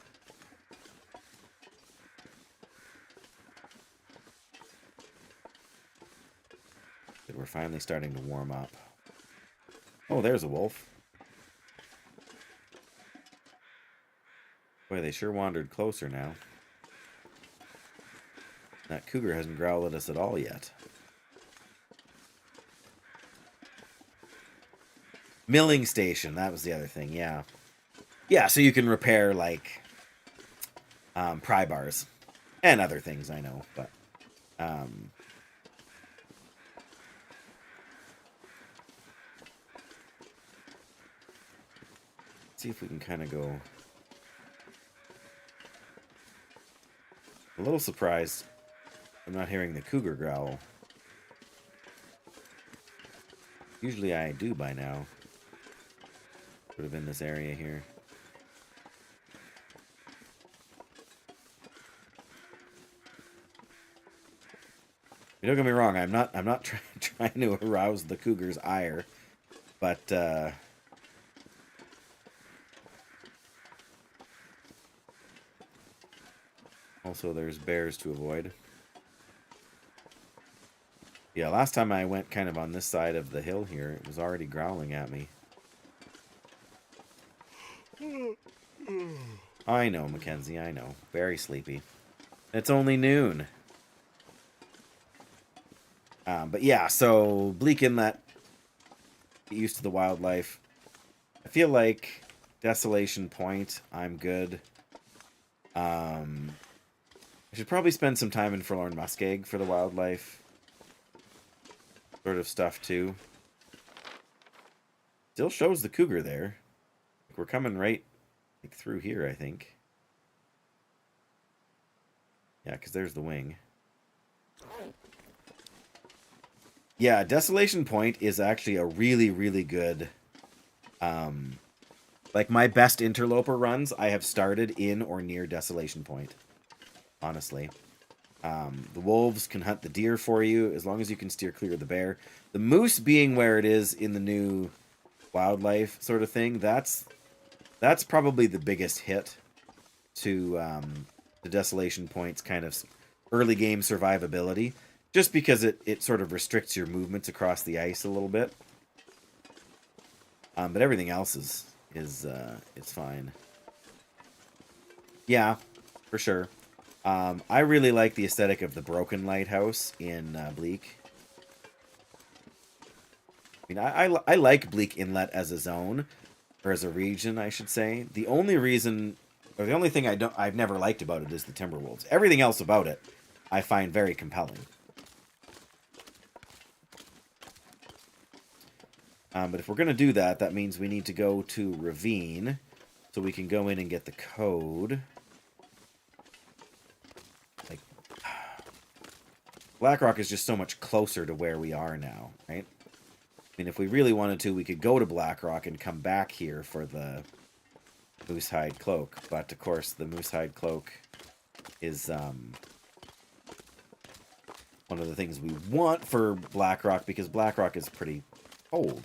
We're finally starting to warm up. Oh, there's a wolf. Boy, they sure wandered closer now. That cougar hasn't growled at us at all yet. Milling station, that was the other thing, yeah. Yeah, so you can repair, like, pry bars. And other things, I know, but... see if we can kind of go... A little surprised I'm not hearing the cougar growl. Usually I do by now. Sort of in this area here. Don't get me wrong, I'm not trying to arouse the cougar's ire, but also there's bears to avoid. Yeah, last time I went kind of on this side of the hill here, it was already growling at me. I know, Mackenzie, I know. Very sleepy. It's only noon. But yeah, so Bleak Inlet get used to the wildlife. I feel like Desolation Point, I'm good. I should probably spend some time in Forlorn Muskeg for the wildlife sort of stuff too. Still shows the cougar there. We're coming right like through here, I think. Yeah, because there's the wing. Yeah, Desolation Point is actually a really, really good... like, my best interloper runs, I have started in or near Desolation Point. Honestly. The wolves can hunt the deer for you, as long as you can steer clear of the bear. The moose being where it is in the new wildlife sort of thing, that's probably the biggest hit to the Desolation Point's kind of early game survivability. Just because it sort of restricts your movements across the ice a little bit. But everything else is it's fine. Yeah, for sure. I really like the aesthetic of the broken lighthouse in Bleak. I mean, I like Bleak Inlet as a zone, or as a region, I should say. The only reason, or the only thing I've never liked about it is the Timberwolves. Everything else about it, I find very compelling. But if we're going to do that, that means we need to go to Ravine, so we can go in and get the code. Like, Blackrock is just so much closer to where we are now, right? I mean, if we really wanted to, we could go to Blackrock and come back here for the Moosehide Cloak. But, of course, the Moosehide Cloak is one of the things we want for Blackrock, because Blackrock is pretty cold.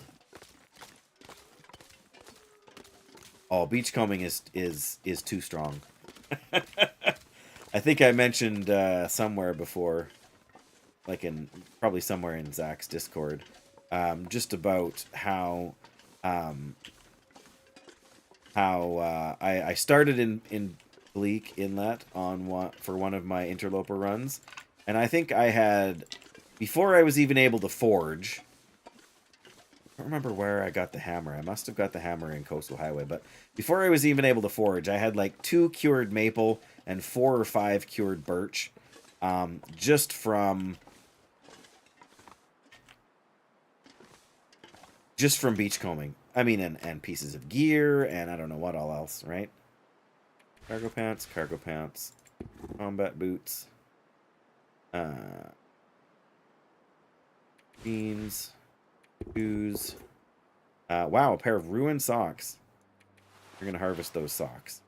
Oh, beachcombing is too strong. I think I mentioned somewhere before, like probably somewhere in Zach's Discord, just about how I started in Bleak Inlet for one of my interloper runs, and I think I had, before I was even able to forge. I don't remember where I got the hammer. I must have got the hammer in Coastal Highway, but before I was even able to forge, I had like 2 cured maple and 4 or 5 cured birch, just from beachcombing. I mean, and pieces of gear, and I don't know what all else, right? Cargo pants, combat boots, jeans. Shoes. Wow, a pair of ruined socks. We're going to harvest those socks.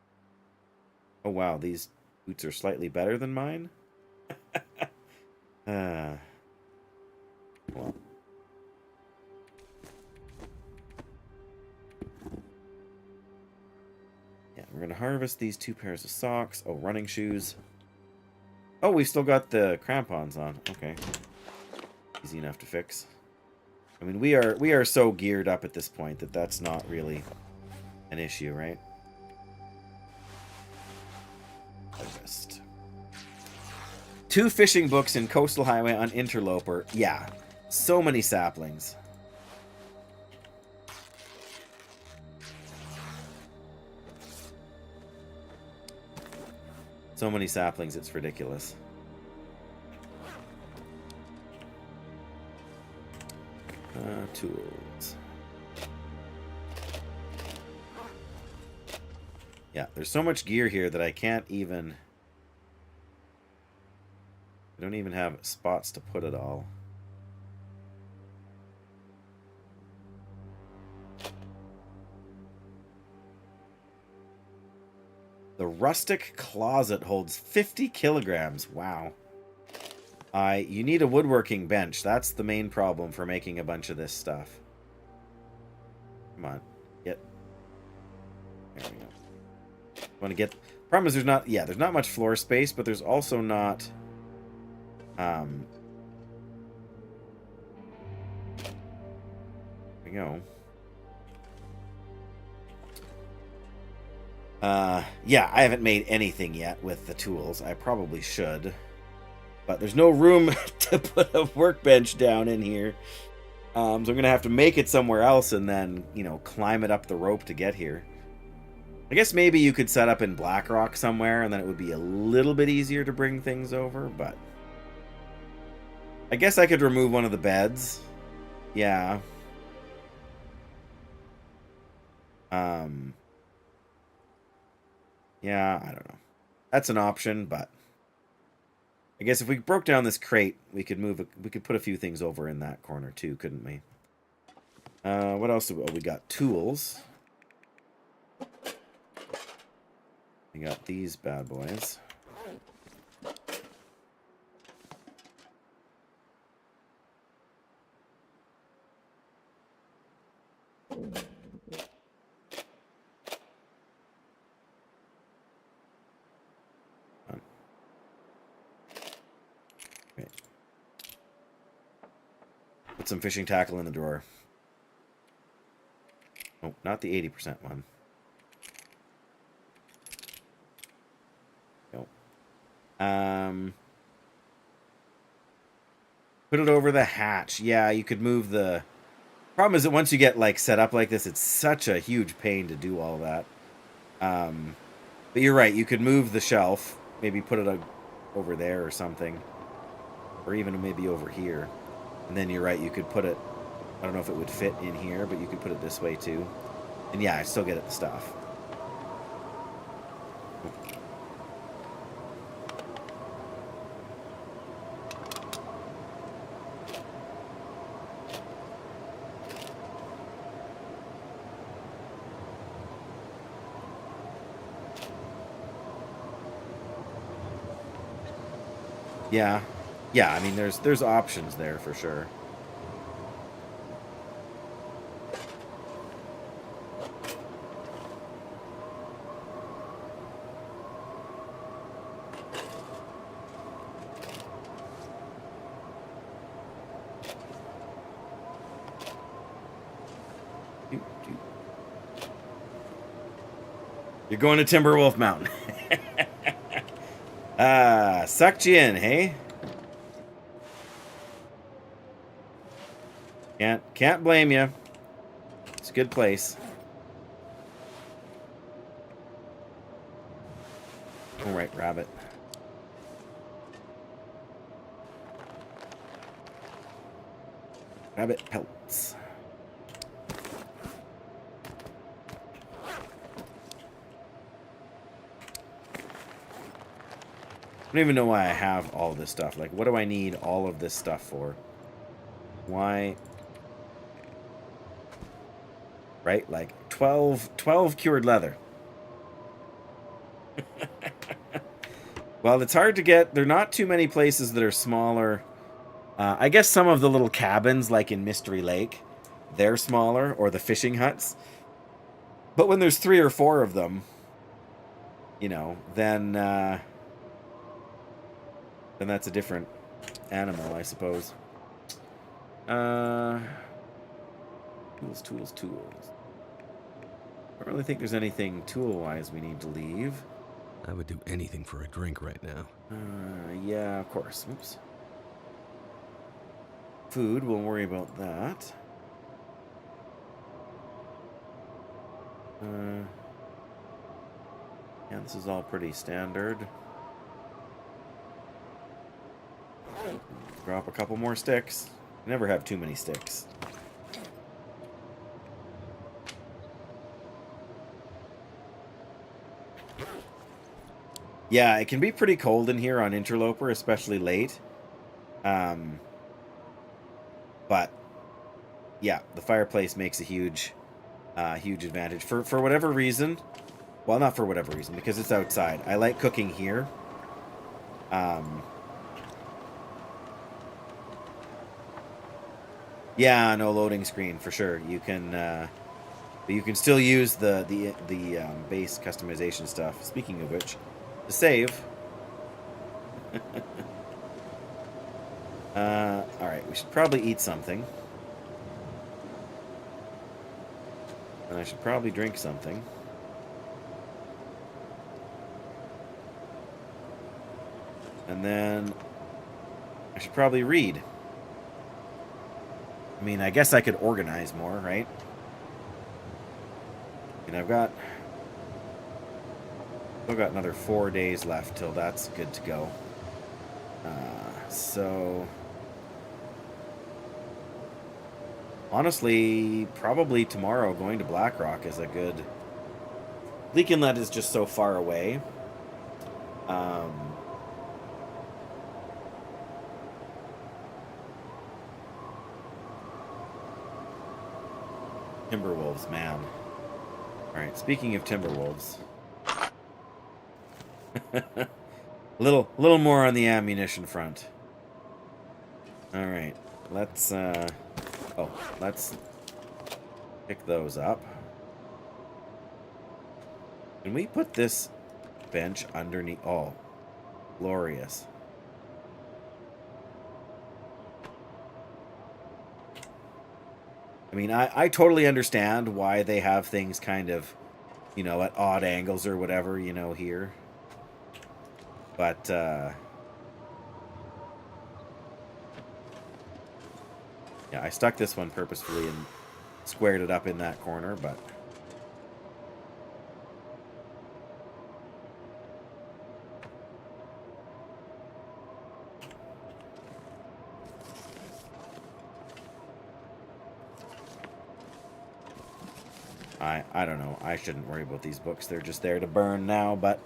Oh, wow, these boots are slightly better than mine? Well. Yeah, we're going to harvest these 2 pairs of socks. Oh, running shoes. Oh, we've still got the crampons on. Okay. Easy enough to fix. I mean, we are so geared up at this point that that's not really an issue, right? Harvest. 2 fishing books in Coastal Highway on Interloper. Yeah, so many saplings. So many saplings, it's ridiculous. Tools. Yeah, there's so much gear here that I can't even... I don't even have spots to put it all. The rustic closet holds 50 kilograms. Wow. You need a woodworking bench. That's the main problem for making a bunch of this stuff. Come on. Get. There we go. Want to get... Problem is there's not... Yeah, there's not much floor space, but there's also not... There we go. Yeah, I haven't made anything yet with the tools. I probably should. But there's no room to put a workbench down in here. So I'm going to have to make it somewhere else and then, climb it up the rope to get here. I guess maybe you could set up in Blackrock somewhere and then it would be a little bit easier to bring things over, but... I guess I could remove one of the beds. Yeah. Yeah, I don't know. That's an option, but... I guess if we broke down this crate, we could put a few things over in that corner too, couldn't we? What else? We got tools. We got these bad boys. Put some fishing tackle in the drawer. Oh, not the 80% one. No. Put it over the hatch. Yeah, you could move the... Problem is that once you get set up like this, it's such a huge pain to do all that. But you're right. You could move the shelf. Maybe put it over there or something. Or even maybe over here. And then you're right, you could put it, I don't know if it would fit in here, but you could put it this way too. And yeah, I still get at the stuff. Yeah. Yeah, I mean, there's options there for sure. You're going to Timberwolf Mountain. Sucked you in, hey? Can't blame you. It's a good place. All right, rabbit. Rabbit pelts. I don't even know why I have all this stuff. Like, what do I need all of this stuff for? Why? Right? Like, 12 cured leather. Well, it's hard to get. There are not too many places that are smaller. I guess some of the little cabins, like in Mystery Lake, they're smaller, or the fishing huts. But when there's 3 or 4 of them, then that's a different animal, I suppose. Tools. I don't really think there's anything tool-wise we need to leave. I would do anything for a drink right now. Yeah, of course. Oops. Food, we'll worry about that. Yeah, this is all pretty standard. Drop a couple more sticks. Never have too many sticks. Yeah, it can be pretty cold in here on Interloper, especially late. But yeah, the fireplace makes a huge advantage for whatever reason. Well, not for whatever reason, because it's outside. I like cooking here. Yeah, no loading screen for sure. You can, but you can still use the base customization stuff. Speaking of which, to save. All right, we should probably eat something, and I should probably drink something. And then I should probably read. I mean, I guess I could organize more, right? And I've got... Still got another 4 days left till that's good to go. So... Honestly, probably tomorrow going to Blackrock is a good... Leak Inlet is just so far away. Timberwolves, man. Alright, speaking of Timberwolves. little more on the ammunition front. Alright, let's pick those up. Can we put this bench underneath? Oh, glorious. I mean, I totally understand why they have things kind of, you know, at odd angles or whatever, you know, here. But, yeah, I stuck this one purposefully and squared it up in that corner, but... I don't know. I shouldn't worry about these books. They're just there to burn now, but...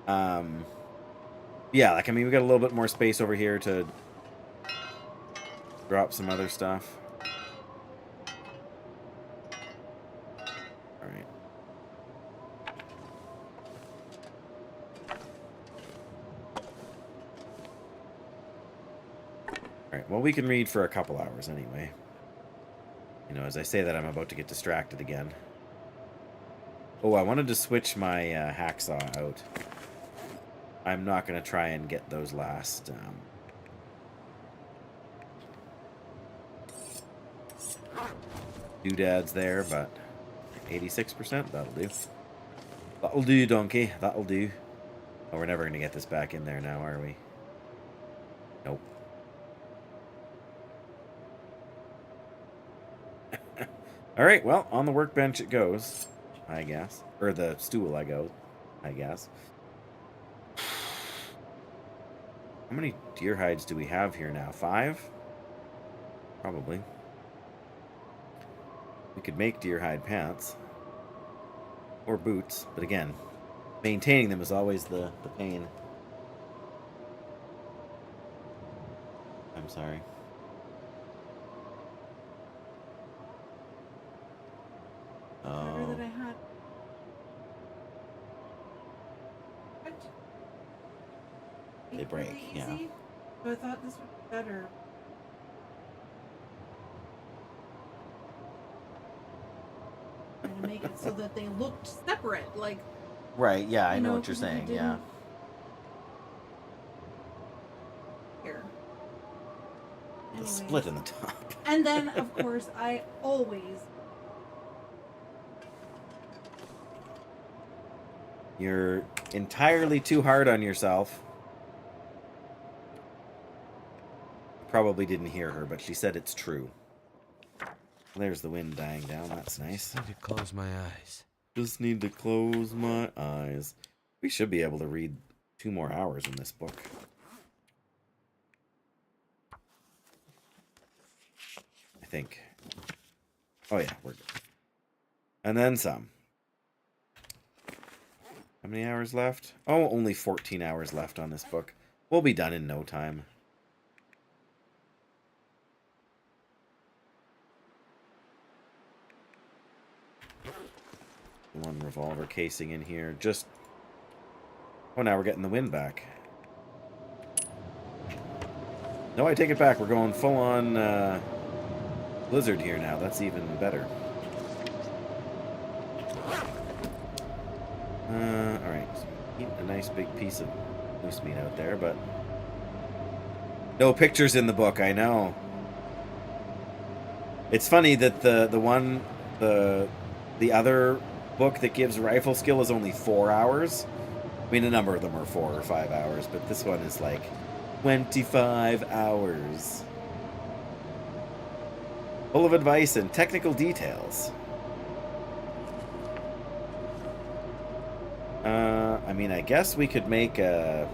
yeah, like, I mean, we got a little bit more space over here to drop some other stuff. Alright. Alright, well, we can read for a couple hours anyway. You know, as I say that, I'm about to get distracted again. Oh, I wanted to switch my hacksaw out. I'm not going to try and get those last... doodads there, but 86%, that'll do. That'll do, donkey. That'll do. Oh, we're never going to get this back in there now, are we? Nope. Alright, well, on the workbench it goes, I guess. Or the stool, I guess. How many deer hides do we have here now? 5? Probably. We could make deer hide pants. Or boots. But again, maintaining them is always the pain. I'm sorry. Remember that I had. What? They break, Really yeah. easy? So I thought this would be better. Trying to make it so that they looked separate, like. Right, yeah, I You know know, what you're 'cause if you saying, yeah. didn't- Here. The Anyways. split in the top. And then, of course, I always. You're entirely too hard on yourself. Probably didn't hear her, but she said it's true. There's the wind dying down. That's nice. I need to close my eyes. Just need to close my eyes. We should be able to read 2 more hours in this book. I think. Oh yeah, we're good. And then some. How many hours left? Oh, only 14 hours left on this book. We'll be done in no time. One revolver casing in here. Just... Oh, now we're getting the wind back. No, I take it back. We're going full-on blizzard here now. That's even better. Alright. Eat a nice big piece of moose meat out there, but... No pictures in the book, I know. It's funny that the other book that gives rifle skill is only 4 hours. I mean, a number of them are 4 or 5 hours, but this one is like 25 hours. Full of advice and technical details. I mean, I guess we could make some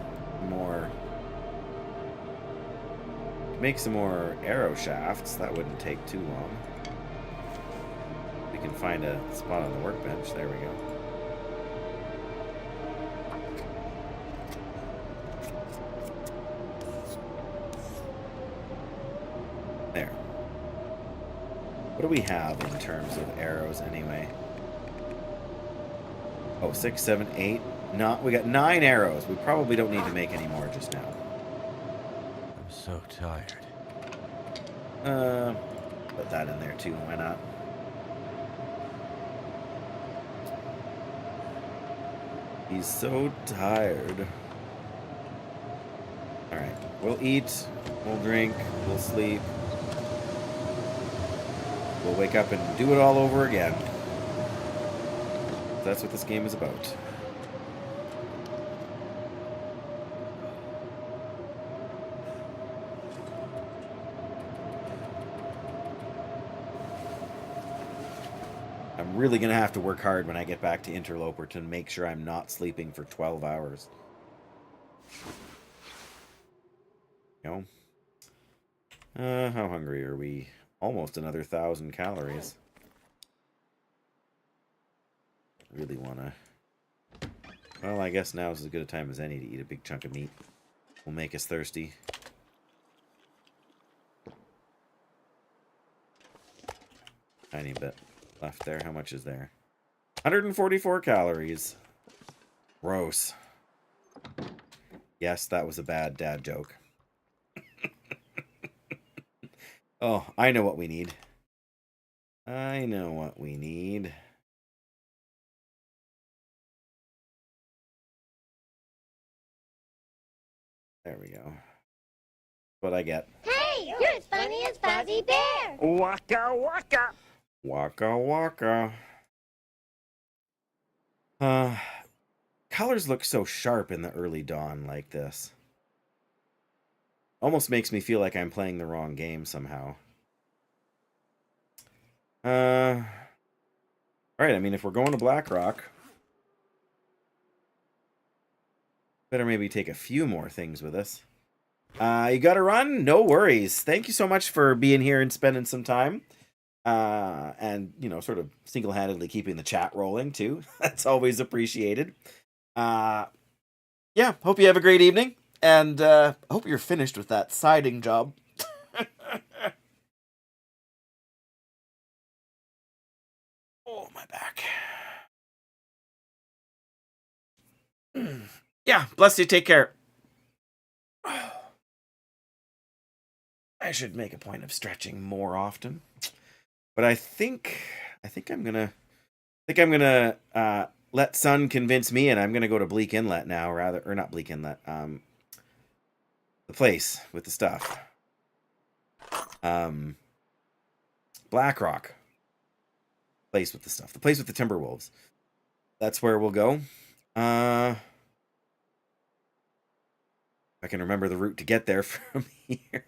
more arrow shafts. That wouldn't take too long. We can find a spot on the workbench. There we go. There. What do we have in terms of arrows anyway? Oh, 6, 7, 8. No, we got 9 arrows. We probably don't need to make any more just now. I'm so tired. Put that in there too. Why not? He's so tired. Alright. We'll eat. We'll drink. We'll sleep. We'll wake up and do it all over again. That's what this game is about. I'm really going to have to work hard when I get back to Interloper to make sure I'm not sleeping for 12 hours. You know? How hungry are we? Almost another 1,000 calories. Really want to... Well, I guess now is as good a time as any to eat a big chunk of meat. Will make us thirsty. Tiny bit left there. How much is there? 144 calories. Gross. Yes, that was a bad dad joke. Oh, I know what we need. I know what we need. There we go. What I get. Hey, you're as funny as Fozzie Bear. Waka waka. Waka waka. Colors look so sharp in the early dawn like this. Almost makes me feel like I'm playing the wrong game somehow. Alright, I mean, if we're going to Blackrock, better maybe take a few more things with us. You gotta run? No worries. Thank you so much for being here and spending some time. And, you know, sort of single-handedly keeping the chat rolling, too. That's always appreciated. Yeah, hope you have a great evening. And hope you're finished with that siding job. Oh, my back. Yeah, bless you. Take care. I should make a point of stretching more often. But I think I'm gonna let Sun convince me, and I'm gonna go to Bleak Inlet now, rather, or not Bleak Inlet, the place with the stuff. Blackrock. Place with the stuff. The place with the Timberwolves. That's where we'll go. I can remember the route to get there from here.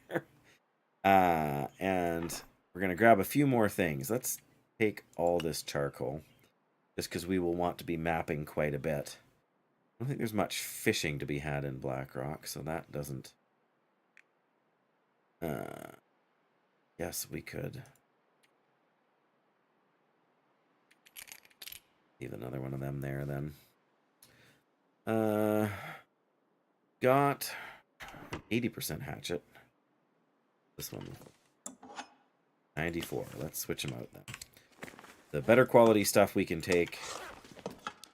And we're going to grab a few more things. Let's take all this charcoal. Just because we will want to be mapping quite a bit. I don't think there's much fishing to be had in Blackrock, so that doesn't... Yes, we could. Leave another one of them there, then. Got 80% hatchet. This one, 94. Let's switch them out then. The better quality stuff we can take,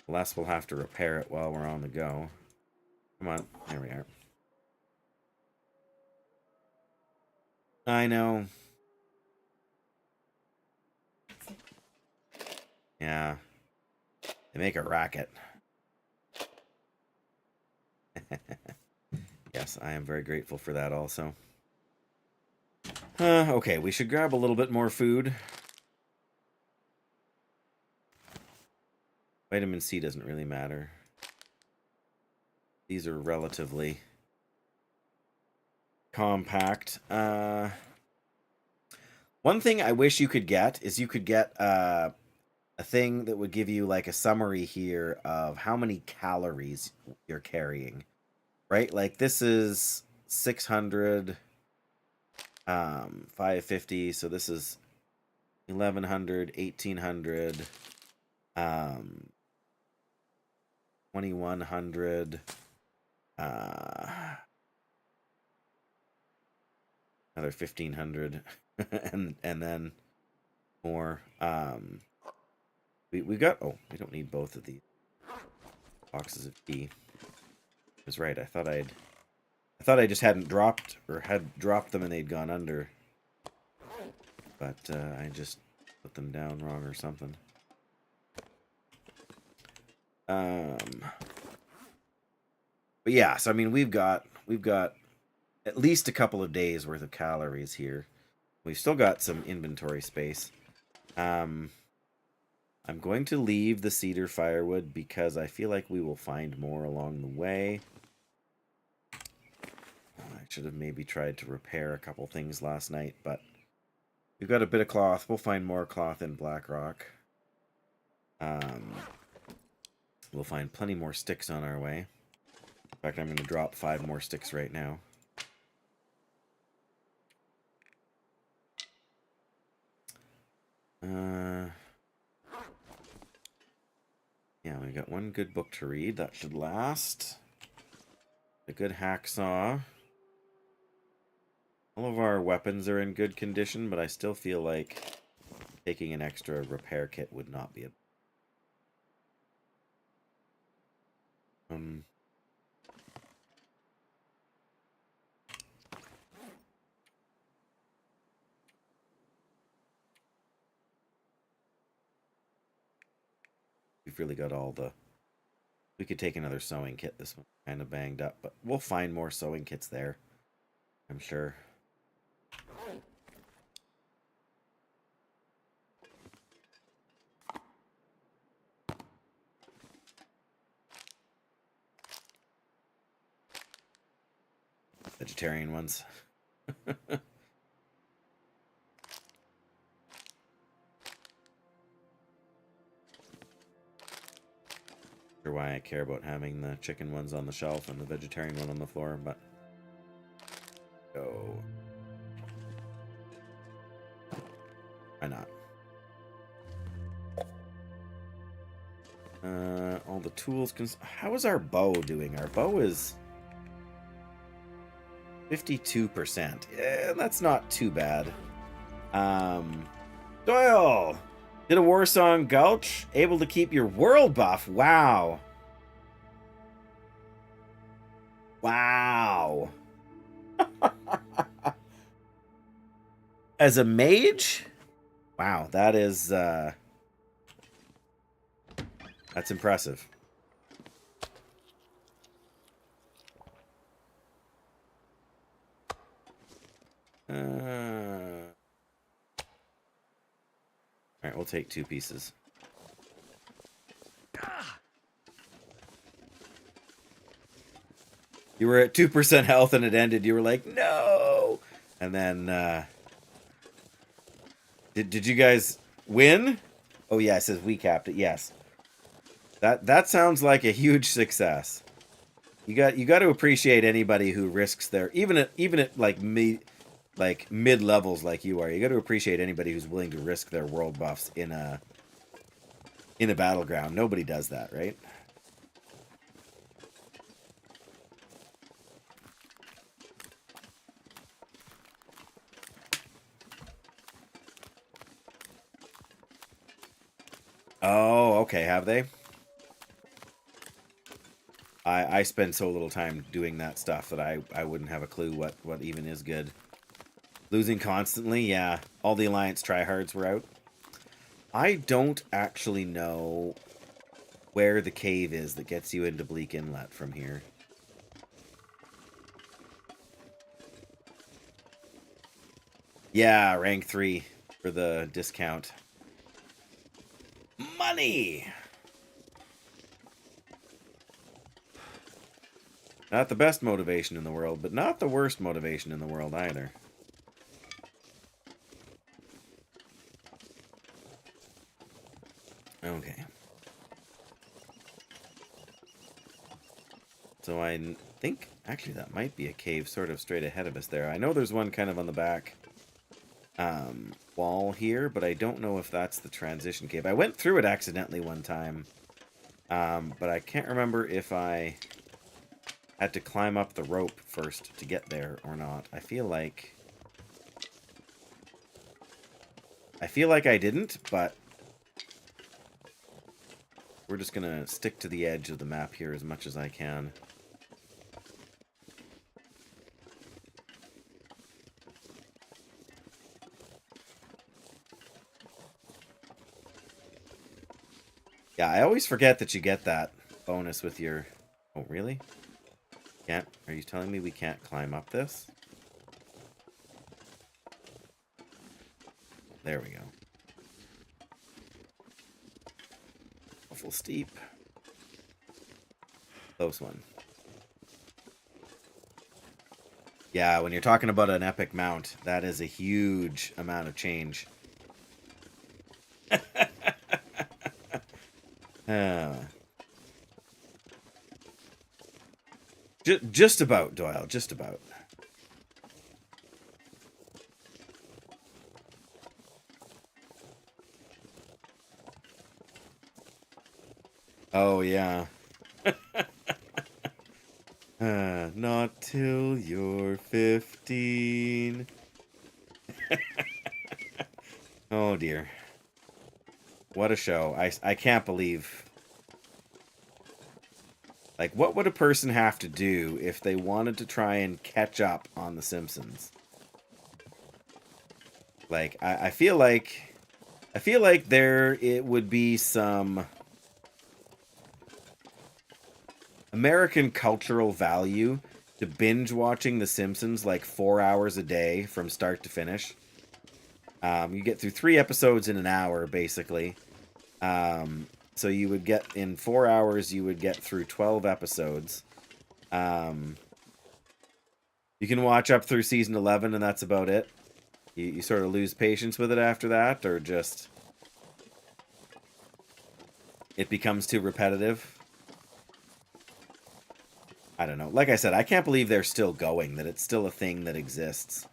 the less we'll have to repair it while we're on the go. Come on, there we are. I know. Yeah. They make a racket. Yes, I am very grateful for that also. Okay, we should grab a little bit more food. Vitamin C doesn't really matter. These are relatively compact. One thing I wish you could get is you could get a thing that would give you like a summary here of how many calories you're carrying, right? Like this is 600, 550. So this is 1100, 1800, 2100, another 1500, and then more. We got, oh, we don't need both of these boxes of tea. I was right. I thought I just hadn't dropped, or had dropped them and they'd gone under. But I just put them down wrong or something. But yeah, so I mean we've got at least a couple of days worth of calories here. We've still got some inventory space. I'm going to leave the cedar firewood because I feel like we will find more along the way. I should have maybe tried to repair a couple things last night, but we've got a bit of cloth. We'll find more cloth in Blackrock. We'll find plenty more sticks on our way. In fact, I'm going to drop 5 more sticks right now. Yeah, we got one good book to read. That should last. A good hacksaw. All of our weapons are in good condition, but I still feel like taking an extra repair kit would not be a... We've really got all the... We could take another sewing kit. This one's kind of banged up, but we'll find more sewing kits there, I'm sure. Vegetarian ones. Sure why I care about having the chicken ones on the shelf and the vegetarian one on the floor, but go. Why not? All the tools. How is our bow doing? Our bow is 52%. Yeah, that's not too bad. Doyle! Did a Warsong Gulch? Able to keep your world buff? Wow. Wow. As a mage? Wow, that is, that's impressive. Alright, we'll take 2 pieces. You were at 2% health and it ended. You were like, no! And then, Did you guys win? Oh yeah, it says we capped it. Yes. That sounds like a huge success. You got to appreciate anybody who risks their even at like mid levels like you are. You got to appreciate anybody who's willing to risk their world buffs in a battleground. Nobody does that, right? Oh, okay, have they? I spend so little time doing that stuff that I wouldn't have a clue what even is good. Losing constantly, yeah. All the Alliance tryhards were out. I don't actually know where the cave is that gets you into Bleak Inlet from here. Yeah, rank 3 for the discount. Money! Not the best motivation in the world, but not the worst motivation in the world either. Okay. So I think, actually, that might be a cave sort of straight ahead of us there. I know there's one kind of on the back wall here, but I don't know if that's the transition cave. I went through it accidentally one time, but I can't remember if I had to climb up the rope first to get there or not. I feel like I didn't, but we're just gonna stick to the edge of the map here as much as I can. Yeah, I always forget that you get that bonus with your... Oh, really? Can't... Are you telling me we can't climb up this? There we go. Awful steep. Close one. Yeah, when you're talking about an epic mount, that is a huge amount of change. Just about, Doyle. Just about. Oh, yeah. Not till you're 15. Oh, dear. What a show. I can't believe... Like, what would a person have to do if they wanted to try and catch up on The Simpsons? Like, I feel like... I feel like it would be some... American cultural value to binge watching The Simpsons like 4 hours a day from start to finish. You get through 3 episodes in an hour, basically. So you would get, in 4 hours, you would get through 12 episodes. You can watch up through season 11, and that's about it. You sort of lose patience with it after that, or just... it becomes too repetitive. I don't know. Like I said, I can't believe they're still going, that it's still a thing that exists.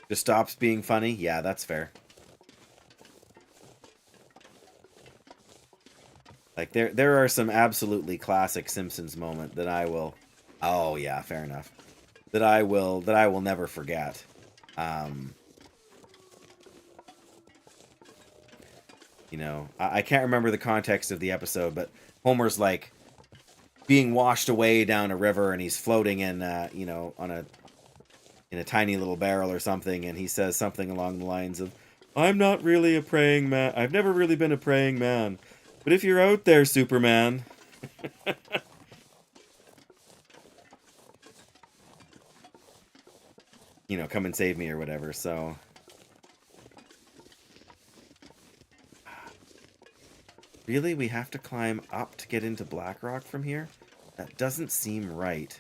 Just stops being funny? Yeah, that's fair. Like, there are some absolutely classic Simpsons moment that I will... Oh, yeah, fair enough. That I will never forget. You know, I can't remember the context of the episode, but Homer's, like, being washed away down a river, and he's floating in, you know, in a tiny little barrel or something, and he says something along the lines of, "I'm not really a praying man. I've never really been a praying man. But if you're out there, Superman..." You know, come and save me or whatever, so... Really? We have to climb up to get into Blackrock from here? That doesn't seem right.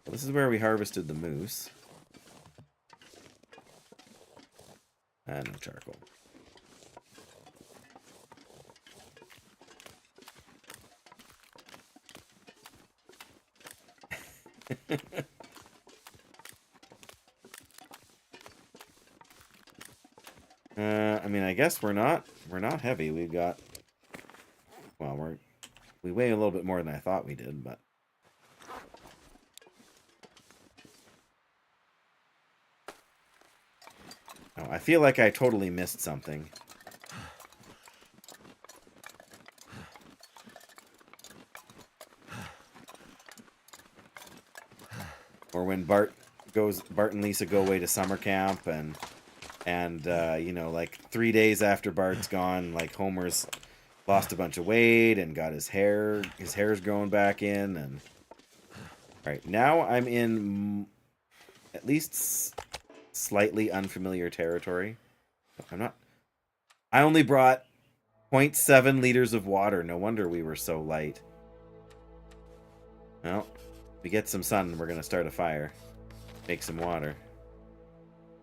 Well, this is where we harvested the moose. And no charcoal. I mean, I guess we're not heavy. We've got, well, we weigh a little bit more than I thought we did, but oh, I feel like I totally missed something. Or when Bart and Lisa go away to summer camp, and you know, like 3 days after Bart's gone, like Homer's lost a bunch of weight and got his hair's growing back in, and all right, now I'm in at least slightly unfamiliar territory. I only brought 0.7 liters of water. No wonder we were so light. Well, we get some sun, we're going to start a fire. Make some water.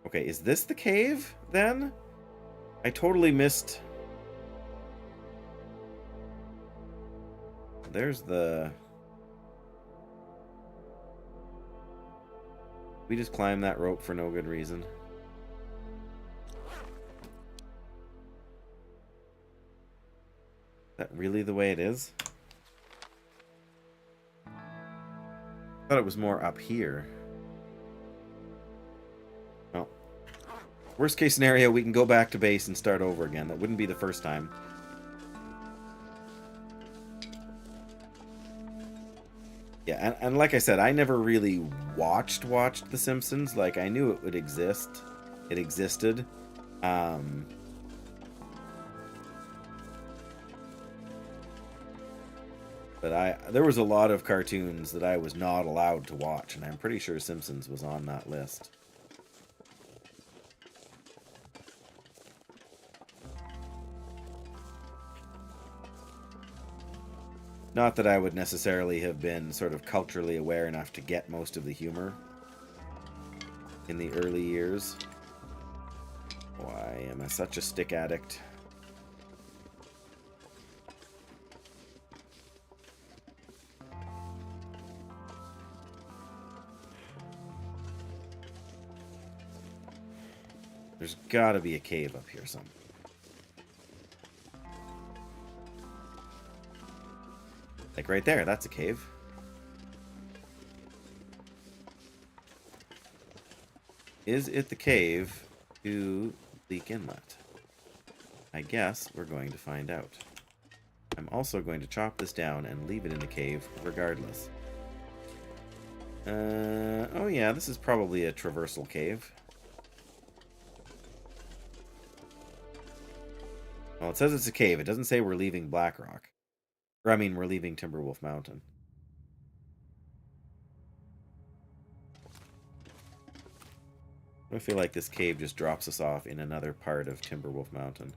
Okay, is this the cave, then? I totally missed... There's the... We just climbed that rope for no good reason. Is that really the way it is? I thought it was more up here. Well, worst case scenario, we can go back to base and start over again. That wouldn't be the first time. Yeah, and like I said, I never really watched The Simpsons. Like, I knew it would exist. It existed. But there was a lot of cartoons that I was not allowed to watch, and I'm pretty sure Simpsons was on that list. Not that I would necessarily have been sort of culturally aware enough to get most of the humor in the early years. Why am I such a stick addict? There's gotta be a cave up here somewhere. Like right there, that's a cave. Is it the cave to Leak Inlet? I guess we're going to find out. I'm also going to chop this down and leave it in the cave regardless. Oh yeah, this is probably a traversal cave. Well, it says it's a cave. It doesn't say we're leaving Blackrock. Or, I mean, we're leaving Timberwolf Mountain. I feel like this cave just drops us off in another part of Timberwolf Mountain.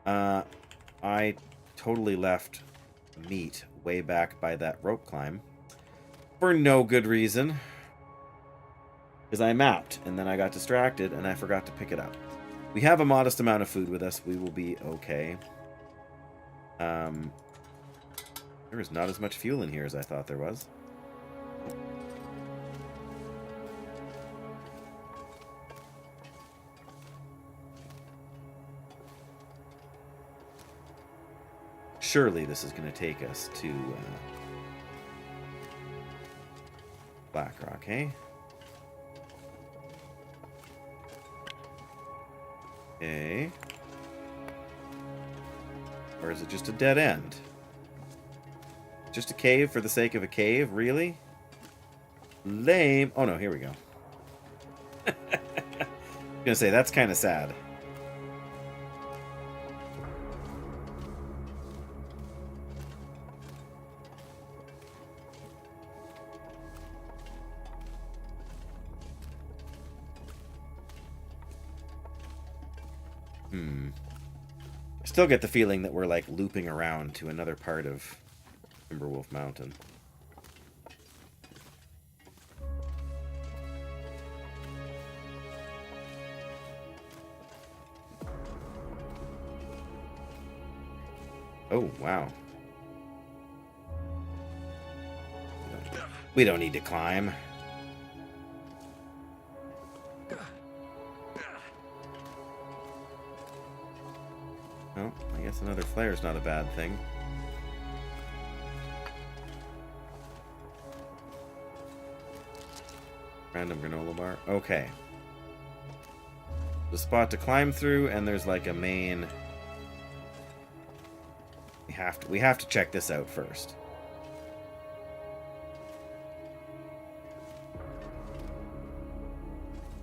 I totally left meat way back by that rope climb. For no good reason. Because I mapped, and then I got distracted, and I forgot to pick it up. We have a modest amount of food with us. We will be okay. There is not as much fuel in here as I thought there was. Surely this is going to take us to Blackrock, eh? Okay. Or is it just a dead end? Just a cave for the sake of a cave? Really? Lame. Oh no, here we go. I'm gonna say, that's kind of sad. I still get the feeling that we're like looping around to another part of Timberwolf Mountain. Oh, wow. We don't need to climb. Well, I guess another flare's not a bad thing. Random granola bar. Okay. The spot to climb through, and there's like a main... We have to check this out first.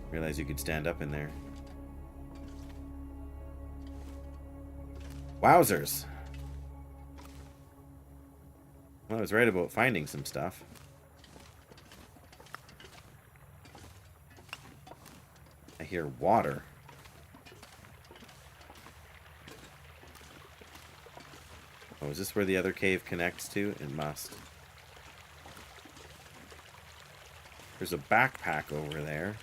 Realize you could stand up in there. Wowzers. Well, I was right about finding some stuff. I hear water. Oh, is this where the other cave connects to? It must. There's a backpack over there.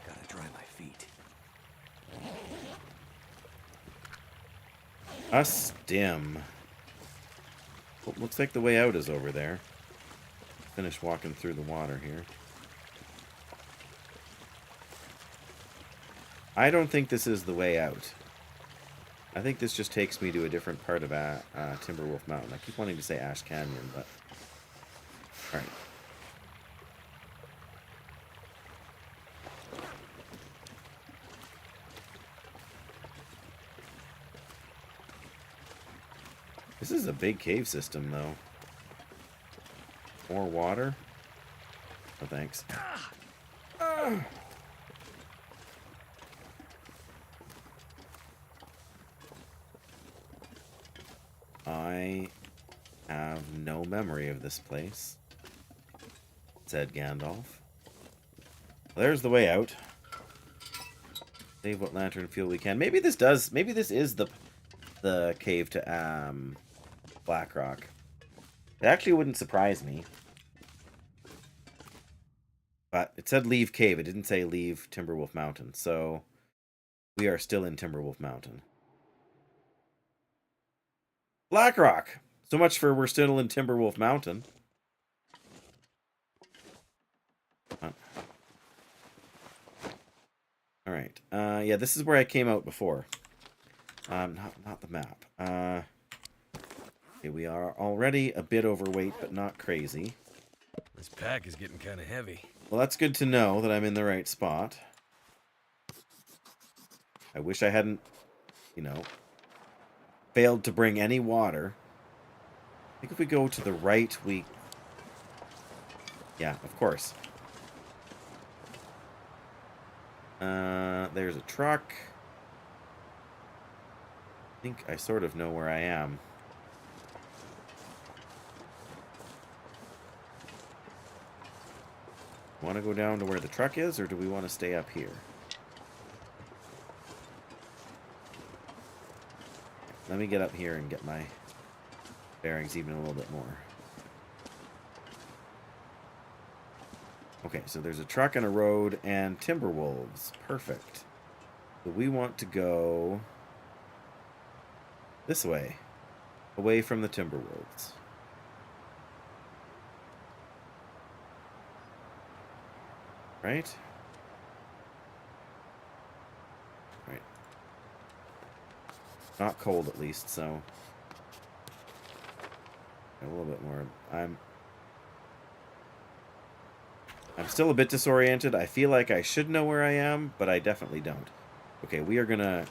Gotta dry my feet. A stim. Oh, looks like the way out is over there. Finish walking through the water here. I don't think this is the way out. I think this just takes me to a different part of Timberwolf Mountain. I keep wanting to say Ash Canyon, but... Alright. This is a big cave system, though. More water? Oh, thanks. I have no memory of this place, said Gandalf. There's the way out. Save what lantern fuel we can. Maybe this is the cave to Blackrock. It actually wouldn't surprise me. But it said leave cave. It didn't say leave Timberwolf Mountain. So we are still in Timberwolf Mountain. Blackrock! So much for we're still in Timberwolf Mountain. Alright. Yeah, this is where I came out before. Not the map. Okay, we are already a bit overweight, but not crazy. This pack is getting kind of heavy. Well, that's good to know that I'm in the right spot. I wish I hadn't, you know, failed to bring any water. I think if we go to the right, we... Yeah, of course. There's a truck. I think I sort of know where I am. Want to go down to where the truck is, or do we want to stay up here? Let me get up here and get my bearings even a little bit more. Okay, so there's a truck and a road and timber wolves. Perfect. So we want to go this way, away from the timber wolves. Right? Right. Not cold, at least, so... A little bit more. I'm still a bit disoriented. I feel like I should know where I am, but I definitely don't. Okay, we are gonna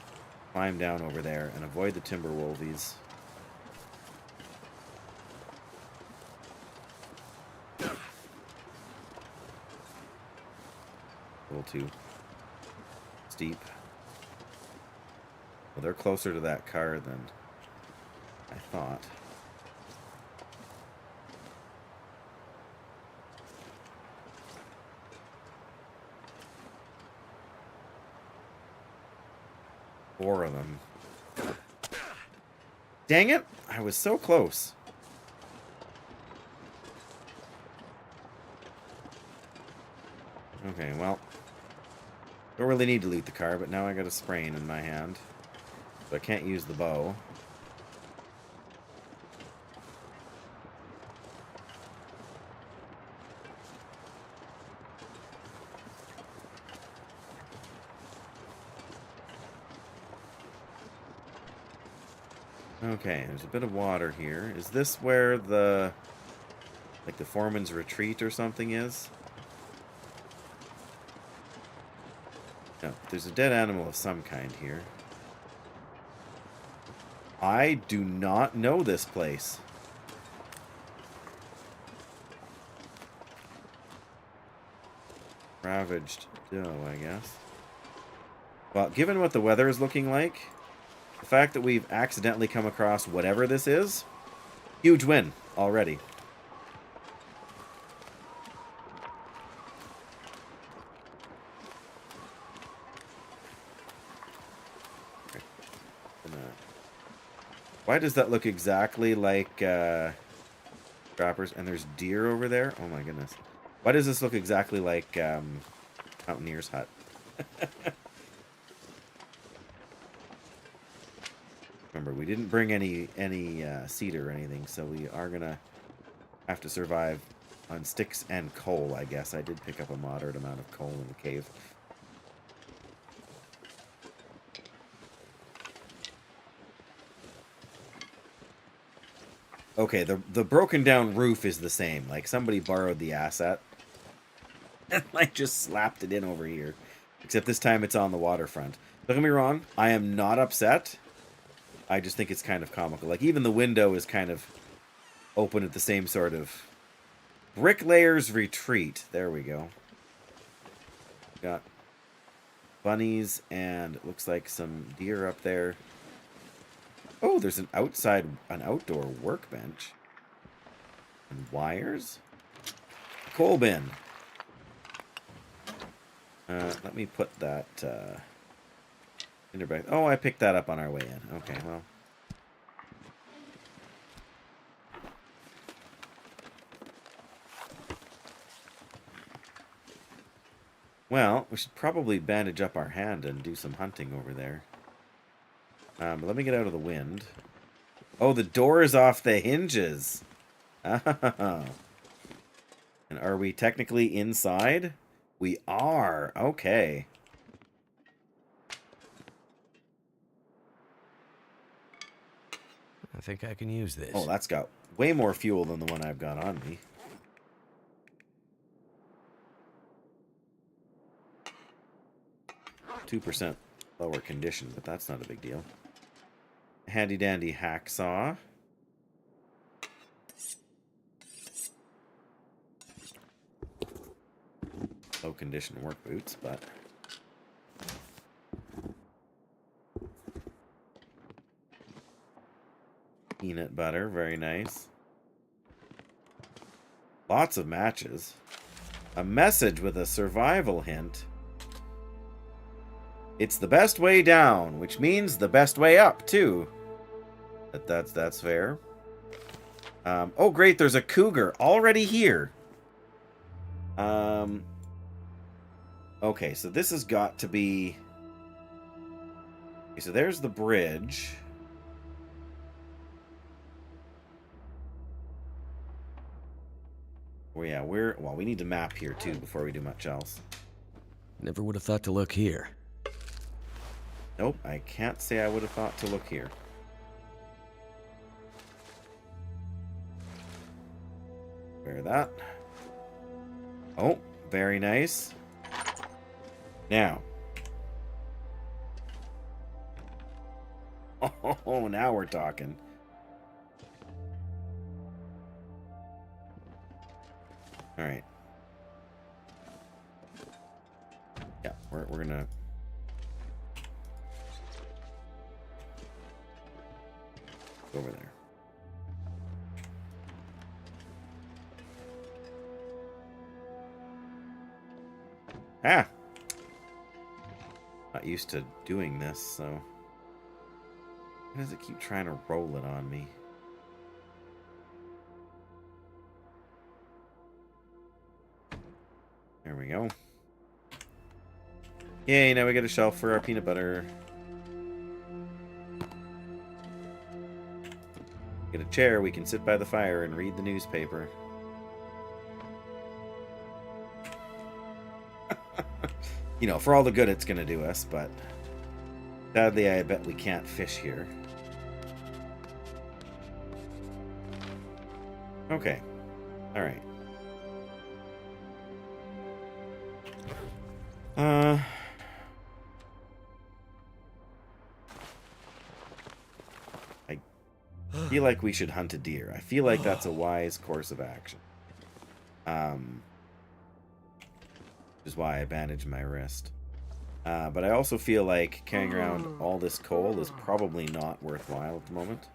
climb down over there and avoid the timber wolvies. A little too steep. Well, they're closer to that car than I thought. Four of them. Dang it! I was so close. Okay, well. Don't really need to loot the car, but now I got a sprain in my hand. So I can't use the bow. Okay, there's a bit of water here. Is this where the... like the foreman's retreat or something is? No, there's a dead animal of some kind here. I do not know this place. Ravaged doe, I guess. Well, given what the weather is looking like, the fact that we've accidentally come across whatever this is, huge win already. Why does that look exactly like trappers? And there's deer over there? Oh my goodness. Why does this look exactly like Mountaineer's hut? Remember, we didn't bring any cedar or anything, so we are gonna have to survive on sticks and coal, I guess. I did pick up a moderate amount of coal in the cave. Okay, the broken down roof is the same. Like, somebody borrowed the asset and, like, just slapped it in over here. Except this time it's on the waterfront. Don't get me wrong, I am not upset. I just think it's kind of comical. Like, even the window is kind of open at the same sort of... Bricklayer's Retreat. There we go. Got bunnies, and it looks like some deer up there. Oh, there's an outdoor workbench. And wires? Coal bin. Let me put that in your bag. Oh, I picked that up on our way in. Okay, well. Well, we should probably bandage up our hand and do some hunting over there. But let me get out of the wind. Oh, the door is off the hinges. Oh. And are we technically inside? We are. Okay. I think I can use this. Oh, that's got way more fuel than the one I've got on me. %, lower condition, but that's not a big deal. Handy dandy hacksaw. Low condition work boots, but peanut butter, very nice. Lots of matches. A message with a survival hint. It's the best way down, which means the best way up, too. That's fair. Oh, great, there's a cougar already here. Okay, so this has got to be... Okay, so there's the bridge. Oh, yeah, well, we need to map here, too, before we do much else. Never would have thought to look here. Nope, I can't say I would have thought to look here. Bear that. Oh, very nice. Now. Oh, now we're talking. All right. Yeah, we're gonna... over there. Ah! Not used to doing this, so... Why does it keep trying to roll it on me? There we go. Yay, now we get a shelf for our peanut butter. Get a chair, we can sit by the fire and read the newspaper. You know, for all the good it's going to do us, but sadly I bet we can't fish here. Okay. Alright. I feel like we should hunt a deer. I feel like that's a wise course of action. Which is why I bandaged my wrist. But I also feel like carrying around all this coal is probably not worthwhile at the moment.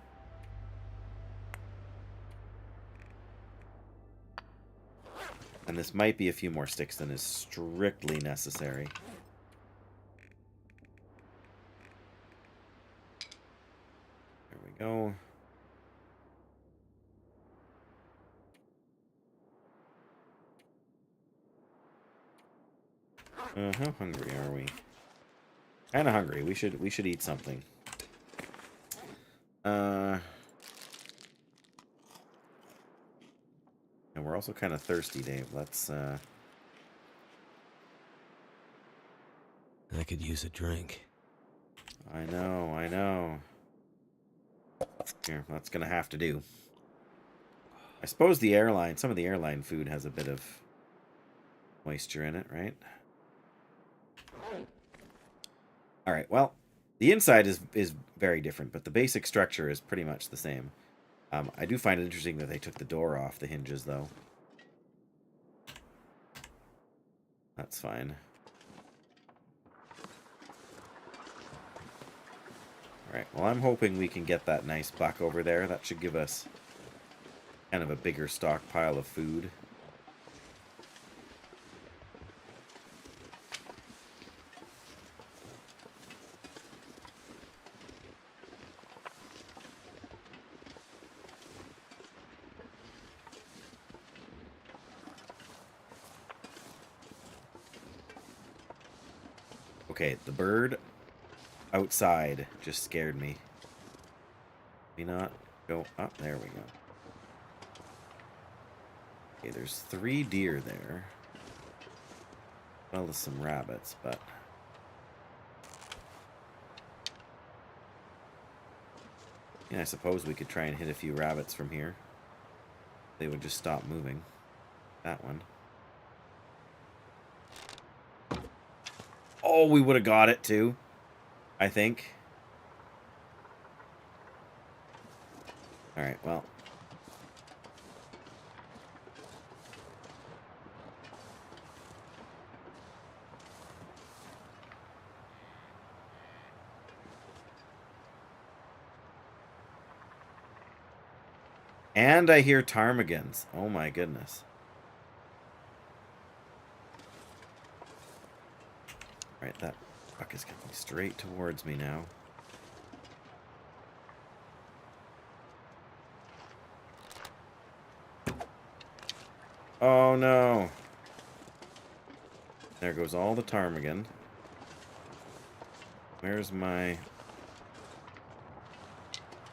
And this might be a few more sticks than is strictly necessary. There we go. How hungry are we? Kind of hungry. We should eat something. And we're also kind of thirsty, Dave. Let's I could use a drink. I know. Here, that's gonna have to do. I suppose some of the airline food has a bit of moisture in it, right? Alright, well, the inside is very different, but the basic structure is pretty much the same. I do find it interesting that they took the door off the hinges, though. That's fine. Alright, well, I'm hoping we can get that nice buck over there. That should give us kind of a bigger stockpile of food. Okay, the bird outside just scared me. May not go up. There we go. Okay, there's 3 deer there. Well, as some rabbits, but... yeah, I suppose we could try and hit a few rabbits from here. They would just stop moving. That one. Oh, we would have got it too, I think. Alright, well. And I hear ptarmigans. Oh my goodness. Alright, that buck is coming straight towards me now. Oh no. There goes all the ptarmigan. Where's my...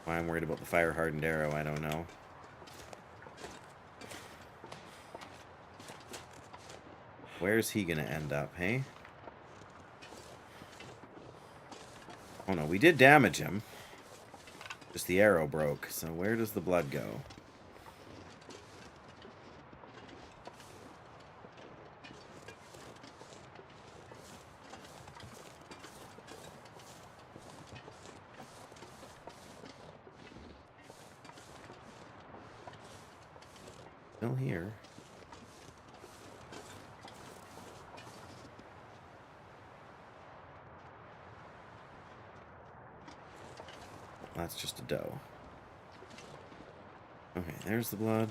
why I'm worried about the fire-hardened arrow, I don't know. Where's he gonna end up, hey? Oh no, we did damage him. Just the arrow broke, so where does the blood go? Still here. That's just a doe. Okay, there's the blood.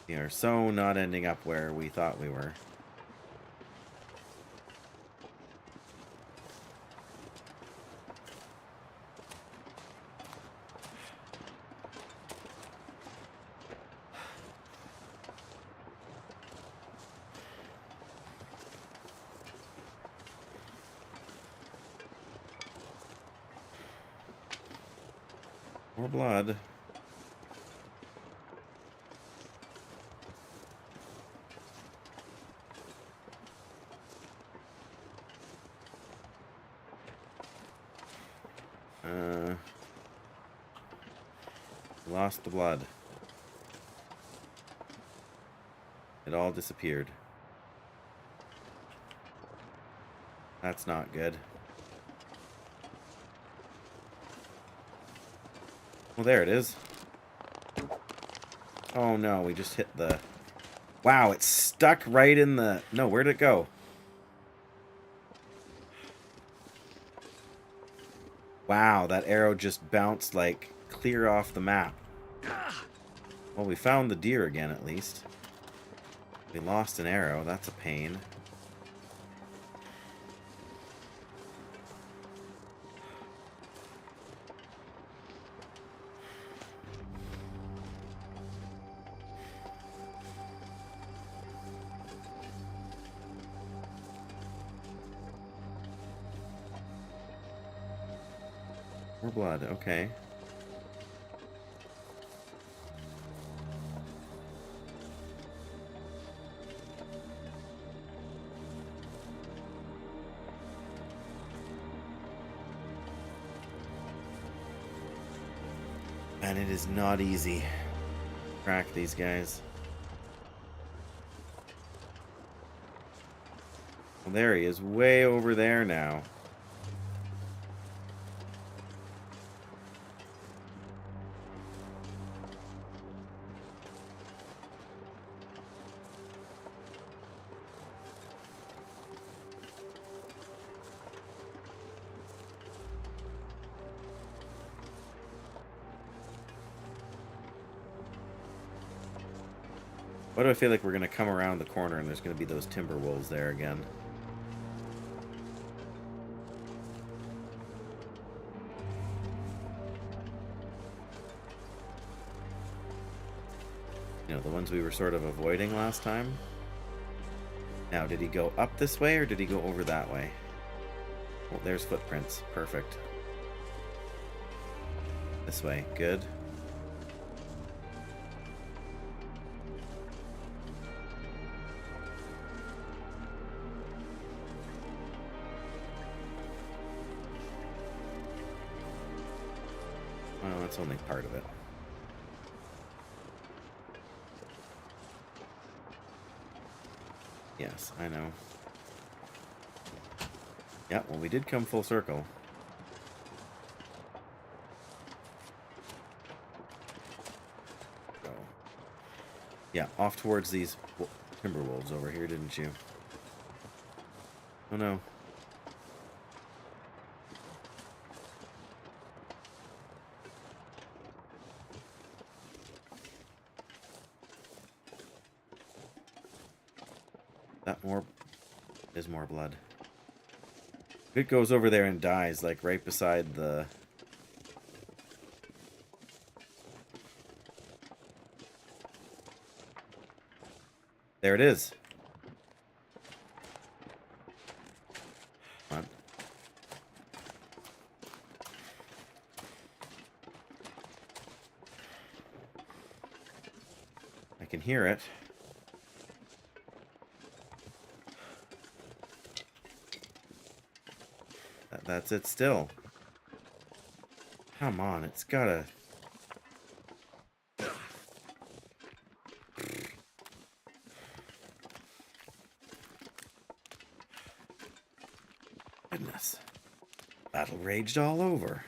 We are so not ending up where we thought we were. More blood. Lost the blood. It all disappeared. That's not good. Well, there it is. Oh no, we just hit the... wow, it's stuck right in the... no, where'd it go? Wow, that arrow just bounced like clear off the map. Well, we found the deer again at least. We lost an arrow, that's a pain. More blood, okay. And it is not easy to track these guys. Well, there he is, way over there now. Why do I feel like we're going to come around the corner and there's going to be those timber wolves there again? You know, the ones we were sort of avoiding last time. Now, did he go up this way or did he go over that way? Well, there's footprints. Perfect. This way. Good. Well, that's only part of it. Yes, I know. Yeah, well, we did come full circle. So, yeah, off towards these timber wolves over here, didn't you? Oh no. That more is more blood. If it goes over there and dies, like right beside the... There it is. Come on. I can hear it. That's it still. Come on, it's gotta... Goodness. Battle raged all over.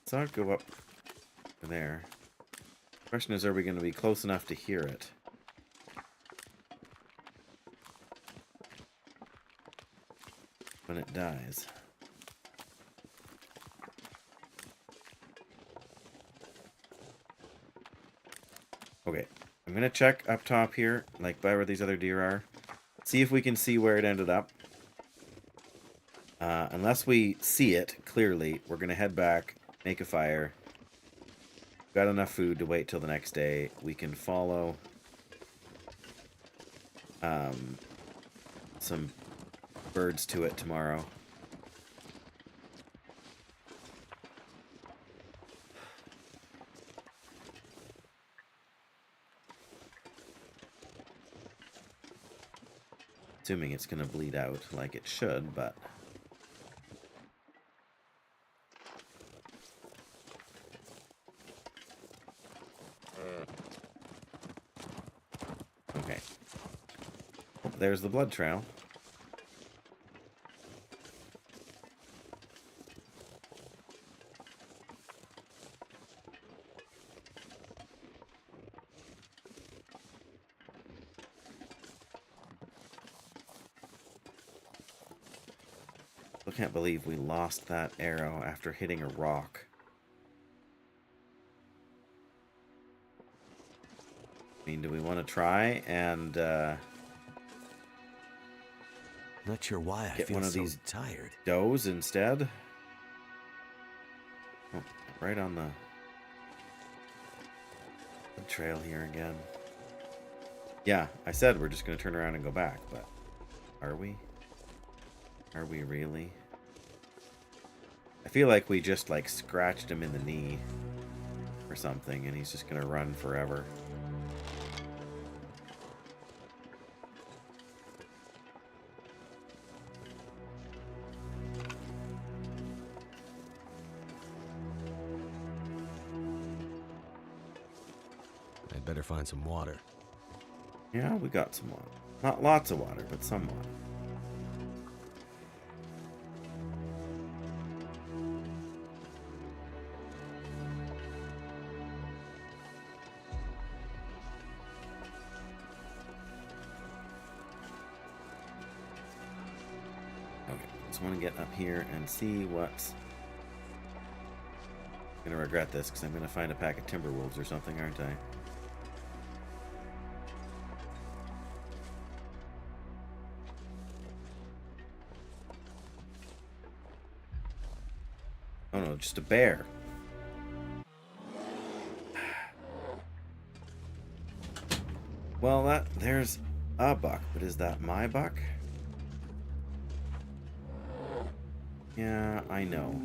So I'll go up there. Question is, are we going to be close enough to hear it? When it dies. Okay, I'm gonna check up top here, like by where these other deer are. See if we can see where it ended up. Unless we see it clearly, we're gonna head back, make a fire. Got enough food to wait till the next day. We can follow some birds to it tomorrow. Assuming it's going to bleed out like it should, but... Okay. Well, there's the blood trail. I can't believe we lost that arrow after hitting a rock. I mean, do we want to try and Not sure why I get feel one of so these tired. does instead? Oh, right on the trail here again. Yeah, I said we're just going to turn around and go back, but are we? Are we really? I feel like we just, like, scratched him in the knee or something, and he's just gonna run forever. I'd better find some water. Yeah, we got some water. Not lots of water, but some water. Okay, just want to get up here and see what's... I'm gonna regret this because I'm gonna find a pack of timber wolves or something, aren't I? Oh no, just a bear. Well, there's a buck, but is that my buck? Yeah, I know.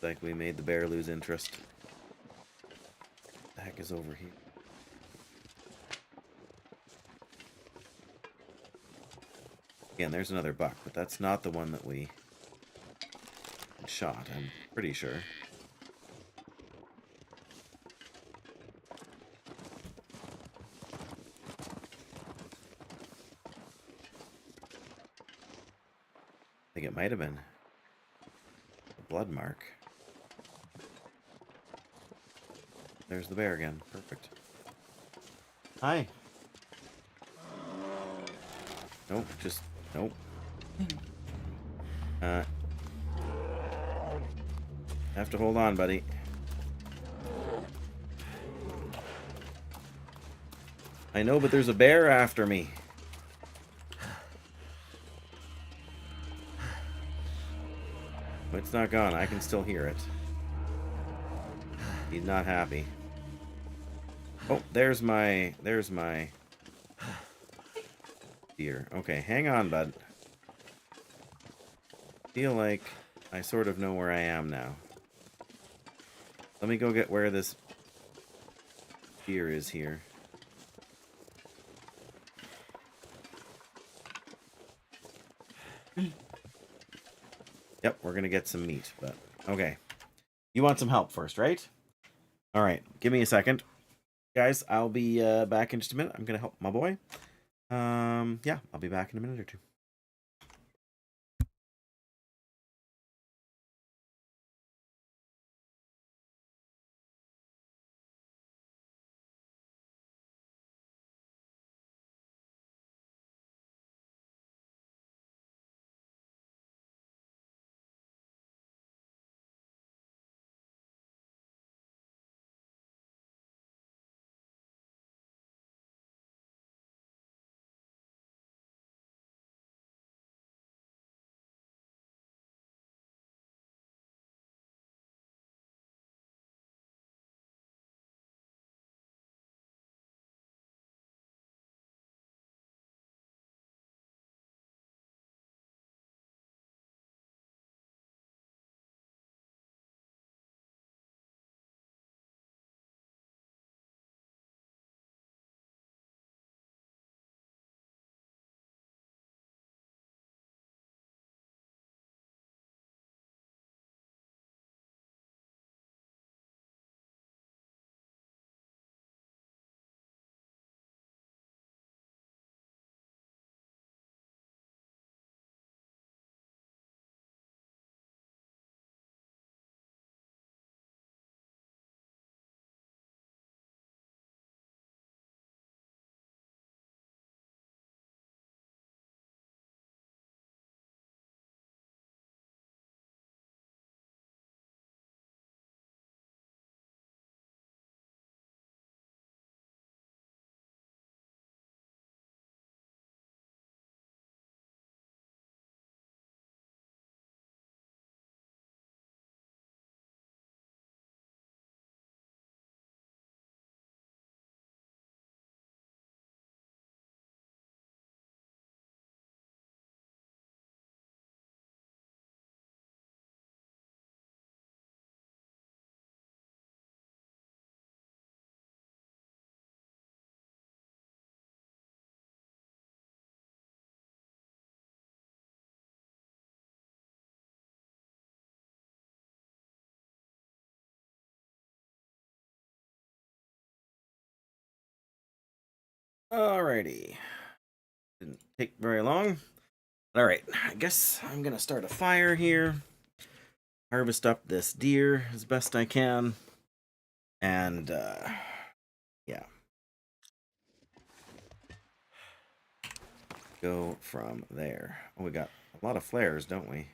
Like we made the bear lose interest. What the heck is over here? Again, there's another buck, but that's not the one that we shot, I'm pretty sure. I think it might have been a blood mark. There's the bear again. Perfect. Hi. Nope, just... Nope. Have to hold on, buddy. I know, but there's a bear after me. But it's not gone. I can still hear it. He's not happy. Oh, there's my deer. Okay, hang on, bud. Feel like I sort of know where I am now. Let me go get where this deer is here. Yep, we're gonna get some meat, but okay. You want some help first, right? All right, give me a second. Guys, I'll be back in just a minute. I'm gonna help my boy. Yeah, I'll be back in a minute or two. Alrighty. Didn't take very long. Alright, I guess I'm gonna start a fire here. Harvest up this deer as best I can. And, yeah. Go from there. Oh, we got a lot of flares, don't we?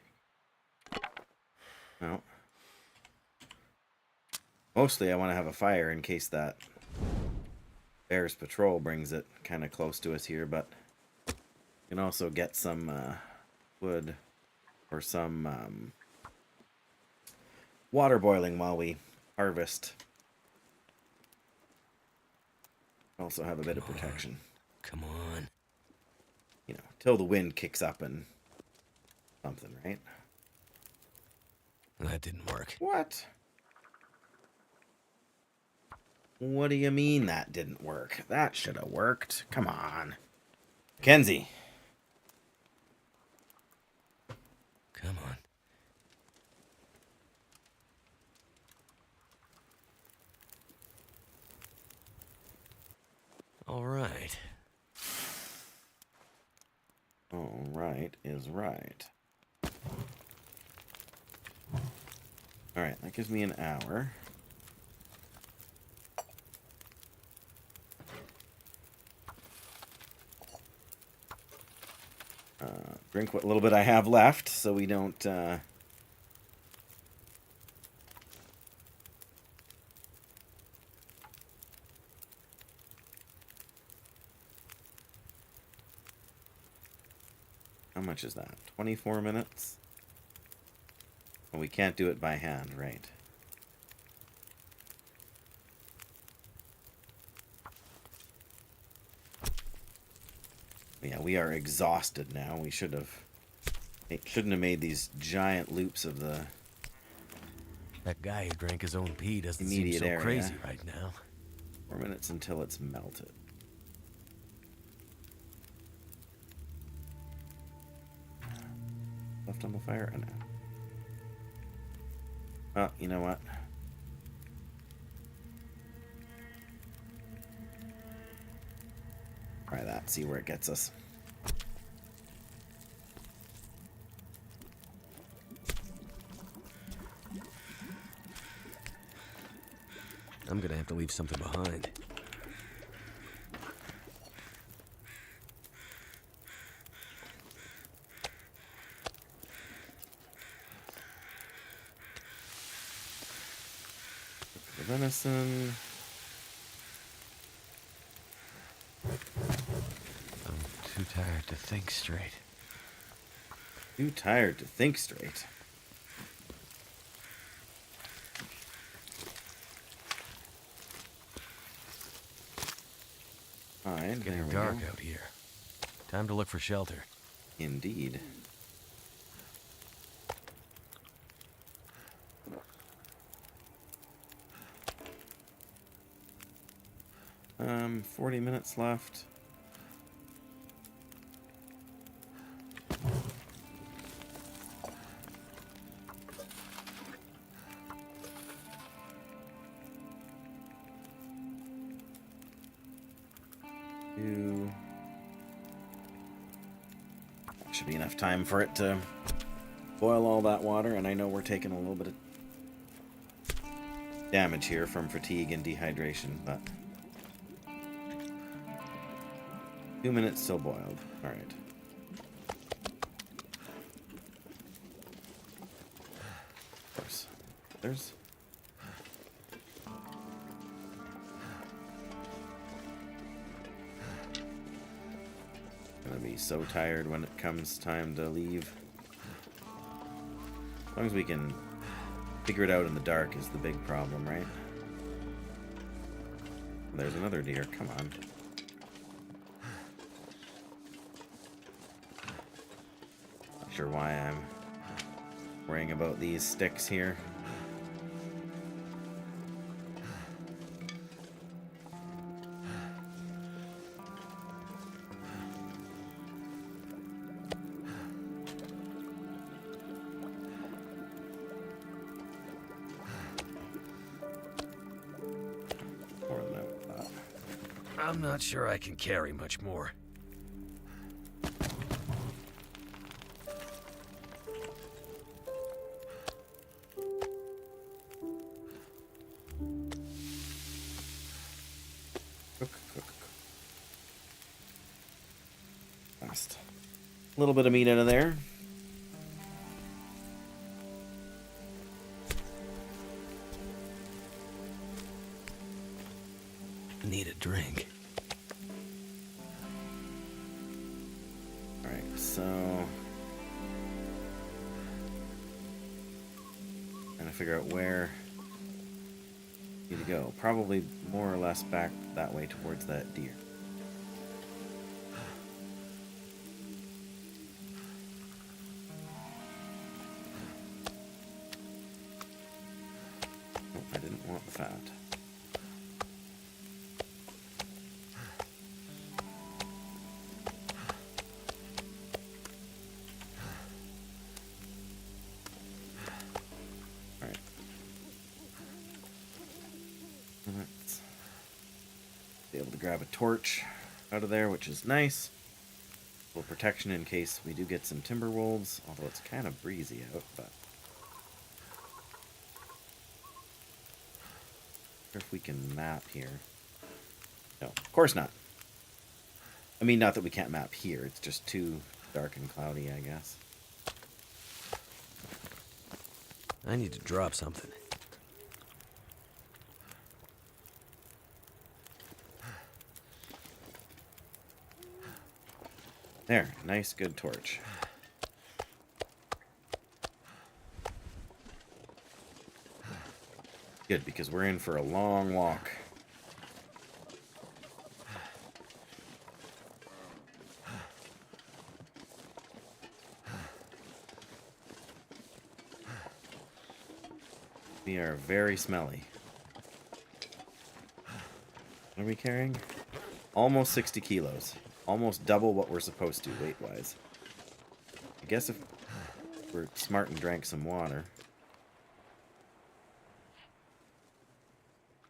No. Mostly I want to have a fire in case that Bear's Patrol brings it kind of close to us here, but you can also get some wood or some water boiling while we harvest. Also have a bit of protection. Come on. You know, till the wind kicks up and something, right? That didn't work. What? What do you mean that didn't work? That should have worked. Come on. Kenzie. Come on. All right. All right is right. All right, that gives me an hour. Drink what little bit I have left so we don't how much is that? 24 minutes? Well, we can't do it by hand, right? Yeah, we are exhausted now. We shouldn't have made these giant loops of the That guy who drank his own pee doesn't seem immediate so area. crazy right now. 4 minutes until it's melted. Left on the fire? Oh, no. Oh, you know what? Try that, see where it gets us. I'm gonna have to leave something behind. The venison. I'm too tired to think straight. Too tired to think straight. Fine, It's there getting we dark go. out here. Time to look for shelter. Indeed. 40 minutes left. Should be enough time for it to boil all that water, and I know we're taking a little bit of damage here from fatigue and dehydration, but 2 minutes till boiled. All right. Of course. There's gonna be so tired when it comes time to leave. As long as we can figure it out in the dark is the big problem, right? There's another deer. Come on. Not sure why I'm worrying about these sticks here. I'm not sure I can carry much more. Cook, cook, cook. Last. A little bit of meat out of there. Need a drink. Alright, so... trying to figure out where we need to go. Probably more or less back that way towards that deer. Oh, I didn't want the fat. Let's be able to grab a torch out of there, which is nice. A little protection in case we do get some timber wolves, although it's kind of breezy out, but... I wonder if we can map here. No, of course not. I mean, not that we can't map here, it's just too dark and cloudy, I guess. I need to drop something. There, nice, good torch. Good, because we're in for a long walk. We are very smelly. What are we carrying? Almost 60 kilos. Almost double what we're supposed to, weight-wise. I guess if we're smart and drank some water,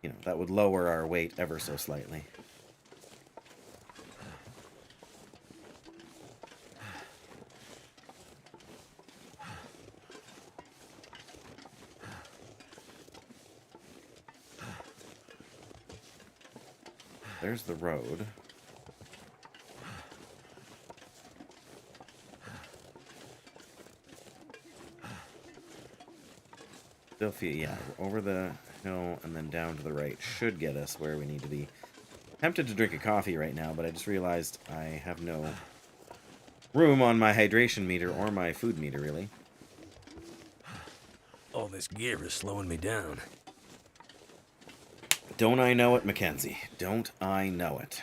you know, that would lower our weight ever so slightly. There's the road. Still feel, yeah, over the hill and then down to the right should get us where we need to be. Tempted to drink a coffee right now, but I just realized I have no room on my hydration meter or my food meter, really. All this gear is slowing me down. Don't I know it, Mackenzie? Don't I know it?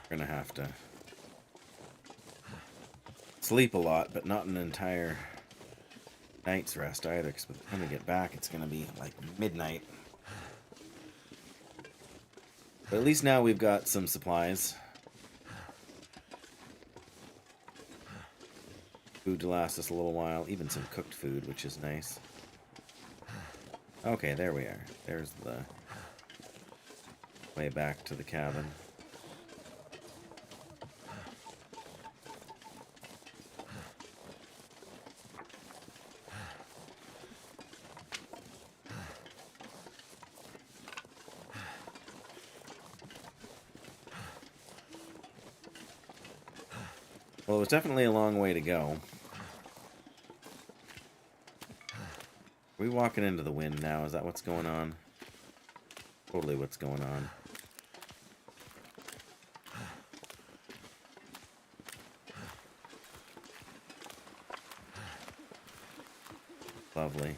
We're gonna have to sleep a lot, but not an entire night's rest either, because by the time we get back, it's gonna be like midnight. But at least now we've got some supplies. Food to last us a little while, even some cooked food, which is nice. Okay, there we are. There's the way back to the cabin. Well, it was definitely a long way to go. Are we walking into the wind now? Is that what's going on? Totally what's going on. Lovely.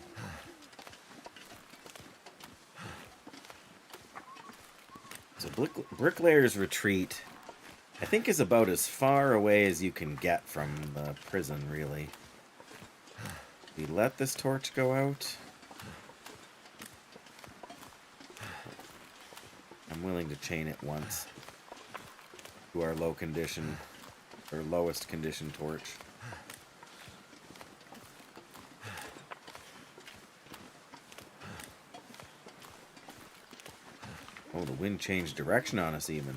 So Bricklayer's Retreat, I think, is about as far away as you can get from the prison, really. We let this torch go out. I'm willing to chain it once. to our low condition, or lowest condition torch. Oh, the wind changed direction on us even.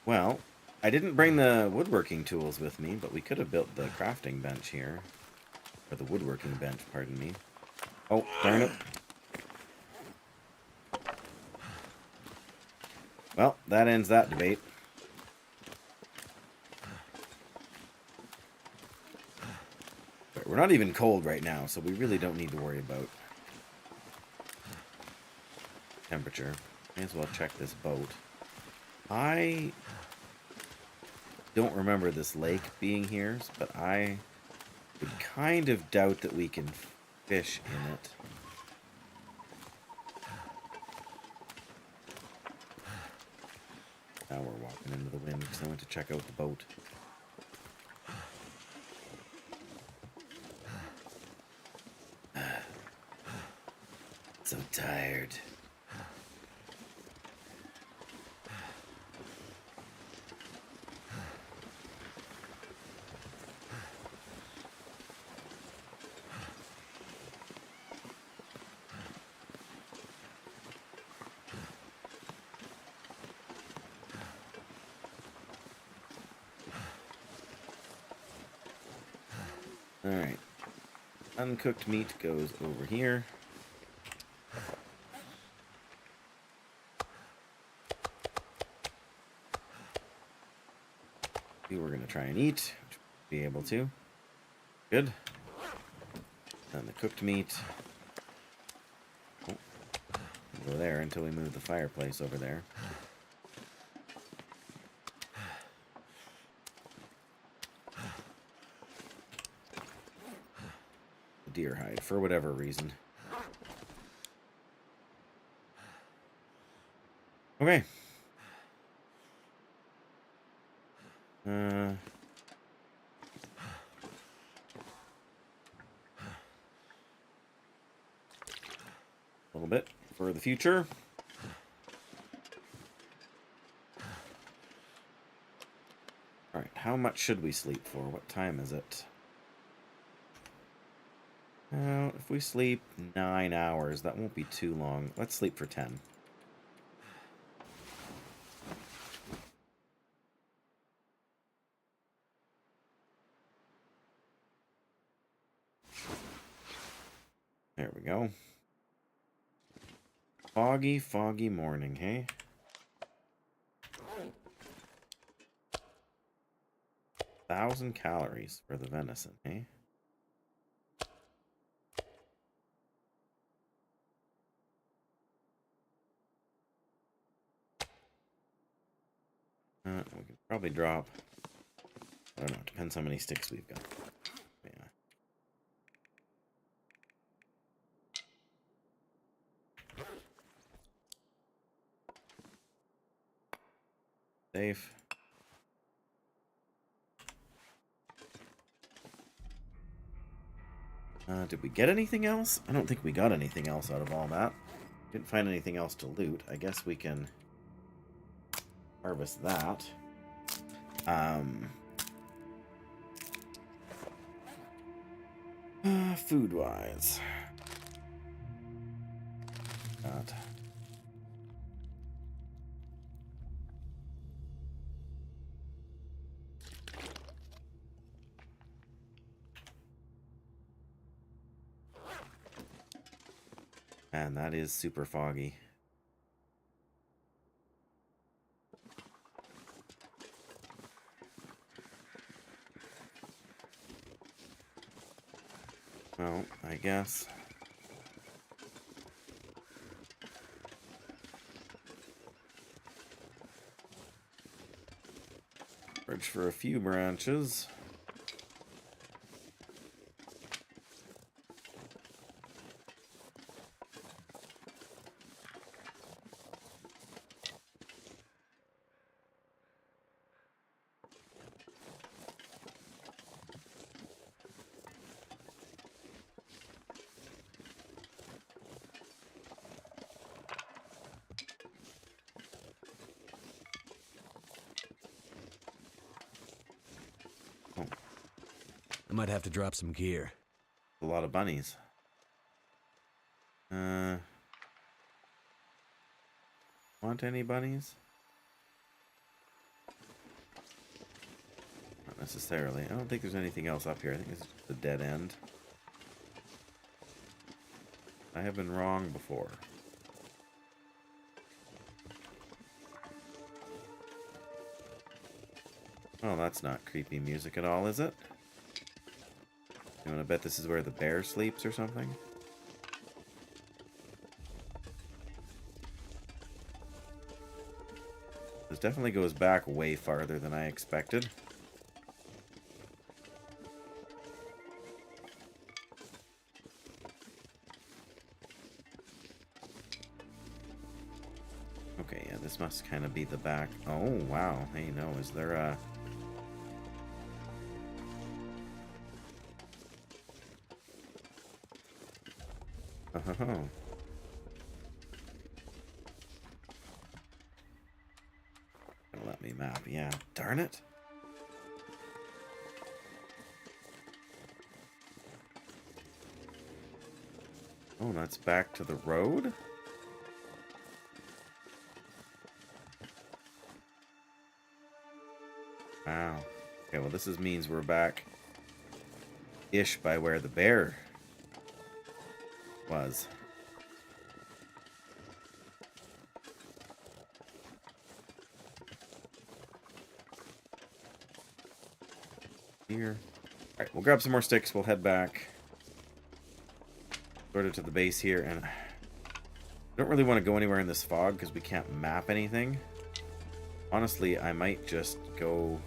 Well, I didn't bring the woodworking tools with me, but we could have built the crafting bench here. Or the woodworking bench, pardon me. Oh, darn it. Well, that ends that debate. But we're not even cold right now, so we really don't need to worry about temperature. May as well check this boat. I don't remember this lake being here, but I would kind of doubt that we can fish in it. Now we're walking into the wind because I went to check out the boat. So tired. Alright. Uncooked meat goes over here. We're going to try and eat. Be able to. Good. And the cooked meat. Oh. Go there until we move the fireplace over there. Deer hide, for whatever reason. Okay. A little bit for the future. Alright, how much should we sleep for? What time is it? If we sleep 9 hours, that won't be too long. Let's sleep for 10. There we go. Foggy, foggy morning, hey? Thousand calories for the venison, hey? We can probably drop. I don't know. Depends how many sticks we've got. Yeah. Safe. Did we get anything else? I don't think we got anything else out of all that. Didn't find anything else to loot. I guess we can harvest that. Food-wise. Got... Man, that is super foggy. Well, I guess. Search for a few branches. I might have to drop some gear. A lot of bunnies. Want any bunnies? Not necessarily. I don't think there's anything else up here. I think this is just a dead end. I have been wrong before. Oh, that's not creepy music at all, is it? You want to bet this is where the bear sleeps or something? This definitely goes back way farther than I expected. Okay, yeah, this must kind of be the back. Oh, wow. Hey, no, is there a... Oh. Gonna let me map, yeah. Darn it. Oh, that's back to the road? Wow. Okay, well this means we're back-ish by where the bear was. Here. Alright, we'll grab some more sticks, we'll head back. Sort of to the base here, and I don't really want to go anywhere in this fog because we can't map anything. Honestly, I might just go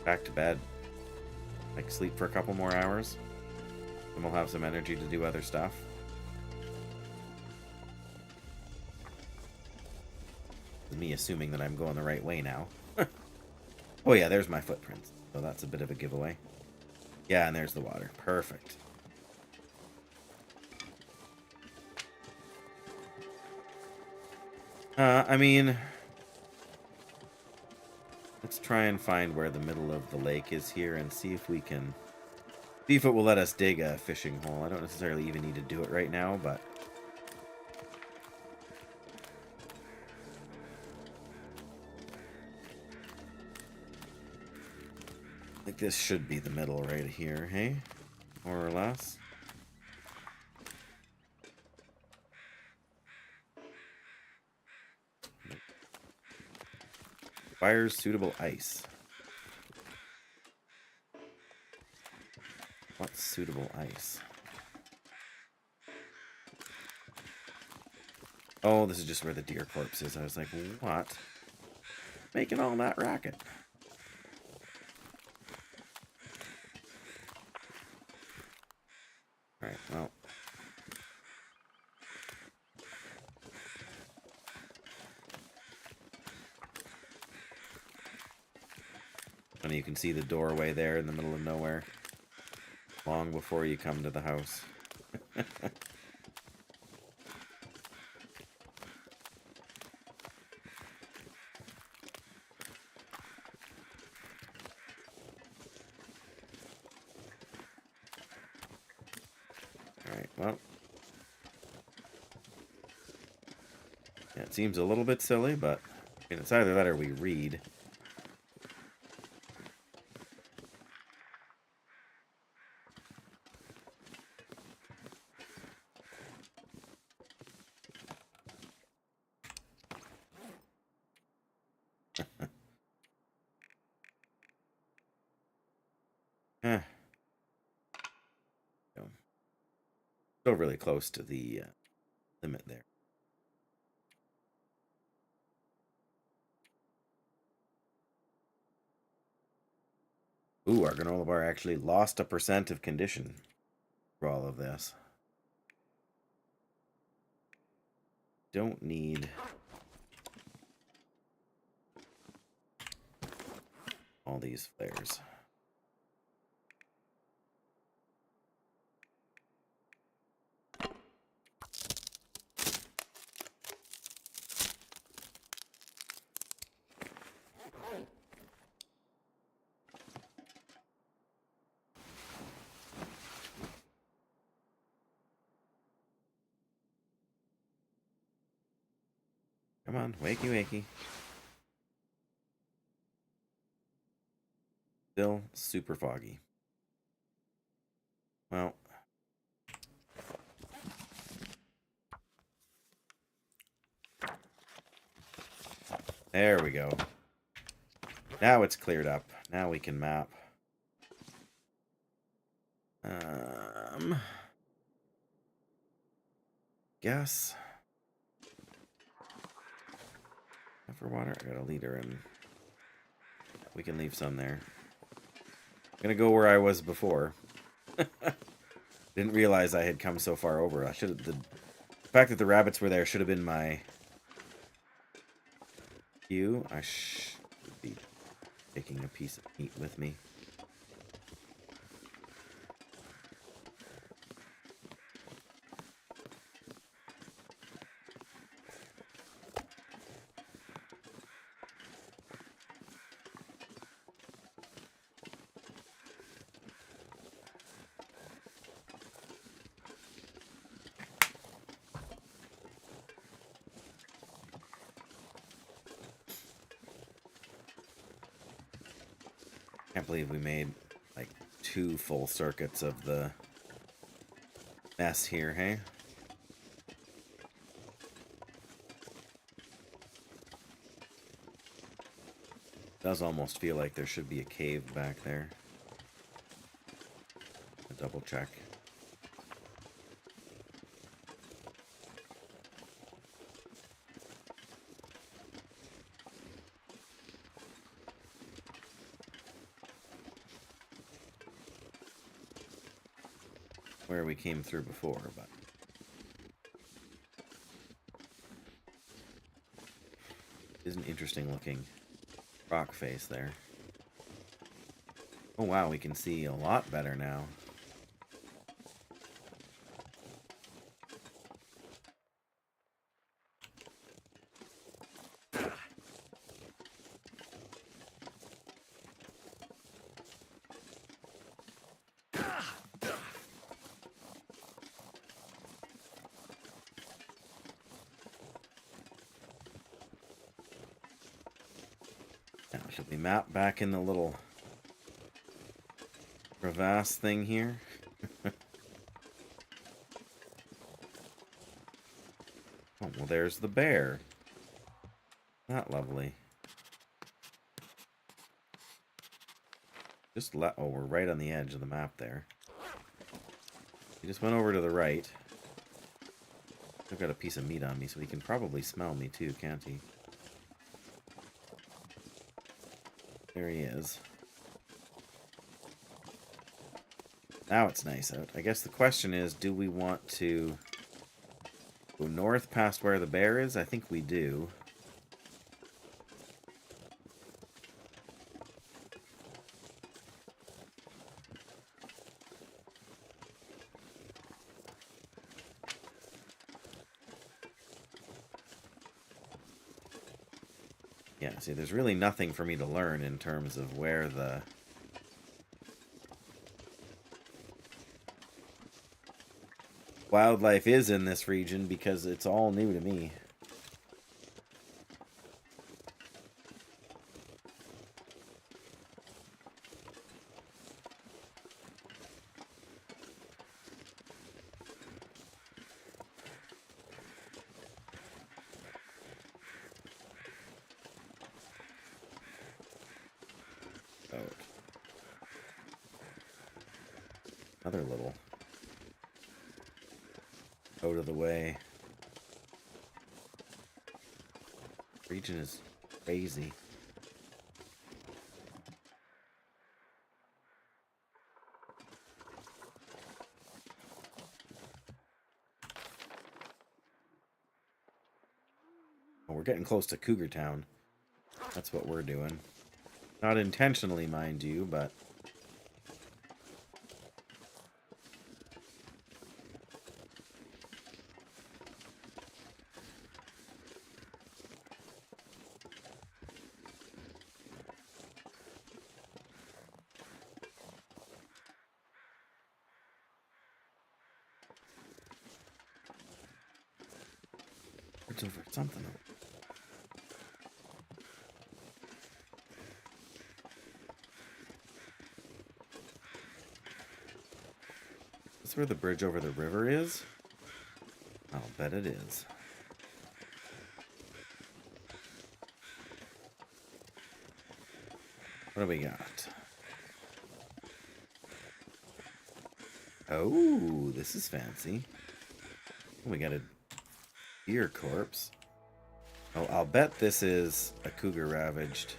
back to bed. Like, sleep for a couple more hours. And we'll have some energy to do other stuff. Me assuming that I'm going the right way now. Oh yeah, there's my footprints. So that's a bit of a giveaway. Yeah, and there's the water. Perfect. I mean... Let's try and find where the middle of the lake is here and see if we can... See if it will let us dig a fishing hole. I don't necessarily even need to do it right now, but... I think this should be the middle right here, hey? More or less. Requires suitable ice. What's suitable ice? Oh, this is just where the deer corpse is. I was like, what? Making all that racket. Alright, well. And you can see the doorway there in the middle of nowhere. Long before you come to the house. Alright, well. Yeah, it seems a little bit silly, but I mean, it's either that or we read. Still really close to the limit there. Ooh, our granola bar actually lost 1% of condition for all of this. Don't need all these flares. Come on, wakey, wakey. Still super foggy. Well. There we go. Now it's cleared up. Now we can map. Guess. For water, I got a liter and we can leave some there. I'm gonna go where I was before. Didn't realize I had come so far over. I should have. The fact that the rabbits were there should have been my cue. I should be taking a piece of meat with me. Can't believe we made like 2 full circuits of the mess here, hey? Does almost feel like there should be a cave back there. A double check. Where we came through before, but is an interesting looking rock face there. Oh wow, we can see a lot better now. Now, should we map back in the little crevasse thing here? Oh, well, there's the bear. Not lovely. Oh, we're right on the edge of the map there. He just went over to the right. I've got a piece of meat on me, so he can probably smell me too, can't he? There he is. Now it's nice out. I guess the question is, do we want to go north past where the bear is? I think we do. Yeah, see, there's really nothing for me to learn in terms of where the wildlife is in this region because it's all new to me. Another little out of the way. Region is crazy. Oh, we're getting close to Cougar Town. That's what we're doing. Not intentionally, mind you, but it's over something. where the bridge over the river is? I'll bet it is. What do we got? Oh, this is fancy. We got a deer corpse. Oh, I'll bet this is a cougar ravaged.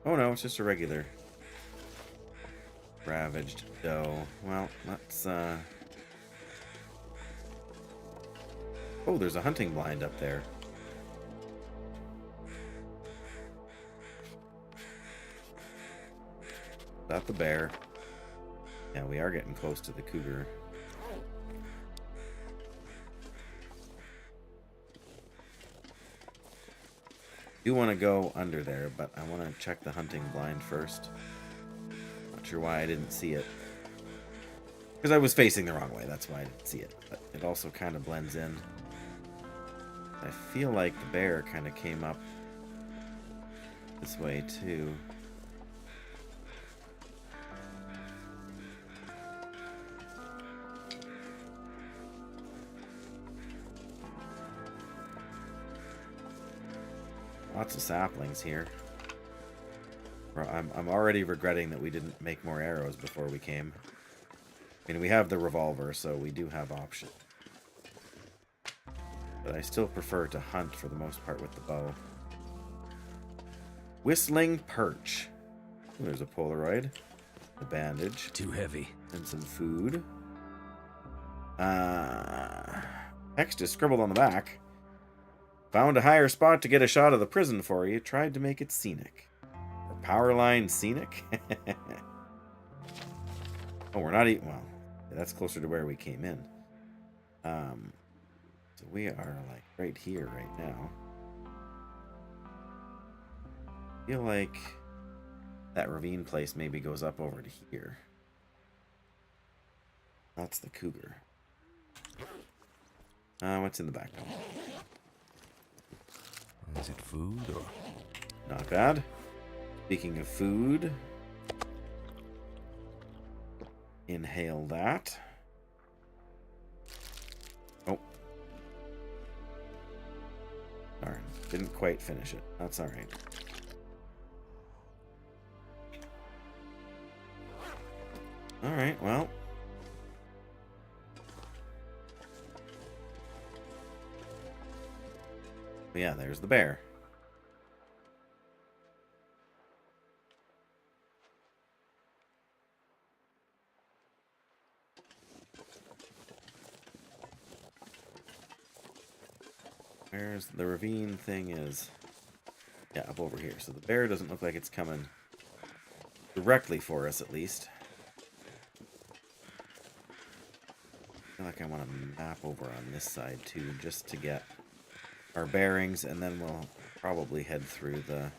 Oh no, it's just a regular ravaged doe. Well, let's Oh, there's a hunting blind up there. Is that the bear? Yeah, we are getting close to the cougar. Do want to go under there, but I want to check the hunting blind first. Not sure why I didn't see it. Because I was facing the wrong way, that's why I didn't see it. But it also kind of blends in. I feel like the bear kind of came up this way too. Lots of saplings here. I'm already regretting that we didn't make more arrows before we came. I mean, we have the revolver, so we do have option. But I still prefer to hunt for the most part with the bow. Whistling perch. Ooh, there's a Polaroid. A bandage. Too heavy. And some food. Text is scribbled on the back. Found a higher spot to get a shot of the prison for you. Tried to make it scenic. Or power line scenic? Oh, we're not even... Well, that's closer to where we came in. So we are, like, right here right now. I feel like that ravine place maybe goes up over to here. That's the cougar. What's in the backpack? Is it food or? Not bad. Speaking of food, inhale that. Oh. Darn. Didn't quite finish it. That's alright. Alright, well. Yeah, there's the bear. Where's the ravine thing is? Yeah, up over here. So the bear doesn't look like it's coming directly for us, at least. I feel like I want to map over on this side, too, just to get our bearings, and then we'll probably head through the...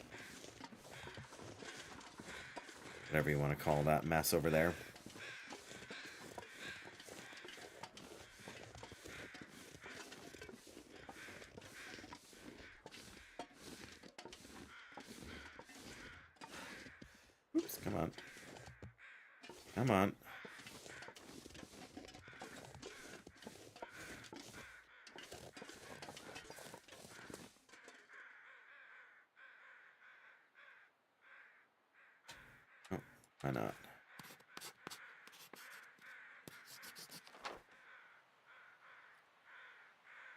whatever you want to call that mess over there. Oops, come on. Come on. Oh, why not?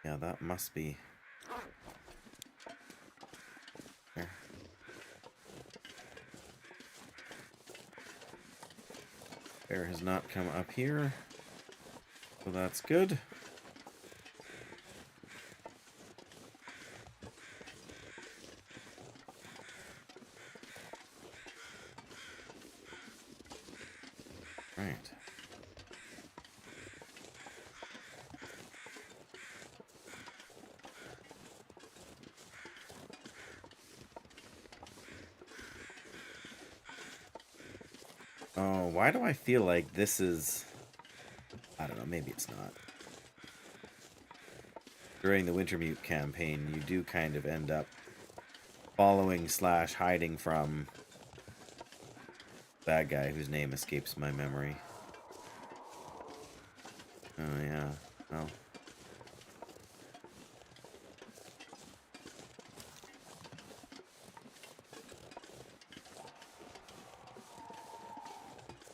Yeah, that must be... there. Bear has not come up here, so that's good. Right. Oh, why do I feel like this is... I don't know, maybe it's not. During the Wintermute campaign, you do kind of end up following / hiding from bad guy whose name escapes my memory. Oh, yeah. Well.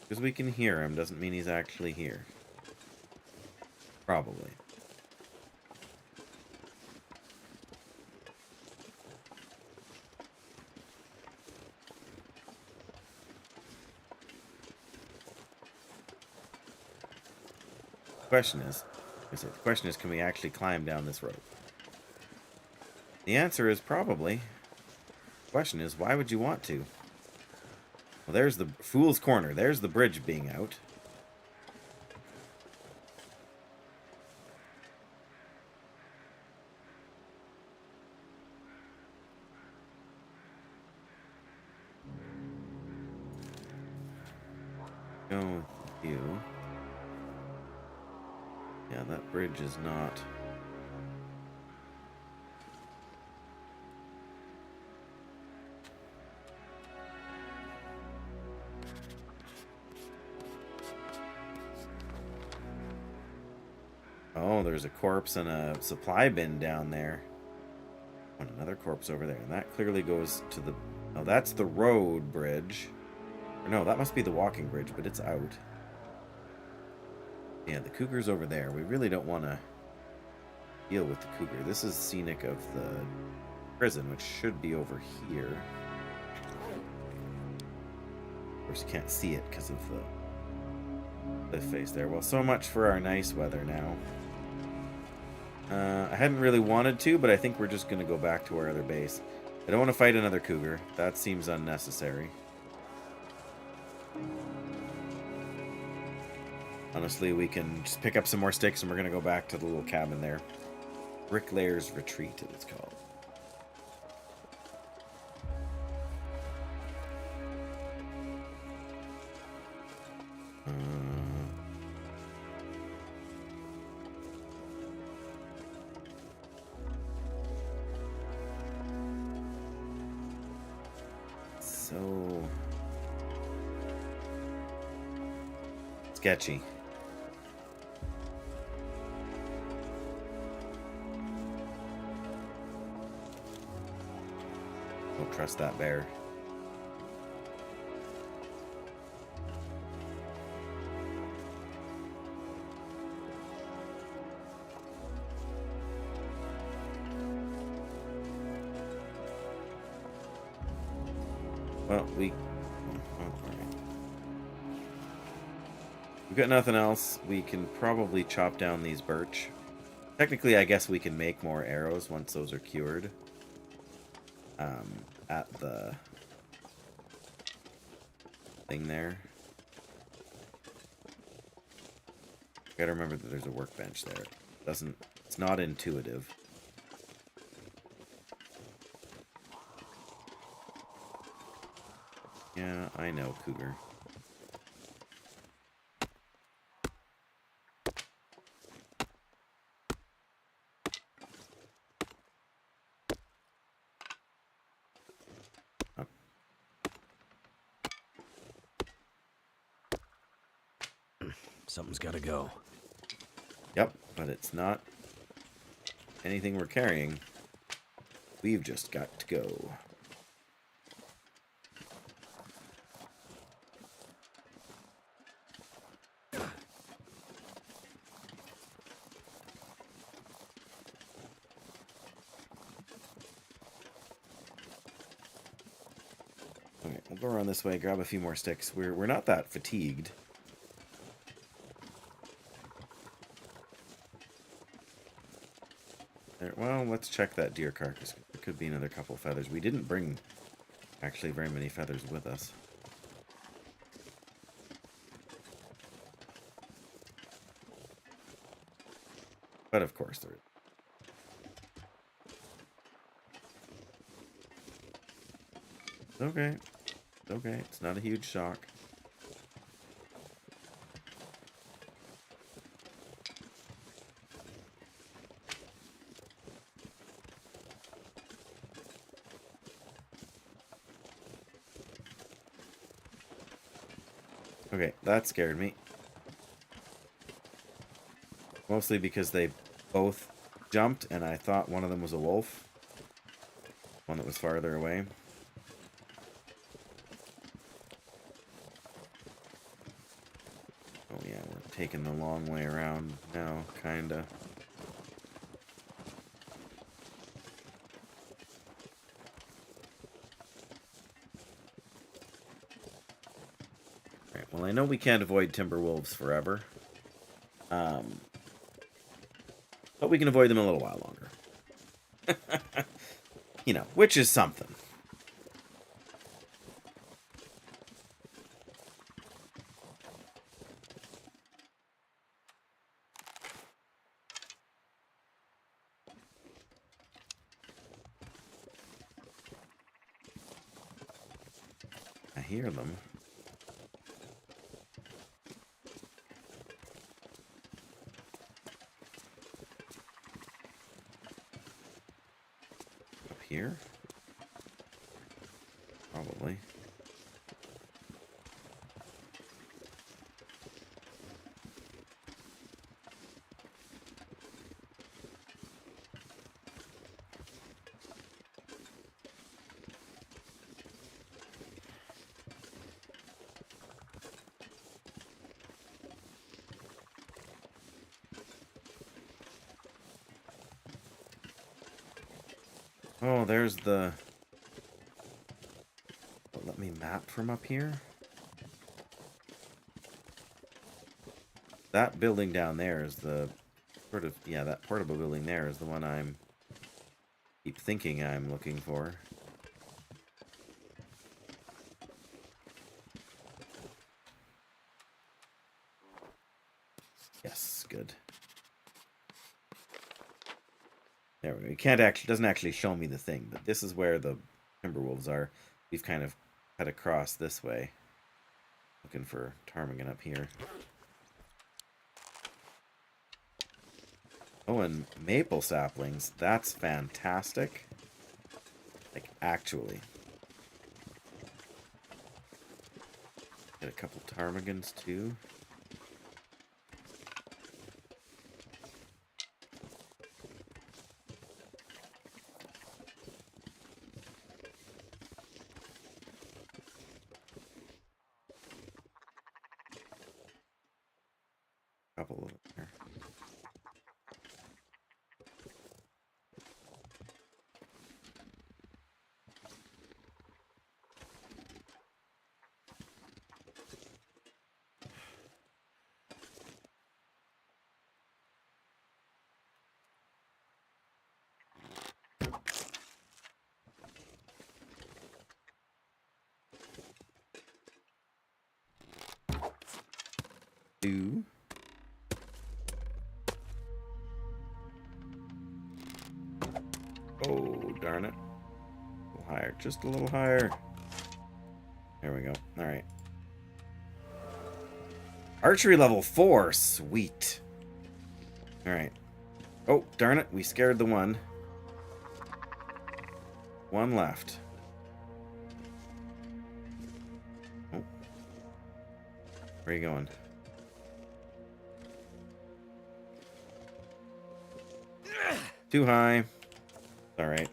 Because we can hear him doesn't mean he's actually here. Probably. The question is, can we actually climb down this rope? The answer is probably. The question is, why would you want to? Well, there's the Fool's Corner. There's the bridge being out. Go with you. Yeah, that bridge is not... Oh, there's a corpse and a supply bin down there. And another corpse over there. And that clearly goes to the... Oh, that's the road bridge. Or no, that must be the walking bridge, but it's out. Yeah, the cougar's over there. We really don't want to deal with the cougar. This is scenic of the prison, which should be over here. Of course, you can't see it because of the face there. Well, so much for our nice weather now. I hadn't really wanted to, but I think we're just going to go back to our other base. I don't want to fight another cougar. That seems unnecessary. Honestly, we can just pick up some more sticks and we're going to go back to the little cabin there. Bricklayer's Retreat, it's called. So sketchy. Don't trust that bear. Well, we've got nothing else. We can probably chop down these birch. Technically, I guess we can make more arrows once those are cured. At the thing there. Gotta remember that there's a workbench there. It's not intuitive. Yeah, I know, cougar. Something's gotta go. Yep, but it's not anything we're carrying. We've just got to go. Okay, we'll go around this way, grab a few more sticks. We're not that fatigued. There, well, let's check that deer carcass. There could be another couple of feathers. We didn't bring actually very many feathers with us. But of course there is. It's okay. It's okay. It's not a huge shock. Okay, that scared me. Mostly because they both jumped, and I thought one of them was a wolf. One that was farther away. Oh yeah, we're taking the long way around now, kinda. Right, well, I know we can't avoid timber wolves forever. But we can avoid them a little while longer. You know, which is something. I hear them. Up here? Probably. Oh, there's the... Let me map from up here. That building down there is the sort of... Yeah, that portable building there is the one I'm... keep thinking I'm looking for. Yes, good. There we go. It can't actually, doesn't actually show me the thing, but this is where the Timberwolves are. We've kind of cut across this way. Looking for ptarmigan up here. Oh, and maple saplings. That's fantastic. Like, actually. Get a couple ptarmigans, too. Couple of them there. Two. Oh, darn it. A little higher. Just a little higher. There we go. Alright. Archery level 4. Sweet. Alright. Oh, darn it. We scared the one. One left. Oh. Where are you going? Too high. Alright.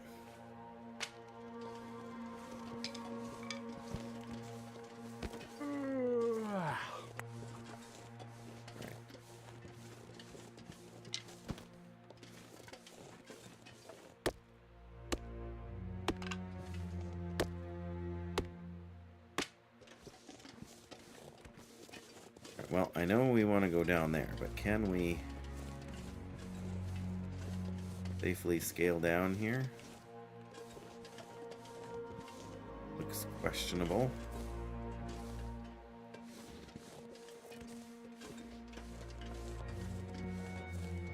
Well, I know we want to go down there, but can we safely scale down here? Looks questionable.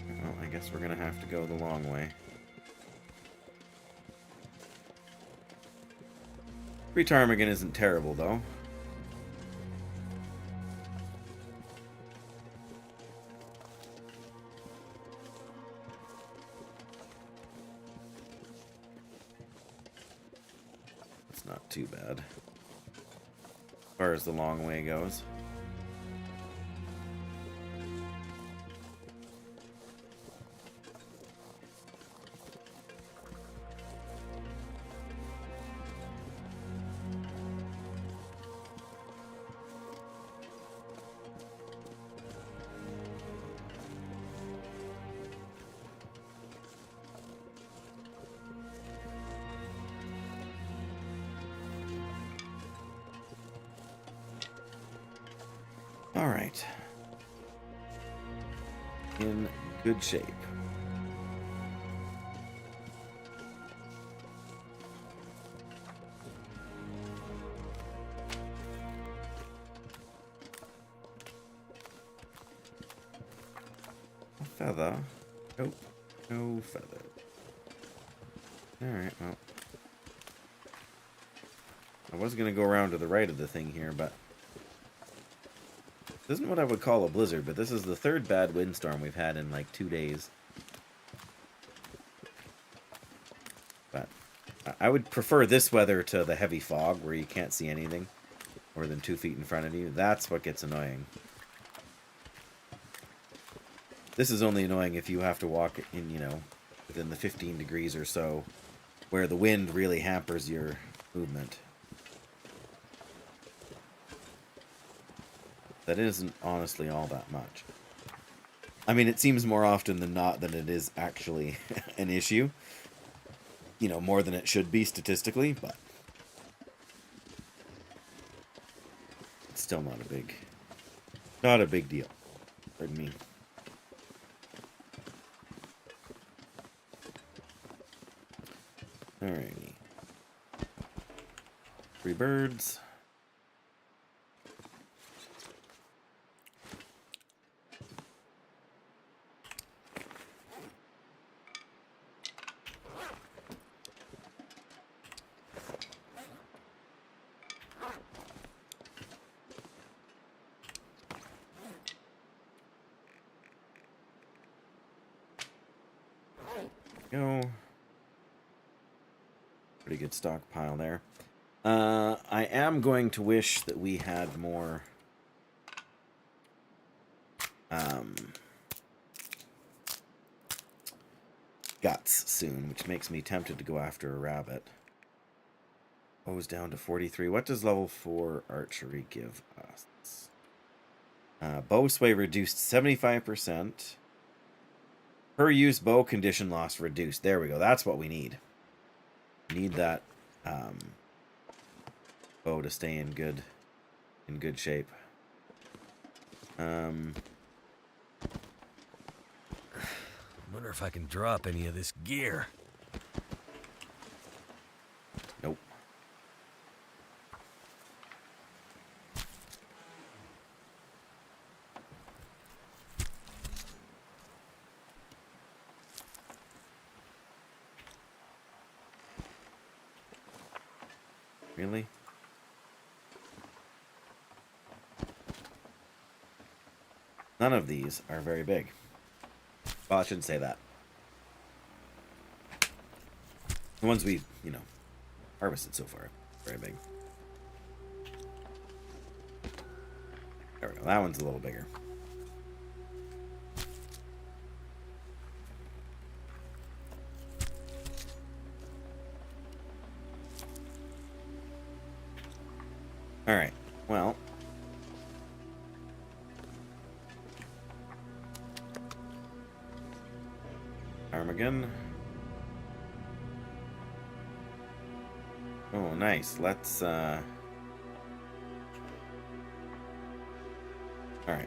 Well, I guess we're gonna have to go the long way. Ptarmigan isn't terrible, though. Not too bad as far as the long way goes. All right. In good shape. A feather. Nope. No feather. Alright, well. I was going to go around to the right of the thing here, but... This isn't what I would call a blizzard, but this is the third bad windstorm we've had in like 2 days. But I would prefer this weather to the heavy fog where you can't see anything more than 2 feet in front of you. That's what gets annoying. This is only annoying if you have to walk in, you know, within the 15 degrees or so, where the wind really hampers your movement. That isn't honestly all that much. I mean, it seems more often than not that it is actually an issue. You know, more than it should be statistically, but it's still not a big deal. Pardon me. Alrighty. 3 birds. Go. Pretty good stockpile there. I am going to wish that we had more guts soon, which makes me tempted to go after a rabbit. Bow's down to 43. What does level 4 archery give us? Bow sway reduced 75%. Per use bow condition loss reduced. There we go. That's what we need. We need that bow to stay in good shape. Wonder if I can drop any of this gear. Nope. Really? None of these are very big. Well, I shouldn't say that. The ones we've, you know, harvested so far, very big. There we go. That one's a little bigger. All right. Well. Armageddon. Oh, nice. Let's, Alright,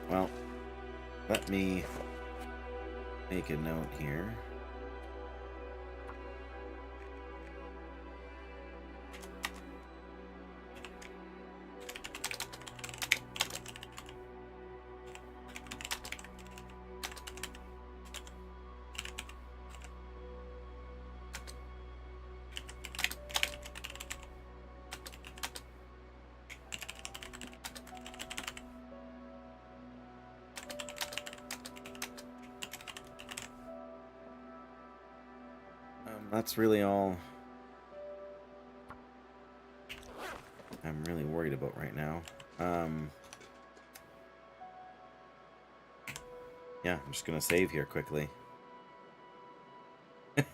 well, let me make a note here. That's really all I'm really worried about right now. Yeah, I'm just gonna save here quickly.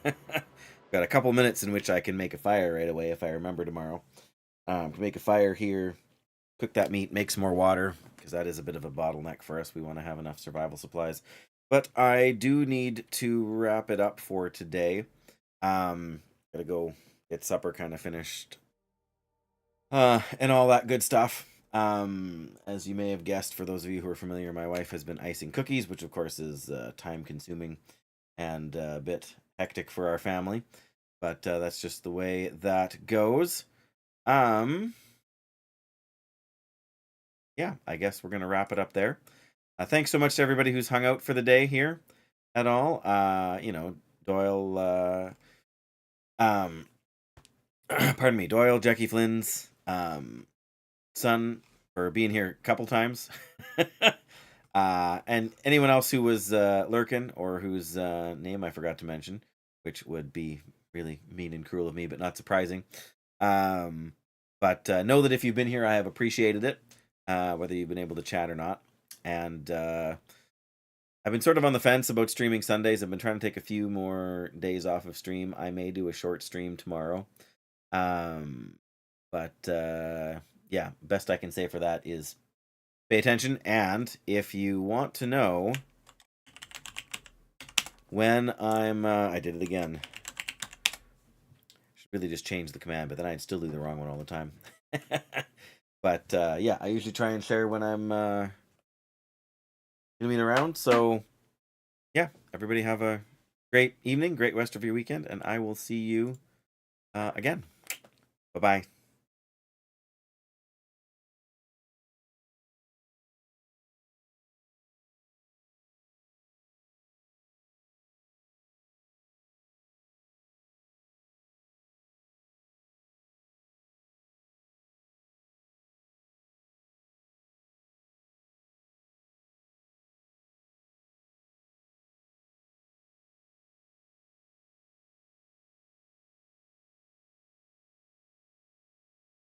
Got a couple minutes in which I can make a fire right away if I remember tomorrow. Make a fire here, cook that meat, make some more water, because that is a bit of a bottleneck for us. We want to have enough survival supplies. But I do need to wrap it up for today. Gotta go get supper kind of finished. And all that good stuff. As you may have guessed, for those of you who are familiar, my wife has been icing cookies, which of course is time consuming and a bit hectic for our family. But that's just the way that goes. Yeah, I guess we're going to wrap it up there. Thanks so much to everybody who's hung out for the day here at all. Doyle, pardon me, Doyle, Jackie Flynn's son for being here a couple times. And anyone else who was lurking or whose name I forgot to mention, which would be really mean and cruel of me, but not surprising. But know that if you've been here, I have appreciated it, whether you've been able to chat or not. And I've been sort of on the fence about streaming Sundays. I've been trying to take a few more days off of stream. I may do a short stream tomorrow. But yeah, best I can say for that is pay attention. And if you want to know when I'm... I did it again. Should really just change the command, but then I'd still do the wrong one all the time. But yeah, I usually try and share when I'm going to be around. So yeah, everybody have a great evening, great rest of your weekend, and I will see you again. Bye-bye.